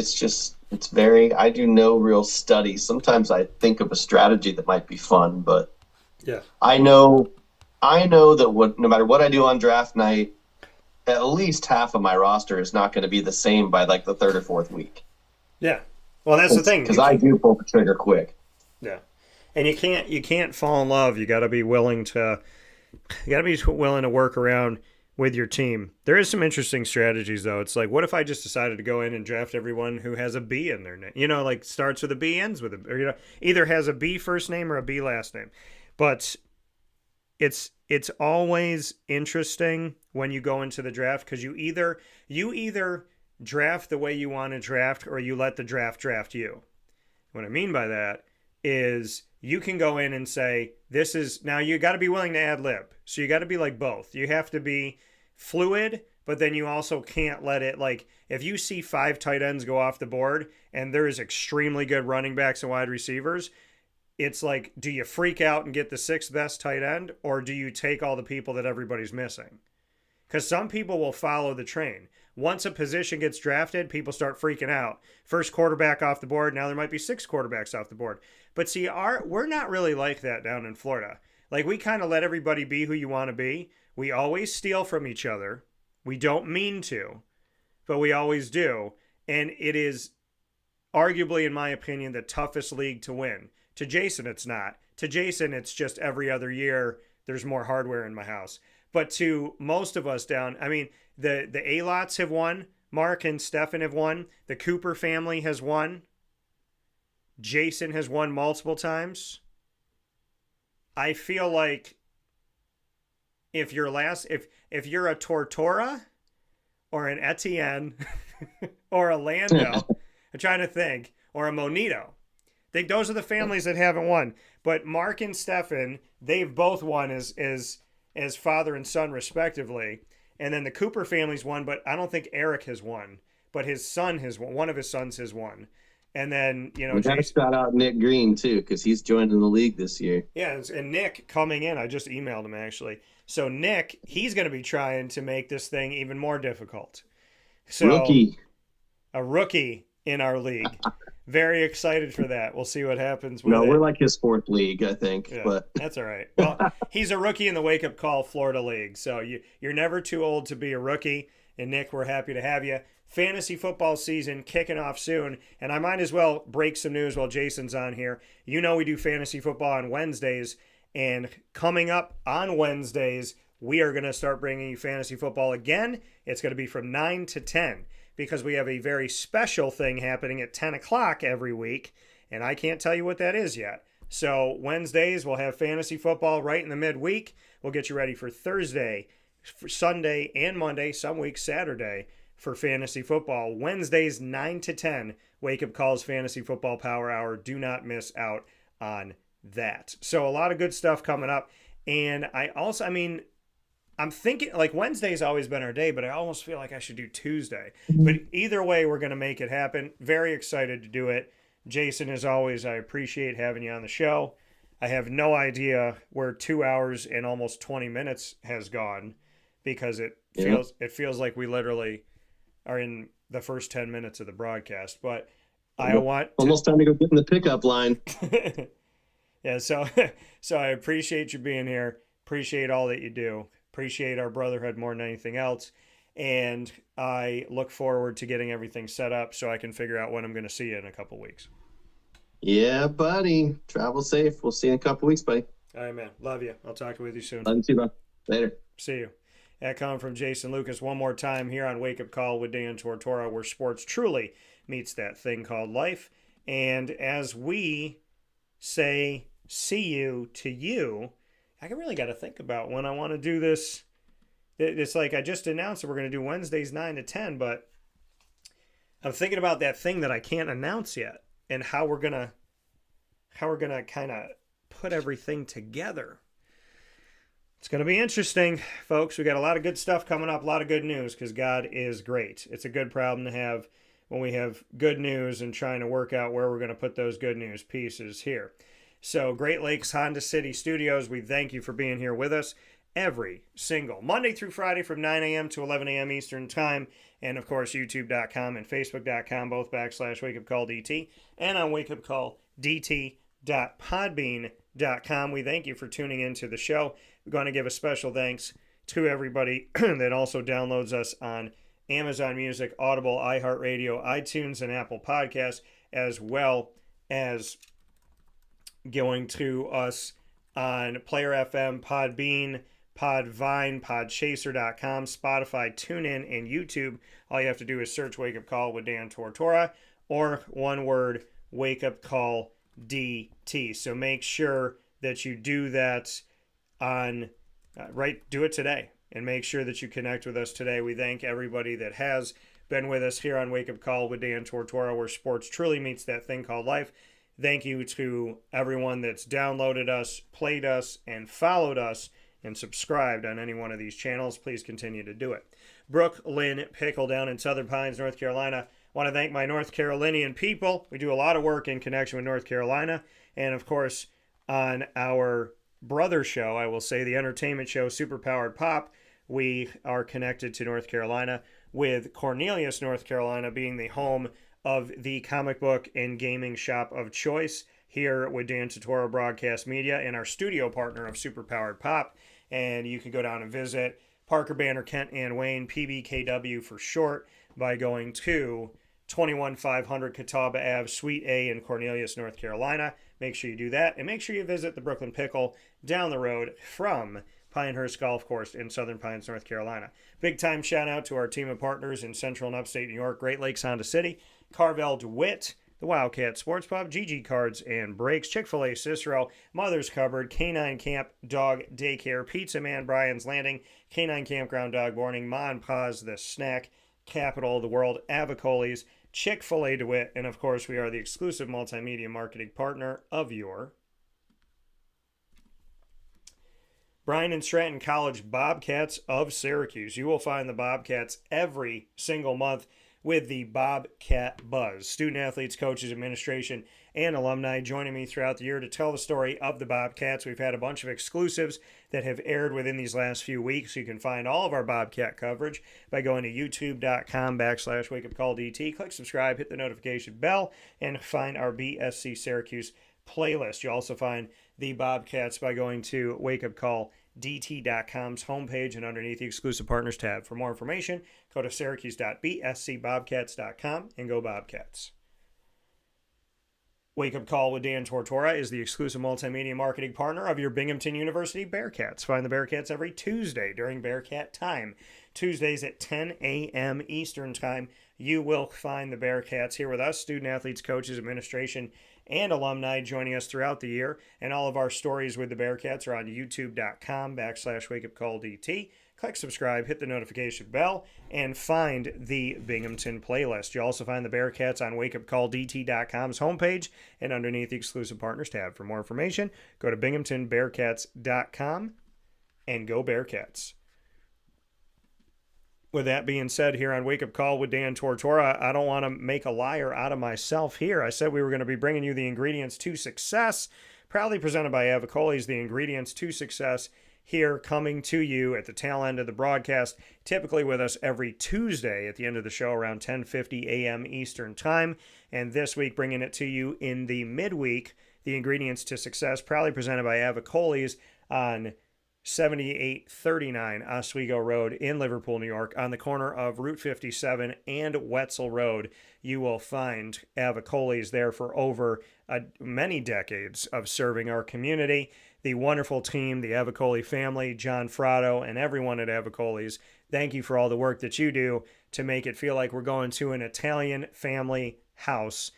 very, I do no real study. Sometimes I think of a strategy that might be fun, but yeah, I know that no matter what I do on draft night, at least half of my roster is not going to be the same by the 3rd or 4th week. Yeah. Well, that's the thing. Because I do pull the trigger quick. Yeah. And you can't fall in love. You got to be willing to work around with your team. There is some interesting strategies though. It's what if I just decided to go in and draft everyone who has a B in their name? Starts with a B, ends with a, or either has a B first name or a B last name. But it's always interesting when you go into the draft because you either draft the way you want to draft or you let the draft you. What I mean by that is you can go in and say, this is, now you got to be willing to ad lib. So you got to be like both. You have to be fluid, but then you also can't let it, like, if you see 5 tight ends go off the board and there's extremely good running backs and wide receivers, it's like, do you freak out and get the 6th best tight end, or do you take all the people that everybody's missing? Because some people will follow the train. Once a position gets drafted, people start freaking out. First quarterback off the board, now there might be 6 quarterbacks off the board. But see, we're not really like that down in Florida. Like, we kind of let everybody be who you want to be. We always steal from each other. We don't mean to, but we always do. And it is arguably, in my opinion, the toughest league to win. To Jason, it's not. To Jason, it's just every other year there's more hardware in my house. But to most of us down, I mean, the A-Lots have won. Mark and Stefan have won. The Cooper family has won. Jason has won multiple times. I feel like if you're if you're a Tortora or an Etienne or a Lando, I'm trying to think, or a Monito, I think those are the families that haven't won. But Mark and Stefan, they've both won as father and son respectively. And then the Cooper family's won, but I don't think Eric has won. But his son has won. One of his sons has won. And then, you know, we got to shout out Nick Green too, because he's joining the league this year. Yeah, and Nick coming in, I just emailed him actually. So Nick, he's going to be trying to make this thing even more difficult. So, a rookie in our league. Very excited for that. We'll see what happens with it. We're like his 4th league, I think. Yeah, but that's all right. Well, he's a rookie in the Wake Up Call Florida League. So you're never too old to be a rookie. And Nick, we're happy to have you. Fantasy football season kicking off soon. And I might as well break some news while Jason's on here. You know we do fantasy football on Wednesdays. And coming up on Wednesdays, we are going to start bringing you fantasy football again. It's going to be from 9 to 10 because we have a very special thing happening at 10 o'clock every week. And I can't tell you what that is yet. So Wednesdays, we'll have fantasy football right in the midweek. We'll get you ready for Thursday, for Sunday, and Monday, some weeks Saturday, for fantasy football. Wednesdays, 9 to 10, Wake Up Calls Fantasy Football Power Hour. Do not miss out on that. So a lot of good stuff coming up. And I'm thinking, like, Wednesday's always been our day, but I almost feel like I should do Tuesday. But either way, we're going to make it happen. Very excited to do it. Jason, as always, I appreciate having you on the show. I have no idea where 2 hours and almost 20 minutes has gone because it feels like we literally are in the first 10 minutes of the broadcast. But I want almost time to go get in the pickup line. Yeah, so I appreciate you being here. Appreciate all that you do. Appreciate our brotherhood more than anything else. And I look forward to getting everything set up so I can figure out when I'm going to see you in a couple weeks. Yeah, buddy. Travel safe. We'll see you in a couple weeks, buddy. All right, man. Love you. I'll talk with you soon. Love you too, bro. Later. See you. That comment from Jason Lucas one more time here on Wake Up Call with Dan Tortora, where sports truly meets that thing called life. And as we say see you to you, I really got to think about when I want to do this. It's like I just announced that we're going to do Wednesdays 9 to 10, but I'm thinking about that thing that I can't announce yet and how we're going to kind of put everything together. It's going to be interesting, folks. We got a lot of good stuff coming up, a lot of good news because God is great. It's a good problem to have when we have good news and trying to work out where we're going to put those good news pieces here. So Great Lakes Honda City Studios, we thank you for being here with us every single Monday through Friday from 9 a.m. to 11 a.m. Eastern Time. And, of course, YouTube.com and Facebook.com, both /WakeUpCallDT, and on WakeUpCallDT.podbean.com. We thank you for tuning into the show. We're going to give a special thanks to everybody that also downloads us on Amazon Music, Audible, iHeartRadio, iTunes, and Apple Podcasts, as well as going to us on Player FM, Podbean, Podvine, Podchaser.com, Spotify, TuneIn, and YouTube. All you have to do is search Wake Up Call with Dan Tortora, or one word, Wake Up Call DT. So make sure that you do that on, do it today, and make sure that you connect with us today. We thank everybody that has been with us here on Wake Up Call with Dan Tortora, where sports truly meets that thing called life. Thank you to everyone that's downloaded us, played us, and followed us and subscribed on any one of these channels. Please continue to do it. Brooklyn Pickle down in Southern Pines, North Carolina. Want to thank my North Carolinian people. We do a lot of work in connection with North Carolina. And of course, on our brother show, I will say the entertainment show, Superpowered Pop, we are connected to North Carolina, with Cornelius, North Carolina being the home of the comic book and gaming shop of choice here with Dan Tortora Broadcast Media and our studio partner of Superpowered Pop. And you can go down and visit Parker, Banner, Kent, and Wayne, PBKW for short, by going to 21500 Catawba Ave, Suite A in Cornelius, North Carolina. Make sure you do that. And make sure you visit the Brooklyn Pickle down the road from Pinehurst Golf Course in Southern Pines, North Carolina. Big time shout out to our team of partners in Central and Upstate New York, Great Lakes, Honda City, Carvel DeWitt, the Wildcat Sports Pub, GG Cards and Breaks, Chick-fil-A Cicero, Mother's Cupboard, Canine Camp Dog Daycare, Pizza Man Brian's Landing, Canine Campground Dog Boarding, Ma and Pa's the Snack Capital of the World, Avicoli's, Chick-fil-A DeWitt, and of course we are the exclusive multimedia marketing partner of your Bryan and Stratton College Bobcats of Syracuse. You will find the Bobcats every single month with the Bobcat Buzz. Student athletes, coaches, administration, and alumni joining me throughout the year to tell the story of the Bobcats. We've had a bunch of exclusives that have aired within these last few weeks. You can find all of our Bobcat coverage by going to youtube.com/wakeupcalldt. Click subscribe, hit the notification bell, and find our BSC Syracuse playlist. You also find the Bobcats by going to wakeupcalldt.com's homepage and underneath the exclusive partners tab. For more information, go to syracuse.bscbobcats.com and go Bobcats. Wake Up Call with Dan Tortora is the exclusive multimedia marketing partner of your Binghamton University Bearcats. Find the Bearcats every Tuesday during Bearcat Time. Tuesdays at 10 a.m. Eastern Time, you will find the Bearcats here with us, student athletes, coaches, administration, and alumni joining us throughout the year. And all of our stories with the Bearcats are on youtube.com/wakeupcalldt. Click subscribe, hit the notification bell, and find the Binghamton playlist. You'll also find the Bearcats on wakeupcalldt.com's homepage and underneath the exclusive partners tab. For more information, go to binghamtonbearcats.com and go Bearcats. With that being said, here on Wake Up Call with Dan Tortora, I don't want to make a liar out of myself here. I said we were going to be bringing you the ingredients to success, proudly presented by Avicoli's, the ingredients to success, here coming to you at the tail end of the broadcast, typically with us every Tuesday at the end of the show around 10:50 a.m. Eastern Time. And this week, bringing it to you in the midweek, the ingredients to success, proudly presented by Avicoli's on 7839 Oswego Road in Liverpool, New York, on the corner of Route 57 and Wetzel Road. You will find Avicoli's there for over many decades of serving our community. The wonderful team, the Avicoli family, John Fratto, and everyone at Avicoli's, thank you for all the work that you do to make it feel like we're going to an Italian family house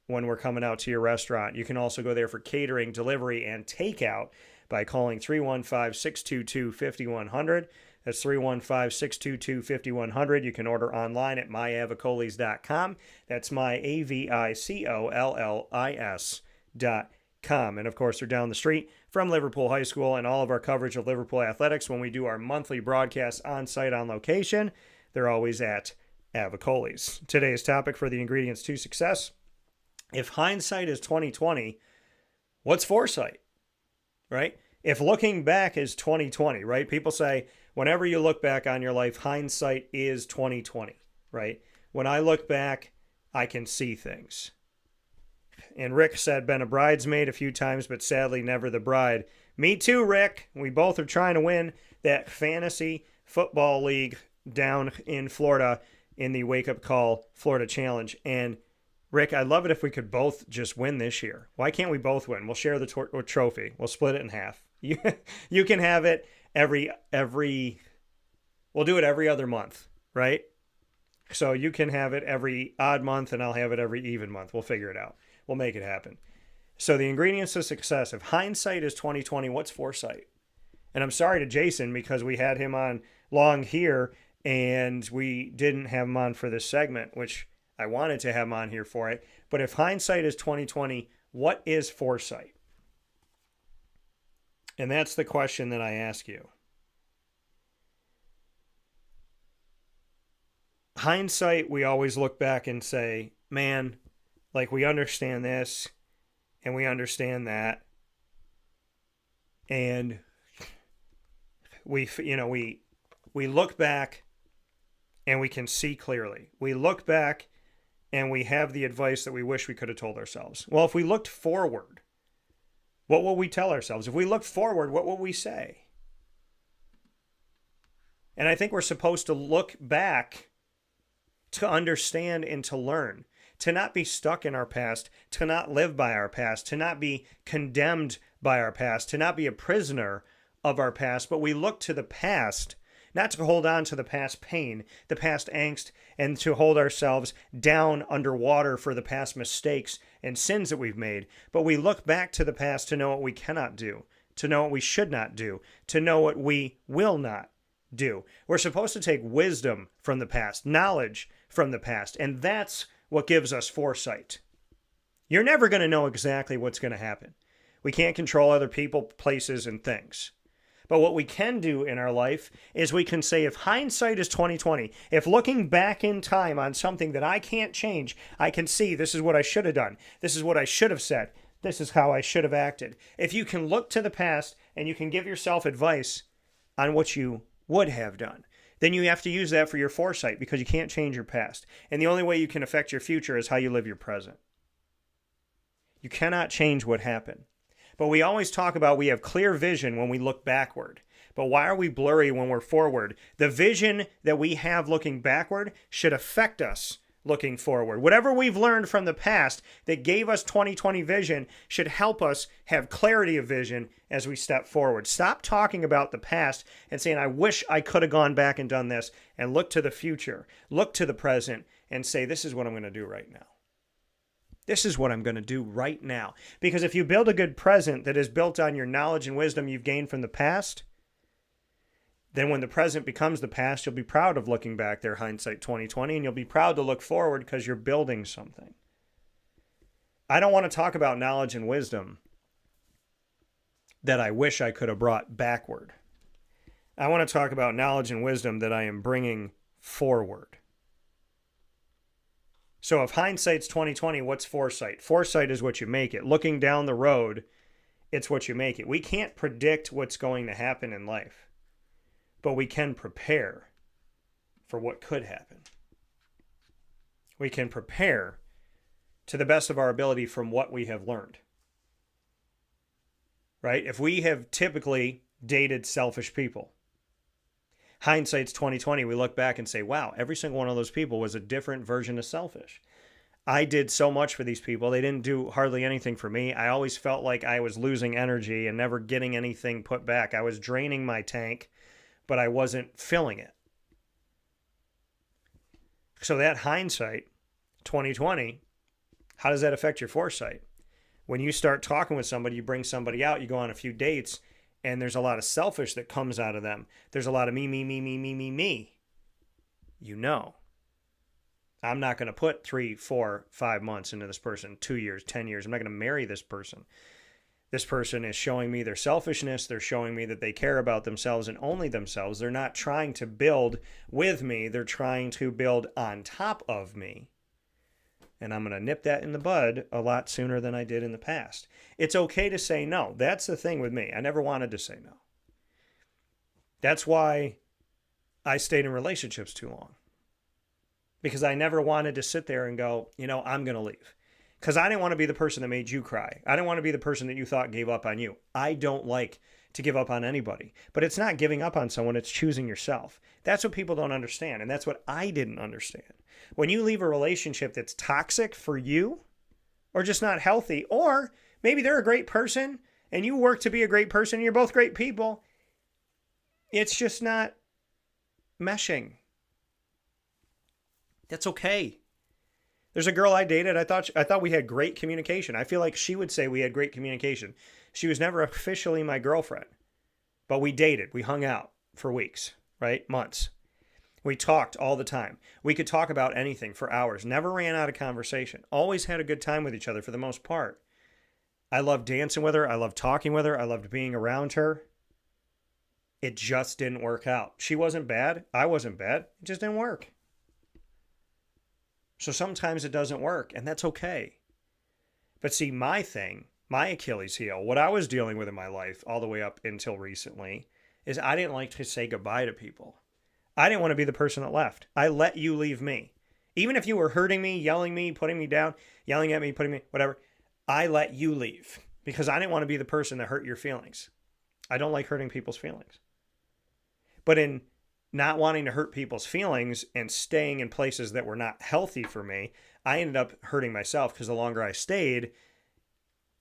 when we're coming out to your restaurant. You can also go there for catering, delivery, and takeout by calling 315-622-5100. That's 315-622-5100. You can order online at myavicolis.com. That's myavicollis.com. And of course, they're down the street from Liverpool High School, and all of our coverage of Liverpool athletics when we do our monthly broadcasts on site on location, they're always at Avicoli's. Today's topic for the ingredients to success: if hindsight is 2020, what's foresight? Right? If looking back is 2020, right? People say whenever you look back on your life, hindsight is 2020, right? When I look back, I can see things. And Rick said, been a bridesmaid a few times, but sadly never the bride. Me too, Rick. We both are trying to win that fantasy football league down in Florida in the Wake Up Call Florida Challenge. And Rick, I'd love it if we could both just win this year. Why can't we both win? We'll share the trophy. We'll split it in half. You can have it we'll do it every other month, right? So you can have it every odd month and I'll have it every even month. We'll figure it out. We'll make it happen. So the ingredients to success: if hindsight is 2020, what's foresight? And I'm sorry to Jason because we had him on long here and we didn't have him on for this segment, which I wanted to have him on here for it. But if hindsight is 2020, What is foresight? And that's the question that I ask you. Hindsight, we always look back and say, man, like we understand this and we understand that. And we look back and we can see clearly. We look back and we have the advice that we wish we could have told ourselves. Well, if we looked forward, what will we tell ourselves? If we looked forward, what will we say? And I think we're supposed to look back to understand and to learn, to not be stuck in our past, to not live by our past, to not be condemned by our past, to not be a prisoner of our past, but we look to the past, not to hold on to the past pain, the past angst, and to hold ourselves down underwater for the past mistakes and sins that we've made, but we look back to the past to know what we cannot do, to know what we should not do, to know what we will not do. We're supposed to take wisdom from the past, knowledge from the past, and that's what gives us foresight. You're never going to know exactly what's going to happen. We can't control other people, places, and things. But what we can do in our life is we can say, if hindsight is 20/20, if looking back in time on something that I can't change, I can see this is what I should have done. This is what I should have said. This is how I should have acted. If you can look to the past and you can give yourself advice on what you would have done, then you have to use that for your foresight, because you can't change your past. And the only way you can affect your future is how you live your present. You cannot change what happened. But we always talk about we have clear vision when we look backward. But why are we blurry when we're forward? The vision that we have looking backward should affect us looking forward. Whatever we've learned from the past that gave us 20/20 vision should help us have clarity of vision as we step forward. Stop talking about the past and saying, I wish I could have gone back and done this, and look to the future, look to the present, and say, this is what I'm going to do right now. This is what I'm going to do right now. Because if you build a good present that is built on your knowledge and wisdom you've gained from the past, then when the present becomes the past, you'll be proud of looking back there, hindsight 20/20, and you'll be proud to look forward because you're building something. I don't want to talk about knowledge and wisdom that I wish I could have brought backward. I want to talk about knowledge and wisdom that I am bringing forward. So if hindsight's 20/20, what's foresight? Foresight is what you make it. Looking down the road, it's what you make it. We can't predict what's going to happen in life, but we can prepare for what could happen. We can prepare to the best of our ability from what we have learned. Right? If we have typically dated selfish people, hindsight's 20/20, we look back and say, wow, every single one of those people was a different version of selfish. I did so much for these people. They didn't do hardly anything for me. I always felt like I was losing energy and never getting anything put back. I was draining my tank, but I wasn't filling it. So that hindsight 20/20, how does that affect your foresight? When you start talking with somebody, you bring somebody out, you go on a few dates, and there's a lot of selfish that comes out of them. There's a lot of me. You know, I'm not going to put 3, 4, 5 months into this person, 2 years, 10 years. I'm not going to marry this person. This person is showing me their selfishness. They're showing me that they care about themselves and only themselves. They're not trying to build with me. They're trying to build on top of me. And I'm going to nip that in the bud a lot sooner than I did in the past. It's okay to say no. That's the thing with me. I never wanted to say no. That's why I stayed in relationships too long. Because I never wanted to sit there and go, I'm going to leave. Because I didn't want to be the person that made you cry. I didn't want to be the person that you thought gave up on you. I don't like to give up on anybody. But it's not giving up on someone, it's choosing yourself. That's what people don't understand. And that's what I didn't understand. When you leave a relationship that's toxic for you, or just not healthy, or maybe they're a great person and you work to be a great person and you're both great people, it's just not meshing. That's okay. There's a girl I dated. I thought we had great communication. I feel like she would say we had great communication. She was never officially my girlfriend, but we dated. We hung out for weeks, right? Months. We talked all the time. We could talk about anything for hours. Never ran out of conversation. Always had a good time with each other for the most part. I loved dancing with her. I loved talking with her. I loved being around her. It just didn't work out. She wasn't bad. I wasn't bad. It just didn't work. So sometimes it doesn't work, and that's okay. But see, my Achilles heel, what I was dealing with in my life all the way up until recently, is I didn't like to say goodbye to people. I didn't want to be the person that left. I let you leave me. Even if you were hurting me, yelling me, putting me down, yelling at me, putting me, whatever, I let you leave because I didn't want to be the person that hurt your feelings. I don't like hurting people's feelings. But in not wanting to hurt people's feelings and staying in places that were not healthy for me, I ended up hurting myself because the longer I stayed,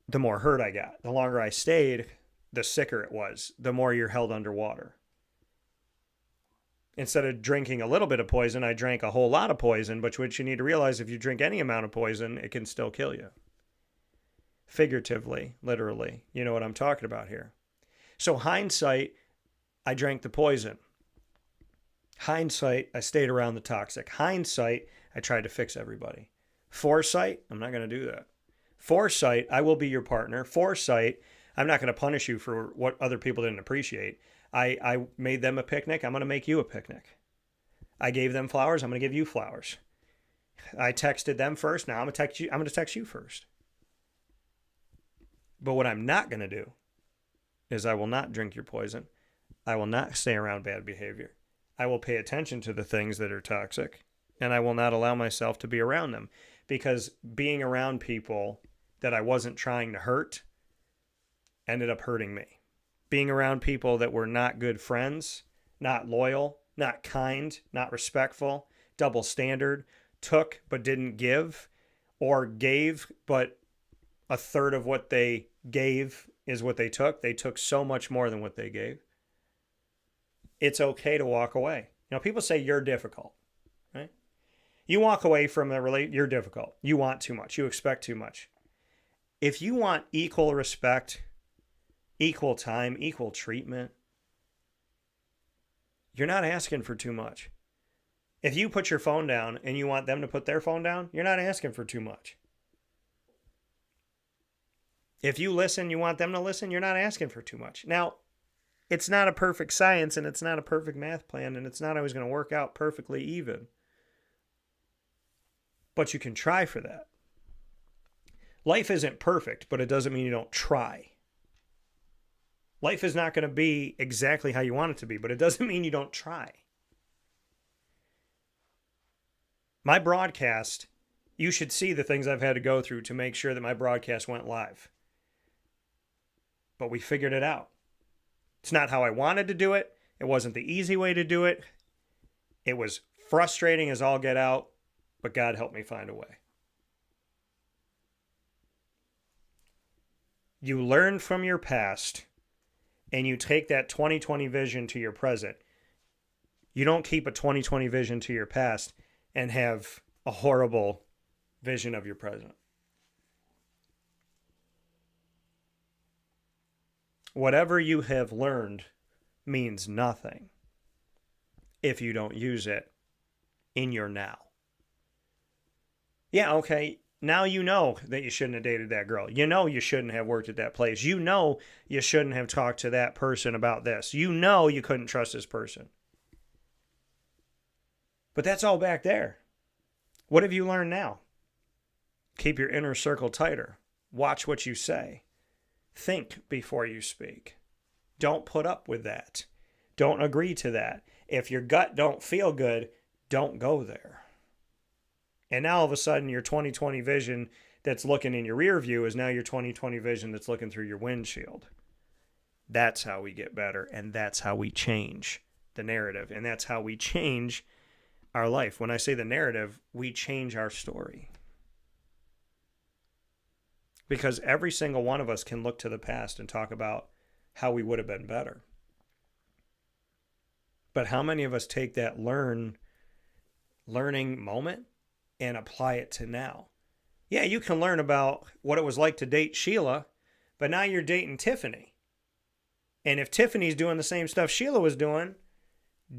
the more hurt I got. The longer I stayed, the sicker it was, the more you're held underwater. Instead of drinking a little bit of poison, I drank a whole lot of poison, but what you need to realize, if you drink any amount of poison, it can still kill you. Figuratively, literally. You know what I'm talking about here. So hindsight, I drank the poison. Hindsight, I stayed around the toxic. Hindsight, I tried to fix everybody. Foresight, I'm not going to do that. Foresight, I will be your partner. Foresight, I'm not going to punish you for what other people didn't appreciate. I made them a picnic. I'm going to make you a picnic. I gave them flowers. I'm going to give you flowers. I texted them first. Now I'm going to text you first. But what I'm not going to do is I will not drink your poison. I will not stay around bad behavior. I will pay attention to the things that are toxic, and I will not allow myself to be around them, because being around people that I wasn't trying to hurt ended up hurting me. Being around people that were not good friends, not loyal, not kind, not respectful, double standard, took but didn't give, or gave but a third of what they gave is what they took. They took so much more than what they gave. It's okay to walk away. You know, people say you're difficult, right? You walk away from a relationship, you're difficult. You want too much. You expect too much. If you want equal respect, equal time, equal treatment, you're not asking for too much. If you put your phone down and you want them to put their phone down, you're not asking for too much. If you listen, you want them to listen, you're not asking for too much. Now, it's not a perfect science, and it's not a perfect math plan, and it's not always going to work out perfectly even. But you can try for that. Life isn't perfect, but it doesn't mean you don't try. Life is not going to be exactly how you want it to be, but it doesn't mean you don't try. My broadcast, you should see the things I've had to go through to make sure that my broadcast went live. But we figured it out. It's not how I wanted to do it. It wasn't the easy way to do it. It was frustrating as all get out, but God helped me find a way. You learn from your past, and you take that 2020 vision to your present. You don't keep a 2020 vision to your past and have a horrible vision of your present. Whatever you have learned means nothing if you don't use it in your now. Yeah, okay, now you know that you shouldn't have dated that girl. You know you shouldn't have worked at that place. You know you shouldn't have talked to that person about this. You know you couldn't trust this person. But that's all back there. What have you learned now? Keep your inner circle tighter. Watch what you say. Think before you speak. Don't put up with that. Don't agree to that. If your gut don't feel good, don't go there. And now all of a sudden your 2020 vision that's looking in your rear view is now your 2020 vision that's looking through your windshield. That's how we get better, and that's how we change the narrative, and that's how we change our life. When I say the narrative, we change our story. Because every single one of us can look to the past and talk about how we would have been better. But how many of us take that learning moment and apply it to now? Yeah, you can learn about what it was like to date Sheila, but now you're dating Tiffany. And if Tiffany's doing the same stuff Sheila was doing,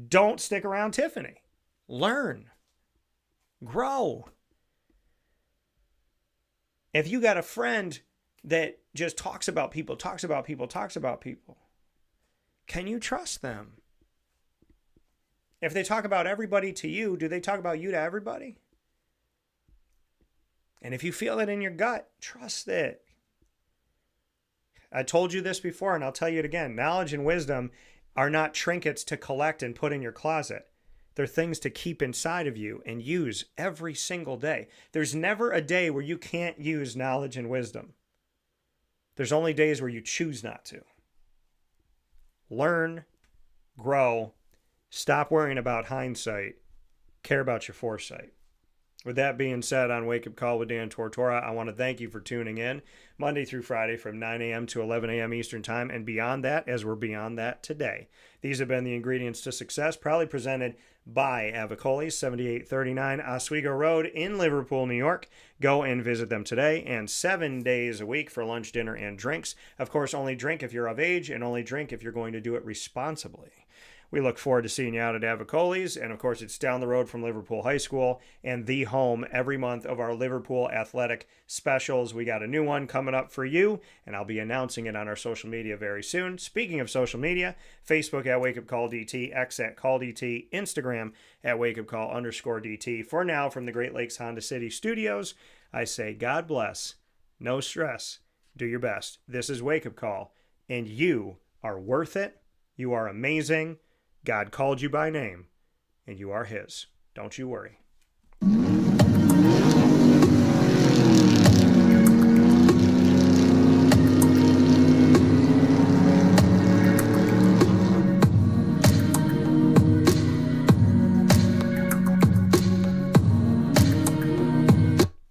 don't stick around Tiffany. Learn. Grow. If you got a friend that just talks about people, talks about people, talks about people. Can you trust them? If they talk about everybody to you, do they talk about you to everybody? And if you feel it in your gut, trust it. I told you this before, and I'll tell you it again. Knowledge and wisdom are not trinkets to collect and put in your closet. They're things to keep inside of you and use every single day. There's never a day where you can't use knowledge and wisdom. There's only days where you choose not to. Learn, grow, stop worrying about hindsight, care about your foresight. With that being said, on Wake Up Call with Dan Tortora, I want to thank you for tuning in Monday through Friday from 9 a.m. to 11 a.m. Eastern Time and beyond that, as we're beyond that today. These have been the ingredients to success, proudly presented by Avicoli's, 7839 Oswego Road in Liverpool, New York. Go and visit them today, and 7 days a week for lunch, dinner, and drinks. Of course, only drink if you're of age, and only drink if you're going to do it responsibly. We look forward to seeing you out at Avicoli's, and of course it's down the road from Liverpool High School and the home every month of our Liverpool athletic specials. We got a new one coming up for you, and I'll be announcing it on our social media very soon. Speaking of social media, Facebook at Wake Up Call DT, X at Call DT, Instagram at Wake Up Call _DT. For now, from the Great Lakes Honda City Studios, I say God bless, no stress, do your best. This is Wake Up Call, and you are worth it. You are amazing. God called you by name, and you are His. Don't you worry.